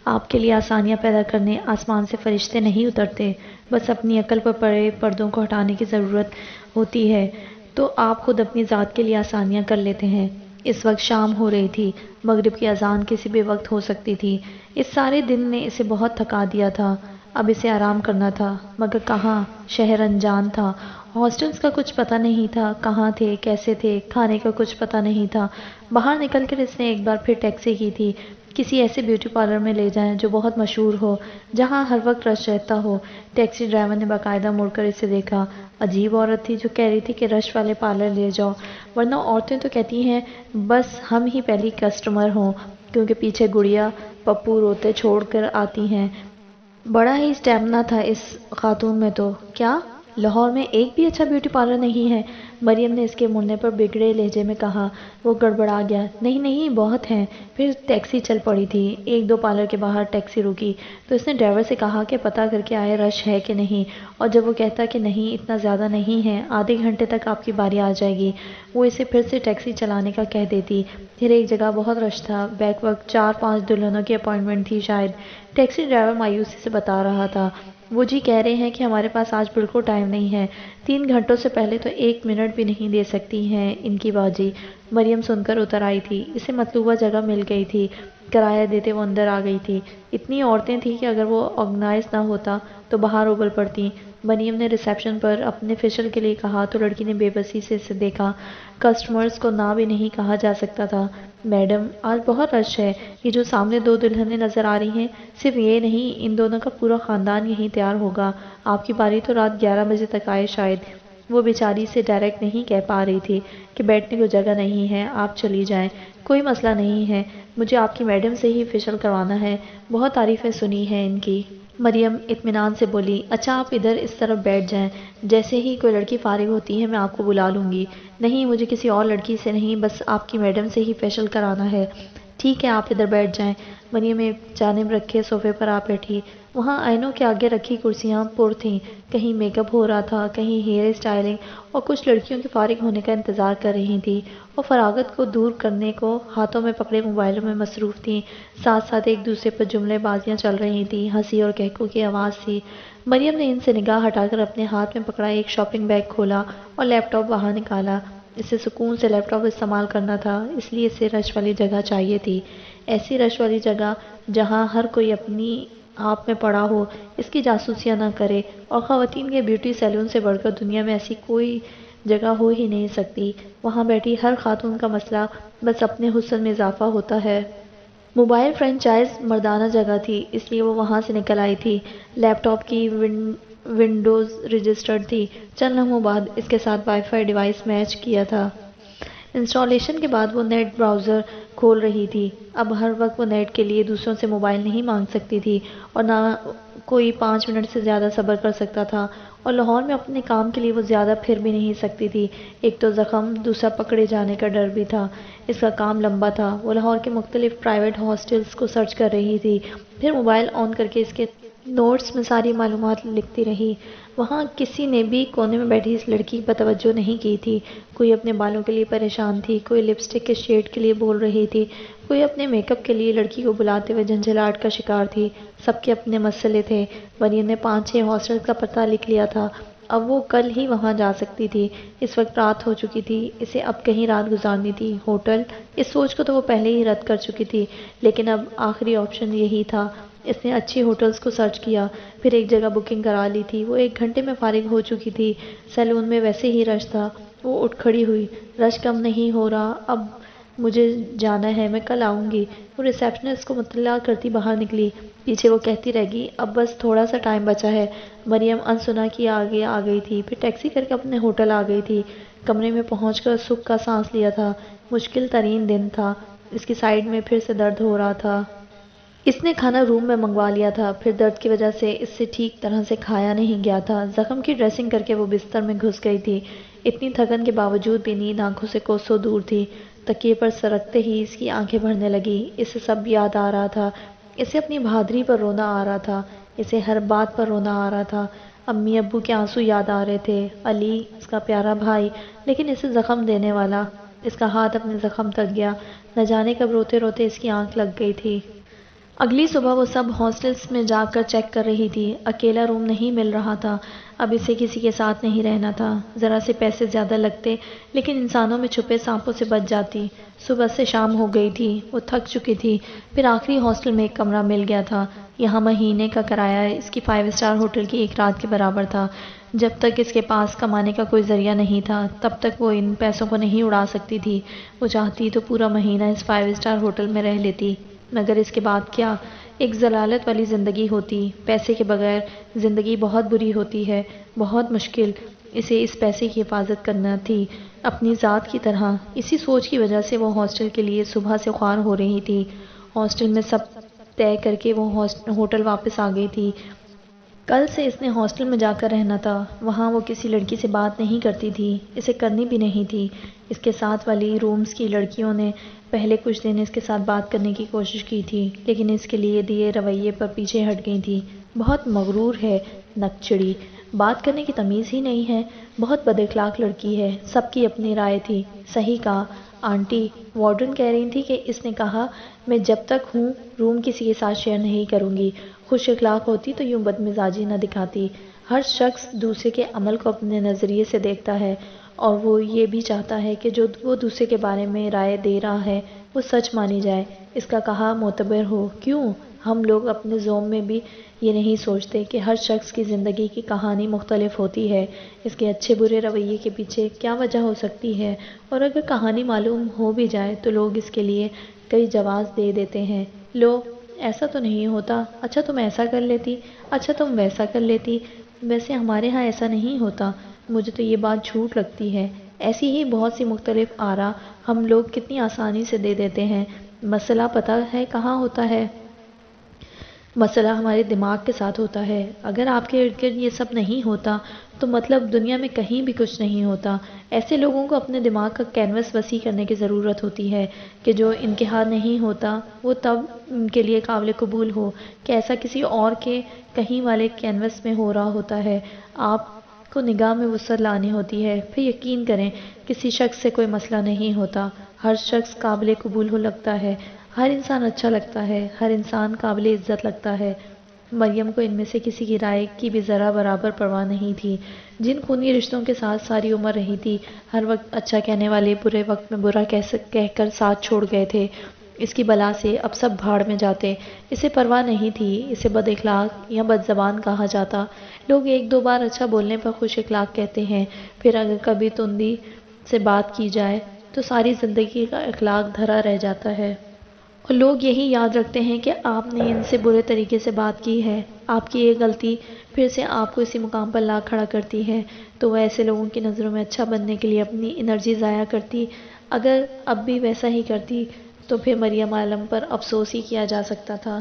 Speaker 1: آپ کے لیے آسانیاں پیدا کرنے آسمان سے فرشتے نہیں اترتے، بس اپنی عقل پر پڑے پردوں کو ہٹانے کی ضرورت ہوتی ہے تو آپ خود اپنی ذات کے لیے آسانیاں کر لیتے ہیں۔ اس وقت شام ہو رہی تھی، مغرب کی اذان کسی بھی وقت ہو سکتی تھی۔ اس سارے دن نے اسے بہت تھکا دیا تھا، اب اسے آرام کرنا تھا، مگر کہاں؟ شہر انجان تھا، ہاسٹلز کا کچھ پتہ نہیں تھا، کہاں تھے، کیسے تھے، کھانے کا کچھ پتہ نہیں تھا۔ باہر نکل کر اس نے ایک بار پھر ٹیکسی کی تھی، کسی ایسے بیوٹی پارلر میں لے جائیں جو بہت مشہور ہو، جہاں ہر وقت رش رہتا ہو۔ ٹیکسی ڈرائیور نے باقاعدہ مڑ کر اسے دیکھا۔ عجیب عورت تھی جو کہہ رہی تھی کہ رش والے پارلر لے جاؤ، ورنہ عورتیں تو کہتی ہیں بس ہم ہی پہلی کسٹمر ہوں، کیونکہ پیچھے گڑیا پپو روتے چھوڑ کر آتی ہیں۔ بڑا ہی اسٹیمنا تھا اس خاتون میں تو۔ کیا لاہور میں ایک بھی اچھا بیوٹی پارلر نہیں ہے؟ مریم نے اس کے مڑنے پر بگڑے لہجے میں کہا۔ وہ گڑبڑا گیا۔ نہیں بہت ہیں۔ پھر ٹیکسی چل پڑی تھی۔ ایک دو پارلر کے باہر ٹیکسی رکی تو اس نے ڈرائیور سے کہا کہ پتہ کر کے آئے رش ہے کہ نہیں، اور جب وہ کہتا کہ نہیں اتنا زیادہ نہیں ہے، آدھے گھنٹے تک آپ کی باری آ جائے گی، وہ اسے پھر سے ٹیکسی چلانے کا کہہ دیتی۔ پھر ایک جگہ بہت رش تھا، بیک وقت 4-5 دلہنوں کی اپائنٹمنٹ تھی شاید۔ ٹیکسی ڈرائیور مایوسی سے بتا رہا تھا، وہ جی کہہ رہے ہیں کہ ہمارے پاس آج بالکل ٹائم نہیں ہے، 3 گھنٹوں سے پہلے تو 1 منٹ بھی نہیں دے سکتی ہیں ان کی باجی۔ مریم سن کر اتر آئی تھی، اسے مطلوبہ جگہ مل گئی تھی، کرایہ دیتے وہ اندر آ گئی تھی۔ اتنی عورتیں تھیں کہ اگر وہ آرگنائز نہ ہوتا تو باہر ابل پڑتی۔ مریم نے ریسیپشن پر اپنے فیشل کے لیے کہا تو لڑکی نے بے بسی سے اسے دیکھا۔ کسٹمرز کو نہ بھی نہیں کہا جا سکتا تھا۔ میڈم آج بہت رش ہے، یہ جو سامنے 2 دلہنیں نظر آ رہی ہیں، صرف یہ نہیں ان دونوں کا پورا خاندان یہیں تیار ہوگا، آپ کی باری تو رات 11 بجے تک آئے شاید۔ وہ بیچاری سے ڈائریکٹ نہیں کہہ پا رہی تھی کہ بیٹھنے کو جگہ نہیں ہے، آپ چلی جائیں، کوئی مسئلہ نہیں ہے، مجھے آپ کی میڈم سے ہی فیشل کروانا ہے، بہت تعریفیں سنی ہیں ان کی۔ مریم اطمینان سے بولی، اچھا آپ ادھر اس طرف بیٹھ جائیں، جیسے ہی کوئی لڑکی فارغ ہوتی ہے میں آپ کو بلا لوں گی۔ نہیں مجھے کسی اور لڑکی سے نہیں، بس آپ کی میڈم سے ہی فیشل کرانا ہے۔ ٹھیک ہے آپ ادھر بیٹھ جائیں۔ مریم ایک جانب رکھے صوفے پر آ بیٹھی۔ وہاں آئینوں کے آگے رکھی کرسیاں پر تھیں، کہیں میک اپ ہو رہا تھا، کہیں ہیئر اسٹائلنگ، اور کچھ لڑکیوں کے فارغ ہونے کا انتظار کر رہی تھیں اور فراغت کو دور کرنے کو ہاتھوں میں پکڑے موبائلوں میں مصروف تھیں۔ ساتھ ساتھ ایک دوسرے پر جملے بازیاں چل رہی تھیں، ہنسی اور کہکوں کی آواز تھی۔ مریم نے ان سے نگاہ ہٹا کر اپنے ہاتھ میں پکڑا ایک شاپنگ بیگ کھولا اور لیپ ٹاپ باہر نکالا۔ اسے سکون سے لیپ ٹاپ استعمال کرنا تھا، اس لیے اسے رش والی جگہ چاہیے تھی، ایسی رش والی جگہ جہاں ہر کوئی اپنی آپ میں پڑا ہو، اس کی جاسوسیاں نہ کرے، اور خواتین کے بیوٹی سیلون سے بڑھ کر دنیا میں ایسی کوئی جگہ ہو ہی نہیں سکتی۔ وہاں بیٹھی ہر خاتون کا مسئلہ بس اپنے حسن میں اضافہ ہوتا ہے۔ موبائل فرنچائز مردانہ جگہ تھی، اس لیے وہ وہاں سے نکل آئی تھی۔ لیپ ٹاپ کی ونڈوز رجسٹرڈ تھی، چند لمحوں بعد اس کے ساتھ وائی فائی ڈیوائس میچ کیا تھا۔ انسٹالیشن کے بعد وہ نیٹ براؤزر کھول رہی تھی۔ اب ہر وقت وہ نیٹ کے لیے دوسروں سے موبائل نہیں مانگ سکتی تھی اور نہ کوئی 5 منٹ سے زیادہ صبر کر سکتا تھا، اور لاہور میں اپنے کام کے لیے وہ زیادہ پھر بھی نہیں سکتی تھی۔ ایک تو زخم، دوسرا پکڑے جانے کا ڈر بھی تھا۔ اس کا کام لمبا تھا۔ وہ لاہور کے مختلف پرائیویٹ ہاسٹلز کو سرچ کر رہی تھی، پھر موبائل آن کر کے اس کے نوٹس میں ساری معلومات لکھتی رہی۔ وہاں کسی نے بھی کونے میں بیٹھی اس لڑکی پر توجہ نہیں کی تھی۔ کوئی اپنے بالوں کے لیے پریشان تھی، کوئی لپسٹک کے شیڈ کے لیے بول رہی تھی، کوئی اپنے میک اپ کے لیے لڑکی کو بلاتے ہوئے جھنجھلاہٹ کا شکار تھی۔ سب کے اپنے مسئلے تھے۔ مریم نے 5-6 ہاسٹلز کا پتہ لکھ لیا تھا۔ اب وہ کل ہی وہاں جا سکتی تھی۔ اس وقت رات ہو چکی تھی، اسے اب کہیں رات گزارنی تھی۔ ہوٹل، اس سوچ کو تو وہ پہلے ہی رد کر چکی تھی، لیکن اب آخری آپشن یہی تھا۔ اس نے اچھی ہوٹلز کو سرچ کیا، پھر ایک جگہ بکنگ کرا لی تھی۔ وہ 1 گھنٹے میں فارغ ہو چکی تھی۔ سیلون میں ویسے ہی رش تھا۔ وہ اٹھ کھڑی ہوئی۔ رش کم نہیں ہو رہا، اب مجھے جانا ہے، میں کل آؤں گی۔ وہ ریسیپشنسٹ کو مطلع کرتی باہر نکلی۔ پیچھے وہ کہتی رہ گئی، اب بس تھوڑا سا ٹائم بچا ہے۔ مریم انسنا کی آگے آ گئی تھی، پھر ٹیکسی کر کے اپنے ہوٹل آ گئی تھی۔ کمرے میں پہنچ کر سکھ کا سانس لیا تھا۔ مشکل ترین دن تھا۔ اس کی سائیڈ میں پھر سے درد ہو رہا تھا۔ اس نے کھانا روم میں منگوا لیا تھا، پھر درد کی وجہ سے اس سے ٹھیک طرح سے کھایا نہیں گیا تھا۔ زخم کی ڈریسنگ کر کے وہ بستر میں گھس گئی تھی۔ اتنی تھکن کے باوجود بھی نیند آنکھوں سے کوسوں دور تھی۔ تکیے پر سرکتے ہی اس کی آنکھیں بھرنے لگی۔ اسے سب یاد آ رہا تھا۔ اسے اپنی بہادری پر رونا آ رہا تھا۔ اسے ہر بات پر رونا آ رہا تھا۔ امی ابو کے آنسو یاد آ رہے تھے، علی، اس کا پیارا بھائی، لیکن اسے زخم دینے والا۔ اس کا ہاتھ اپنے زخم تک گیا۔ نہ جانے کب روتے روتے اس کی آنکھ لگ گئی تھی۔ اگلی صبح وہ سب ہاسٹلز میں جا کر چیک کر رہی تھی۔ اکیلا روم نہیں مل رہا تھا۔ اب اسے کسی کے ساتھ نہیں رہنا تھا۔ ذرا سے پیسے زیادہ لگتے، لیکن انسانوں میں چھپے سانپوں سے بچ جاتی۔ صبح سے شام ہو گئی تھی۔ وہ تھک چکی تھی۔ پھر آخری ہاسٹل میں ایک کمرہ مل گیا تھا۔ یہاں مہینے کا کرایہ اس کی 5 اسٹار ہوٹل کی ایک رات کے برابر تھا۔ جب تک اس کے پاس کمانے کا کوئی ذریعہ نہیں تھا، تب تک وہ ان پیسوں کو نہیں اڑا سکتی تھی۔ وہ چاہتی تو پورا مہینہ اس 5 اسٹار ہوٹل میں رہ لیتی، مگر اس کے بعد کیا؟ ایک ضلالت والی زندگی ہوتی۔ پیسے کے بغیر زندگی بہت بری ہوتی ہے، بہت مشکل۔ اسے اس پیسے کی حفاظت کرنا تھی، اپنی ذات کی طرح۔ اسی سوچ کی وجہ سے وہ ہاسٹل کے لیے صبح سے خوار ہو رہی تھی۔ ہاسٹل میں سب طے کر کے وہ ہوٹل واپس آ گئی تھی۔ کل سے اس نے ہاسٹل میں جا کر رہنا تھا۔ وہاں وہ کسی لڑکی سے بات نہیں کرتی تھی، اسے کرنی بھی نہیں تھی۔ اس کے ساتھ والی رومز کی لڑکیوں نے پہلے کچھ دن اس کے ساتھ بات کرنے کی کوشش کی تھی، لیکن اس کے لیے دیے رویے پر پیچھے ہٹ گئی تھی۔ بہت مغرور ہے، نکچڑی، بات کرنے کی تمیز ہی نہیں ہے، بہت بد اخلاق لڑکی ہے۔ سب کی اپنی رائے تھی۔ صحیح کہا آنٹی، وارڈن کہہ رہی تھی کہ اس نے کہا میں جب تک ہوں روم کسی کے ساتھ شیئر نہیں کروں گی۔ خوش اخلاق ہوتی تو یوں بدمزاجی نہ دکھاتی۔ ہر شخص دوسرے کے عمل کو اپنے نظریے سے دیکھتا ہے، اور وہ یہ بھی چاہتا ہے کہ جو وہ دوسرے کے بارے میں رائے دے رہا ہے وہ سچ مانی جائے، اس کا کہا معتبر ہو۔ کیوں ہم لوگ اپنے ذوق میں بھی یہ نہیں سوچتے کہ ہر شخص کی زندگی کی کہانی مختلف ہوتی ہے، اس کے اچھے برے رویے کے پیچھے کیا وجہ ہو سکتی ہے، اور اگر کہانی معلوم ہو بھی جائے تو لوگ اس کے لیے کئی جواز دے دیتے ہیں۔ لو، ایسا تو نہیں ہوتا، اچھا تم ایسا کر لیتی، اچھا تم ویسا کر لیتی۔ ویسے ہمارے ہاں ایسا نہیں ہوتا، مجھے تو یہ بات جھوٹ لگتی ہے۔ ایسی ہی بہت سی مختلف آراء ہم لوگ کتنی آسانی سے دے دیتے ہیں۔ مسئلہ پتہ ہے کہاں ہوتا ہے؟ مسئلہ ہمارے دماغ کے ساتھ ہوتا ہے۔ اگر آپ کے ارد گرد یہ سب نہیں ہوتا تو مطلب دنیا میں کہیں بھی کچھ نہیں ہوتا۔ ایسے لوگوں کو اپنے دماغ کا کینوس وسیع کرنے کی ضرورت ہوتی ہے کہ جو ان کے ہاں نہیں ہوتا وہ تب ان کے لیے قابل قبول ہو کہ ایسا کسی اور کے کہیں والے کینوس میں ہو رہا ہوتا ہے۔ آپ کو نگاہ میں وسعت لانی ہوتی ہے۔ پھر یقین کریں کسی شخص سے کوئی مسئلہ نہیں ہوتا، ہر شخص قابل قبول ہو لگتا ہے، ہر انسان اچھا لگتا ہے، ہر انسان قابل عزت لگتا ہے۔ مریم کو ان میں سے کسی کی رائے کی بھی ذرا برابر پرواہ نہیں تھی۔ جن خونی رشتوں کے ساتھ ساری عمر رہی تھی، ہر وقت اچھا کہنے والے برے وقت میں برا کہہ کر ساتھ چھوڑ گئے تھے۔ اس کی بلا سے اب سب بھاڑ میں جاتے، اسے پرواہ نہیں تھی۔ اسے بد اخلاق یا بد زبان کہا جاتا۔ لوگ 1-2 بار اچھا بولنے پر خوش اخلاق کہتے ہیں، پھر اگر کبھی تندی سے بات کی جائے تو ساری زندگی کا اخلاق دھرا رہ جاتا ہے۔ اور لوگ یہی یاد رکھتے ہیں کہ آپ نے ان سے برے طریقے سے بات کی ہے۔ آپ کی ایک غلطی پھر سے آپ کو اسی مقام پر لا کھڑا کرتی ہے، تو وہ ایسے لوگوں کی نظروں میں اچھا بننے کے لیے اپنی انرجی ضائع کرتی۔ اگر اب بھی ویسا ہی کرتی تو پھر مریم عالم پر افسوس ہی کیا جا سکتا تھا۔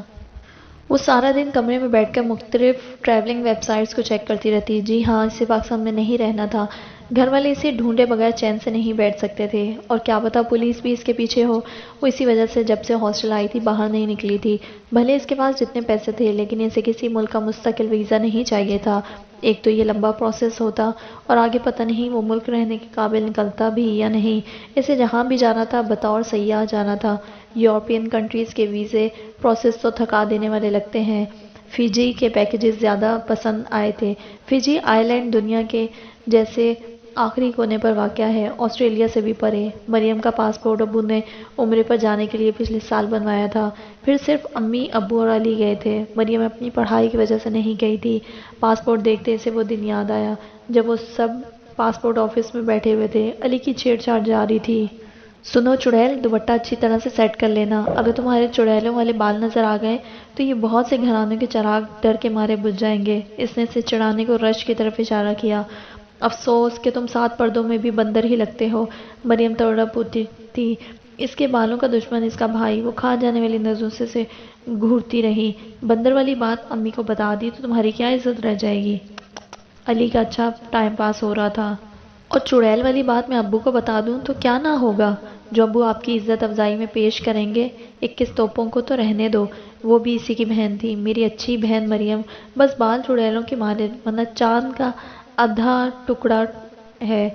Speaker 1: وہ سارا دن کمرے میں بیٹھ کر مختلف ٹریولنگ ویب سائٹس کو چیک کرتی رہتی۔ جی ہاں، اسے پاکستان میں نہیں رہنا تھا۔ گھر والے اسے ڈھونڈے بغیر چین سے نہیں بیٹھ سکتے تھے، اور کیا پتا پولیس بھی اس کے پیچھے ہو۔ وہ اسی وجہ سے جب سے ہاسٹل آئی تھی باہر نہیں نکلی تھی۔ بھلے اس کے پاس جتنے پیسے تھے، لیکن اسے کسی ملک کا مستقل ویزا نہیں چاہیے تھا۔ ایک تو یہ لمبا پروسیس ہوتا، اور آگے پتہ نہیں وہ ملک رہنے کے قابل نکلتا بھی یا نہیں۔ اسے جہاں بھی جانا تھا بطور سیاح جانا تھا۔ یورپین کنٹریز کے ویزے پروسیس تو تھکا دینے والے لگتے ہیں۔ فجی کے پیکیجز زیادہ پسند آئے تھے۔ فجی آئی لینڈ دنیا کے جیسے آخری کونے پر واقع ہے، آسٹریلیا سے بھی پرے۔ مریم کا پاسپورٹ ابو نے عمرے پر جانے کے لیے پچھلے سال بنوایا تھا، پھر صرف امی، ابو اور علی گئے تھے۔ مریم اپنی پڑھائی کی وجہ سے نہیں گئی تھی۔ پاسپورٹ دیکھتے اسے وہ دن یاد آیا جب وہ سب پاسپورٹ آفس میں بیٹھے ہوئے تھے۔ علی کی چھیڑ چھاڑ جاری تھی۔ سنو چڑیل، دوپٹہ اچھی طرح سے سیٹ کر لینا۔ اگر تمہارے چڑیلوں والے بال نظر آ گئے تو یہ بہت سے گھرانوں کے چراغ ڈر کے مارے بجھ جائیں گے۔ اس نے اسے چڑھانے کو رش کی طرف اشارہ کیا۔ افسوس کہ تم 7 پردوں میں بھی بندر ہی لگتے ہو، مریم تڑپ اٹھی تھی۔ اس کے بالوں کا دشمن اس کا بھائی۔ وہ کھا جانے والی نظروں سے اسے گھورتی رہی۔ بندر والی بات امی کو بتا دی تو تمہاری کیا عزت رہ جائے گی؟ علی کا اچھا ٹائم پاس ہو رہا تھا۔ اور چڑیل والی بات میں ابو کو بتا دوں تو کیا نہ ہوگا؟ جو ابو آپ کی عزت افزائی میں پیش کریں گے۔ 21 توپوں کو تو رہنے دو، وہ بھی اسی کی بہن تھی، میری اچھی بہن مریم۔ بس بال چڑیلوں کے مارے، ورنہ چاند کا آدھا ٹکڑا ہے۔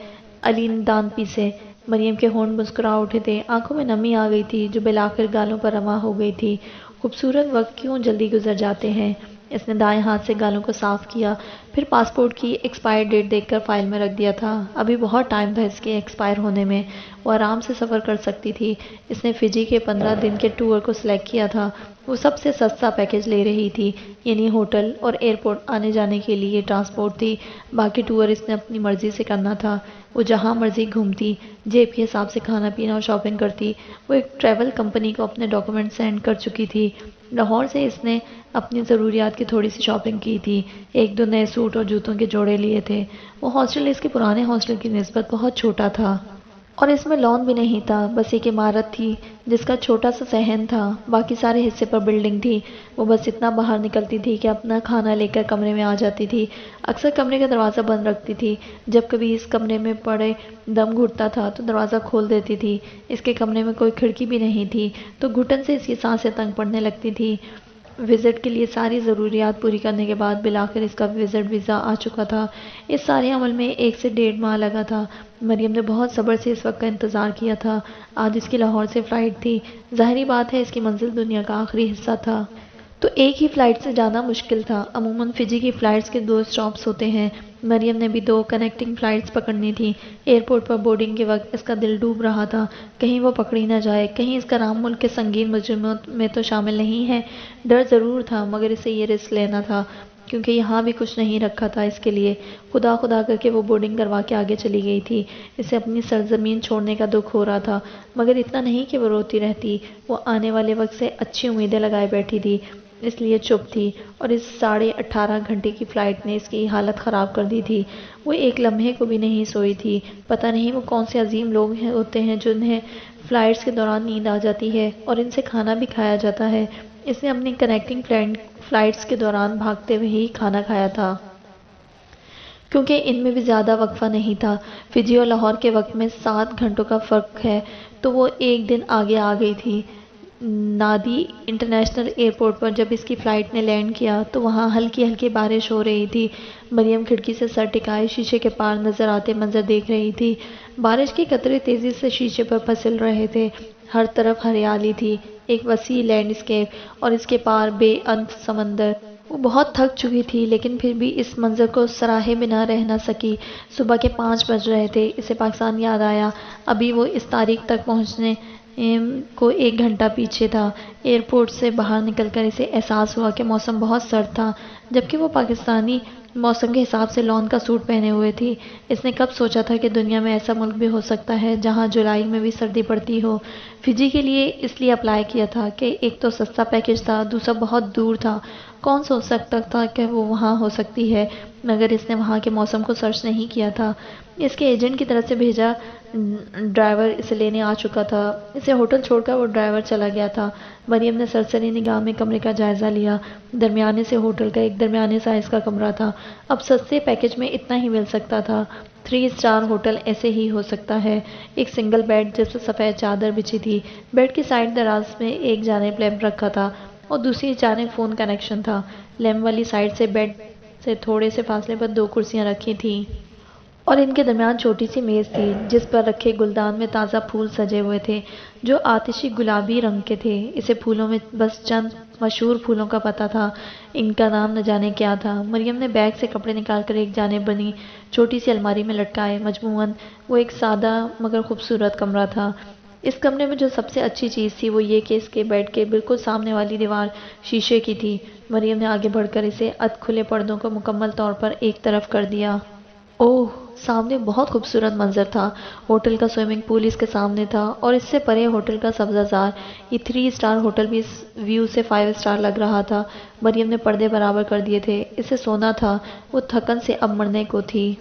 Speaker 1: علی نے دانت پیسے۔ مریم کے ہونٹ مسکرا اٹھے تھے، آنکھوں میں نمی آ گئی تھی جو بالآخر گالوں پر رواں ہو گئی تھی۔ خوبصورت وقت کیوں جلدی گزر جاتے ہیں۔ اس نے دائیں ہاتھ سے گالوں کو صاف کیا، پھر پاسپورٹ کی ایکسپائر ڈیٹ دیکھ کر فائل میں رکھ دیا تھا۔ ابھی بہت ٹائم تھا اس کے ایکسپائر ہونے میں، وہ آرام سے سفر کر سکتی تھی۔ اس نے فجی کے 15 دن کے ٹور کو سلیکٹ کیا تھا۔ وہ سب سے سستا پیکیج لے رہی تھی، یعنی ہوٹل اور ایئرپورٹ آنے جانے کے لیے ٹرانسپورٹ تھی۔ باقی ٹور اس نے اپنی مرضی سے کرنا تھا۔ وہ جہاں مرضی گھومتی، جیب کے حساب سے کھانا پینا اور شاپنگ کرتی۔ وہ ایک ٹریول کمپنی کو اپنے ڈاکومنٹ سینڈ کر چکی تھی۔ لاہور سے اس نے اپنی ضروریات کی تھوڑی سی شاپنگ کی تھی۔ 1-2 نئے سوٹ اور جوتوں کے جوڑے لیے تھے۔ وہ ہاسٹل اس کے پرانے ہاسٹل کی نسبت بہت چھوٹا تھا، اور اس میں لان بھی نہیں تھا، بس ایک عمارت تھی جس کا چھوٹا سا صحن تھا، باقی سارے حصے پر بلڈنگ تھی۔ وہ بس اتنا باہر نکلتی تھی کہ اپنا کھانا لے کر کمرے میں آ جاتی تھی۔ اکثر کمرے کا دروازہ بند رکھتی تھی۔ جب کبھی اس کمرے میں پڑے دم گھٹتا تھا تو دروازہ کھول دیتی تھی۔ اس کے کمرے میں کوئی کھڑکی بھی نہیں تھی تو گھٹن سے اس کی سانسیں تنگ پڑنے لگتی تھی۔ وزٹ کے لیے ساری ضروریات پوری کرنے کے بعد بالآخر اس کا وزٹ ویزا آ چکا تھا۔ اس سارے عمل میں 1 سے 1.5 ماہ لگا تھا۔ مریم نے بہت صبر سے اس وقت کا انتظار کیا تھا۔ آج اس کی لاہور سے فلائٹ تھی۔ ظاہری بات ہے اس کی منزل دنیا کا آخری حصہ تھا، تو ایک ہی فلائٹ سے جانا مشکل تھا۔ عموماً فجی کی فلائٹس کے 2 اسٹاپس ہوتے ہیں۔ مریم نے بھی 2 کنیکٹنگ فلائٹس پکڑنی تھیں۔ ایئرپورٹ پر بورڈنگ کے وقت اس کا دل ڈوب رہا تھا، کہیں وہ پکڑی نہ جائے، کہیں اس کا نام ملک کے سنگین مجرموں میں تو شامل نہیں ہے۔ ڈر ضرور تھا، مگر اسے یہ رسک لینا تھا کیونکہ یہاں بھی کچھ نہیں رکھا تھا اس کے لیے۔ خدا خدا کر کے وہ بورڈنگ کروا کے آگے چلی گئی تھی۔ اسے اپنی سرزمین چھوڑنے کا دکھ ہو رہا تھا، مگر اتنا نہیں کہ وہ روتی رہتی۔ وہ آنے والے وقت سے اچھی امیدیں لگائے بیٹھی تھی، اس لیے چپ تھی، اور اس 18.5 گھنٹے کی فلائٹ نے اس کی حالت خراب کر دی تھی۔ وہ ایک لمحے کو بھی نہیں سوئی تھی۔ پتہ نہیں وہ کون سے عظیم لوگ ہوتے ہیں جنہیں فلائٹس کے دوران نیند آ جاتی ہے اور ان سے کھانا بھی کھایا جاتا ہے۔ اس نے اپنی کنیکٹنگ فلائٹس کے دوران بھاگتے ہوئے ہی کھانا کھایا تھا، کیونکہ ان میں بھی زیادہ وقفہ نہیں تھا۔ فجی اور لاہور کے وقت میں 7 گھنٹوں کا فرق ہے، تو وہ ایک دن آگے آ گئی تھی۔ نادی انٹرنیشنل ایئرپورٹ پر جب اس کی فلائٹ نے لینڈ کیا تو وہاں ہلکی ہلکی بارش ہو رہی تھی۔ مریم کھڑکی سے سر ٹکائے شیشے کے پار نظر آتے منظر دیکھ رہی تھی۔ بارش کے قطرے تیزی سے شیشے پر پھسل رہے تھے۔ ہر طرف ہریالی تھی، ایک وسیع لینڈ اسکیپ، اور اس کے پار بے انت سمندر۔ وہ بہت تھک چکی تھی لیکن پھر بھی اس منظر کو سراہے بنا رہ نہ سکی۔ صبح کے 5 بج رہے تھے۔ اسے پاکستان یاد آیا۔ ابھی وہ اس تاریخ تک پہنچنے کو 1 گھنٹہ پیچھے تھا۔ ایئرپورٹ سے باہر نکل کر اسے احساس ہوا کہ موسم بہت سرد تھا، جبکہ وہ پاکستانی موسم کے حساب سے لون کا سوٹ پہنے ہوئے تھی۔ اس نے کب سوچا تھا کہ دنیا میں ایسا ملک بھی ہو سکتا ہے جہاں جولائی میں بھی سردی پڑتی ہو۔ فجی کے لیے اس لیے اپلائی کیا تھا کہ ایک تو سستا پیکیج تھا، دوسرا بہت دور تھا۔ کون سوچ سکتا تھا کہ وہ وہاں ہو سکتی ہے، مگر اس نے وہاں کے موسم کو سرچ نہیں کیا تھا۔ اس کے ایجنٹ کی طرف سے بھیجا ڈرائیور اسے لینے آ چکا تھا۔ اسے ہوٹل چھوڑ کر وہ ڈرائیور چلا گیا تھا۔ مریم نے سرسری نگاہ میں کمرے کا جائزہ لیا۔ درمیانے سے ہوٹل کا ایک درمیانے سائز کا کمرہ تھا۔ اب سستے پیکج میں اتنا ہی مل سکتا تھا۔ 3 اسٹار ہوٹل ایسے ہی ہو سکتا ہے۔ ایک سنگل بیڈ جس پر سفید چادر بچھی تھی۔ بیڈ کی سائڈ دراز میں ایک جانب لیمپ رکھا تھا اور دوسری جانب فون کنیکشن تھا۔ لیمپ والی سائڈ سے بیڈ سے تھوڑے سے فاصلے پر 2 کرسیاں رکھی تھیں اور ان کے درمیان چھوٹی سی میز تھی جس پر رکھے گلدان میں تازہ پھول سجے ہوئے تھے جو آتشی گلابی رنگ کے تھے۔ اسے پھولوں میں بس چند مشہور پھولوں کا پتہ تھا، ان کا نام نہ جانے کیا تھا۔ مریم نے بیگ سے کپڑے نکال کر ایک جانب بنی چھوٹی سی الماری میں لٹکائے۔ مجموعاً وہ ایک سادہ مگر خوبصورت کمرہ تھا۔ اس کمرے میں جو سب سے اچھی چیز تھی وہ یہ کہ اس کے بیڈ کے بالکل سامنے والی دیوار شیشے کی تھی۔ مریم نے آگے بڑھ کر اسے ادھ کھلے پردوں کو مکمل طور پر ایک طرف کر دیا۔ اوہ! سامنے بہت خوبصورت منظر تھا۔ ہوٹل کا سوئمنگ پول اس کے سامنے تھا اور اس سے پرے ہوٹل کا سبزہ زار۔ یہ 3 اسٹار ہوٹل بھی اس ویو سے 5 اسٹار لگ رہا تھا۔ مریم نے پردے برابر کر دیے تھے۔ اسے سونا تھا۔ وہ تھکن سے اب مرنے کو تھی۔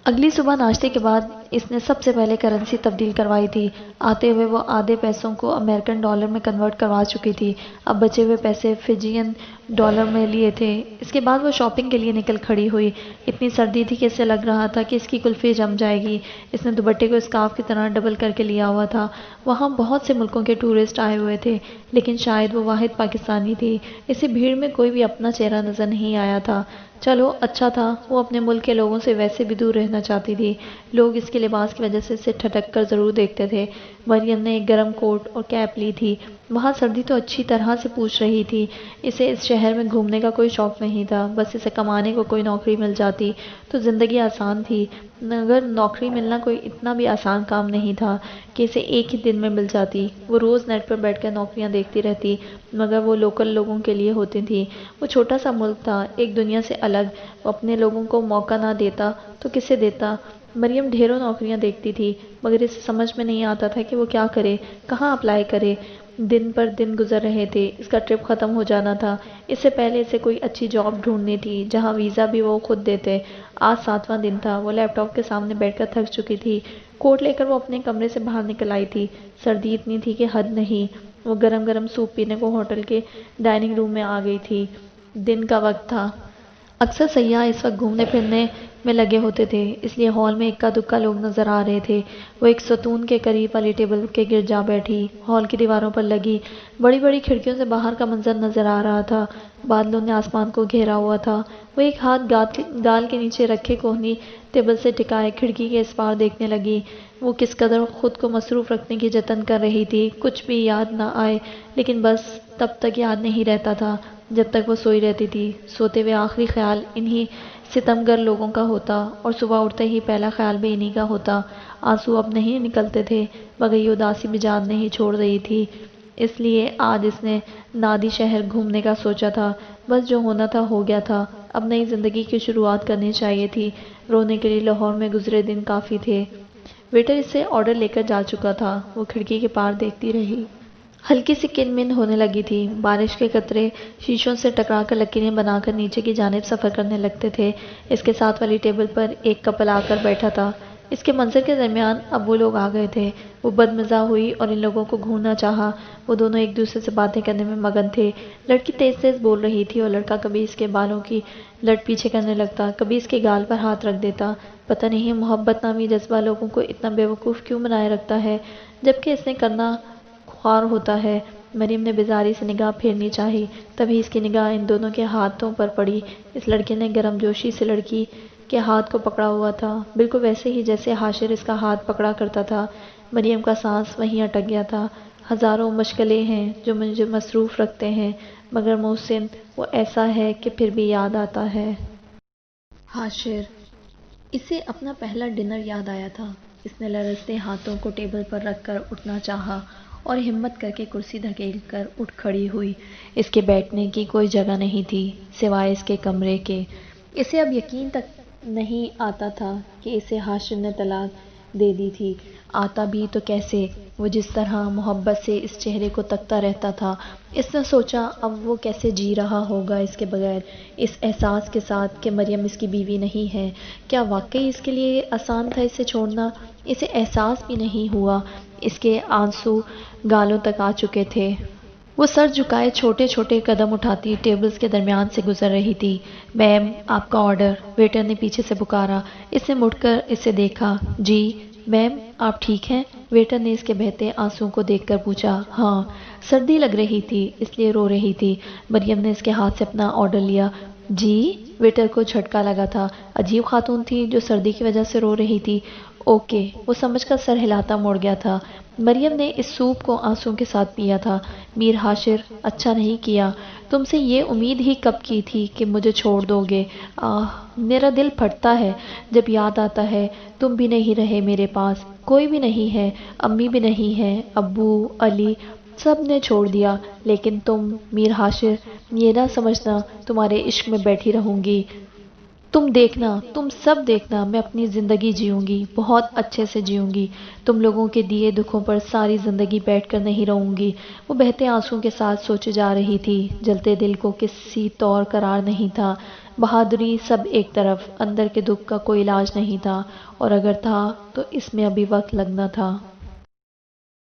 Speaker 1: اگلی صبح ناشتے کے بعد اس نے سب سے پہلے کرنسی تبدیل کروائی تھی۔ آتے ہوئے وہ آدھے پیسوں کو امریکن ڈالر میں کنورٹ کروا چکی تھی۔ اب بچے ہوئے پیسے فجین ڈالر میں لیے تھے۔ اس کے بعد وہ شاپنگ کے لیے نکل کھڑی ہوئی۔ اتنی سردی تھی کہ اسے لگ رہا تھا کہ اس کی کلفی جم جائے گی۔ اس نے دوپٹے کو اسکارف کی طرح ڈبل کر کے لیا ہوا تھا۔ وہاں بہت سے ملکوں کے ٹورسٹ آئے ہوئے تھے لیکن شاید وہ واحد پاکستانی تھی۔ اسے بھیڑ میں کوئی بھی اپنا چہرہ نظر نہیں آیا تھا۔ چلو اچھا تھا، وہ اپنے ملک کے لوگوں سے ویسے بھی دور رہنا چاہتی تھی۔ لوگ اس کے لباس کی وجہ سے اسے ٹھٹک کر ضرور دیکھتے تھے۔ مریم نے ایک گرم کوٹ اور کیپ لی تھی۔ وہاں سردی تو اچھی طرح سے پوچھ رہی تھی۔ اسے اس شہر میں گھومنے کا کوئی شوق نہیں تھا، بس اسے کمانے کو کوئی نوکری مل جاتی تو زندگی آسان تھی، مگر نوکری ملنا کوئی اتنا بھی آسان کام نہیں تھا کہ اسے ایک ہی دن میں مل جاتی۔ وہ روز نیٹ پر بیٹھ کر نوکریاں دیکھتی رہتی مگر وہ لوکل لوگوں کے لیے ہوتی تھیں۔ وہ چھوٹا سا ملک تھا، ایک دنیا سے الگ۔ وہ اپنے لوگوں کو موقع نہ دیتا تو کسے دیتا؟ مریم ڈھیروں نوکریاں دیکھتی تھی مگر اسے سمجھ میں نہیں آتا تھا کہ وہ کیا کرے، کہاں اپلائی کرے۔ دن پر دن گزر رہے تھے۔ اس کا ٹرپ ختم ہو جانا تھا۔ اس سے پہلے اسے کوئی اچھی جاب ڈھونڈنی تھی جہاں ویزا بھی وہ خود دیتے۔ آج 7واں دن تھا۔ وہ لیپ ٹاپ کے سامنے بیٹھ کر تھک چکی تھی۔ کوٹ لے کر وہ اپنے کمرے سے باہر نکل آئی تھی۔ سردی اتنی تھی کہ حد نہیں۔ وہ گرم گرم سوپ پینے کو ہوٹل کے ڈائننگ روم میں آ گئی تھی۔ دن کا وقت تھا۔ اکثر سیاح اس وقت گھومنے پھرنے میں لگے ہوتے تھے، اس لیے ہال میں اکا دکا لوگ نظر آ رہے تھے۔ وہ ایک ستون کے قریب والی ٹیبل کے گرد جا بیٹھی۔ ہال کی دیواروں پر لگی بڑی بڑی کھڑکیوں سے باہر کا منظر نظر آ رہا تھا۔ بادلوں نے آسمان کو گھیرا ہوا تھا۔ وہ ایک ہاتھ گال کے نیچے رکھے کوہنی ٹیبل سے ٹکائے کھڑکی کے اس پار دیکھنے لگی۔ وہ کس قدر خود کو مصروف رکھنے کی جتن کر رہی تھی، کچھ بھی یاد نہ آئے، لیکن بس تب تک یاد نہیں رہتا تھا جب تک وہ سوئی رہتی تھی۔ سوتے ہوئے آخری خیال انہی ستمگر لوگوں کا ہوتا اور صبح اٹھتے ہی پہلا خیال بھی انہی کا ہوتا۔ آنسو اب نہیں نکلتے تھے مگر یہ اداسی بھی جان نہیں چھوڑ رہی تھی۔ اس لیے آج اس نے نادی شہر گھومنے کا سوچا تھا۔ بس جو ہونا تھا ہو گیا تھا، اب نئی زندگی کی شروعات کرنی چاہیے تھی۔ رونے کے لیے لاہور میں گزرے دن کافی تھے۔ ویٹر اس سے آرڈر لے کر جا چکا تھا۔ وہ کھڑکی کے پار دیکھتی رہی۔ ہلکی سی کن من ہونے لگی تھی۔ بارش کے قطرے شیشوں سے ٹکرا کر لکیریں بنا کر نیچے کی جانب سفر کرنے لگتے تھے۔ اس کے ساتھ والی ٹیبل پر ایک کپل آ کر بیٹھا تھا۔ اس کے منظر کے درمیان اب وہ لوگ آ گئے تھے۔ وہ بدمزہ ہوئی اور ان لوگوں کو گھورنا چاہا۔ وہ دونوں ایک دوسرے سے باتیں کرنے میں مگن تھے۔ لڑکی تیز تیز بول رہی تھی اور لڑکا کبھی اس کے بالوں کی لٹ پیچھے کرنے لگتا، کبھی اس کے گال پر ہاتھ رکھ دیتا۔ پتہ نہیں محبت نامی جذبہ لوگوں کو اتنا بیوقوف کیوں بنائے رکھتا ہے جبکہ اس نے کرنا خوار ہوتا ہے۔ مریم نے بیزاری سے نگاہ پھیرنی چاہی، تبھی اس کی نگاہ ان دونوں کے ہاتھوں پر پڑی۔ اس لڑکے نے گرم جوشی سے لڑکی کے ہاتھ کو پکڑا ہوا تھا، بالکل ویسے ہی جیسے حاشر اس کا ہاتھ پکڑا کرتا تھا۔ مریم کا سانس وہیں اٹک گیا تھا۔ ہزاروں مشغلے ہیں جو مجھے مصروف رکھتے ہیں مگر محسن وہ ایسا ہے کہ پھر بھی یاد آتا ہے۔ حاشر۔ اسے اپنا پہلا ڈنر یاد آیا تھا۔ اس نے لرزتے ہاتھوں کو ٹیبل پر رکھ کر اٹھنا چاہا اور ہمت کر کے کرسی دھکیل کر اٹھ کھڑی ہوئی۔ اس کے بیٹھنے کی کوئی جگہ نہیں تھی سوائے اس کے کمرے کے۔ اسے اب یقین تک نہیں آتا تھا کہ اسے حاشر نے طلاق دے دی تھی۔ آتا بھی تو کیسے؟ وہ جس طرح محبت سے اس چہرے کو تکتا رہتا تھا، اس نے سوچا اب وہ کیسے جی رہا ہوگا اس کے بغیر، اس احساس کے ساتھ کہ مریم اس کی بیوی نہیں ہے۔ کیا واقعی اس کے لیے آسان تھا اسے چھوڑنا؟ اسے احساس بھی نہیں ہوا۔ اس کے آنسو گالوں تک آ چکے تھے۔ وہ سر جھکائے چھوٹے چھوٹے قدم اٹھاتی ٹیبلز کے درمیان سے گزر رہی تھی۔ میم، آپ کا آرڈر، ویٹر نے پیچھے سے پکارا۔ اس نے مڑ کر اسے دیکھا۔ جی میم، آپ ٹھیک ہیں؟ ویٹر نے اس کے بہتے آنسوؤں کو دیکھ کر پوچھا۔ ہاں، سردی لگ رہی تھی اس لیے رو رہی تھی۔ مریم نے اس کے ہاتھ سے اپنا آرڈر لیا۔ جی؟ ویٹر کو جھٹکا لگا تھا۔ عجیب خاتون تھی جو سردی کی وجہ سے رو رہی تھی۔ اوکے، وہ سمجھ کر سر ہلاتا موڑ گیا تھا۔ مریم نے اس سوپ کو آنسوؤں کے ساتھ پیا تھا۔ میر ہاشر، اچھا نہیں کیا۔ تم سے یہ امید ہی کب کی تھی کہ مجھے چھوڑ دو گے۔ میرا دل پھٹتا ہے جب یاد آتا ہے تم بھی نہیں رہے میرے پاس، کوئی بھی نہیں ہے، امی بھی نہیں ہے، ابو، علی، سب نے چھوڑ دیا، لیکن تم، میر ہاشر، یہ نہ سمجھنا تمہارے عشق میں بیٹھی رہوں گی۔ تم دیکھنا، تم سب دیکھنا، میں اپنی زندگی جیوں گی، بہت اچھے سے جیوں گی، تم لوگوں کے دیے دکھوں پر ساری زندگی بیٹھ کر نہیں رہوں گی۔ وہ بہتے آنسوؤں کے ساتھ سوچے جا رہی تھی۔ جلتے دل کو کسی طور قرار نہیں تھا۔ بہادری سب ایک طرف، اندر کے دکھ کا کوئی علاج نہیں تھا، اور اگر تھا تو اس میں ابھی وقت لگنا تھا۔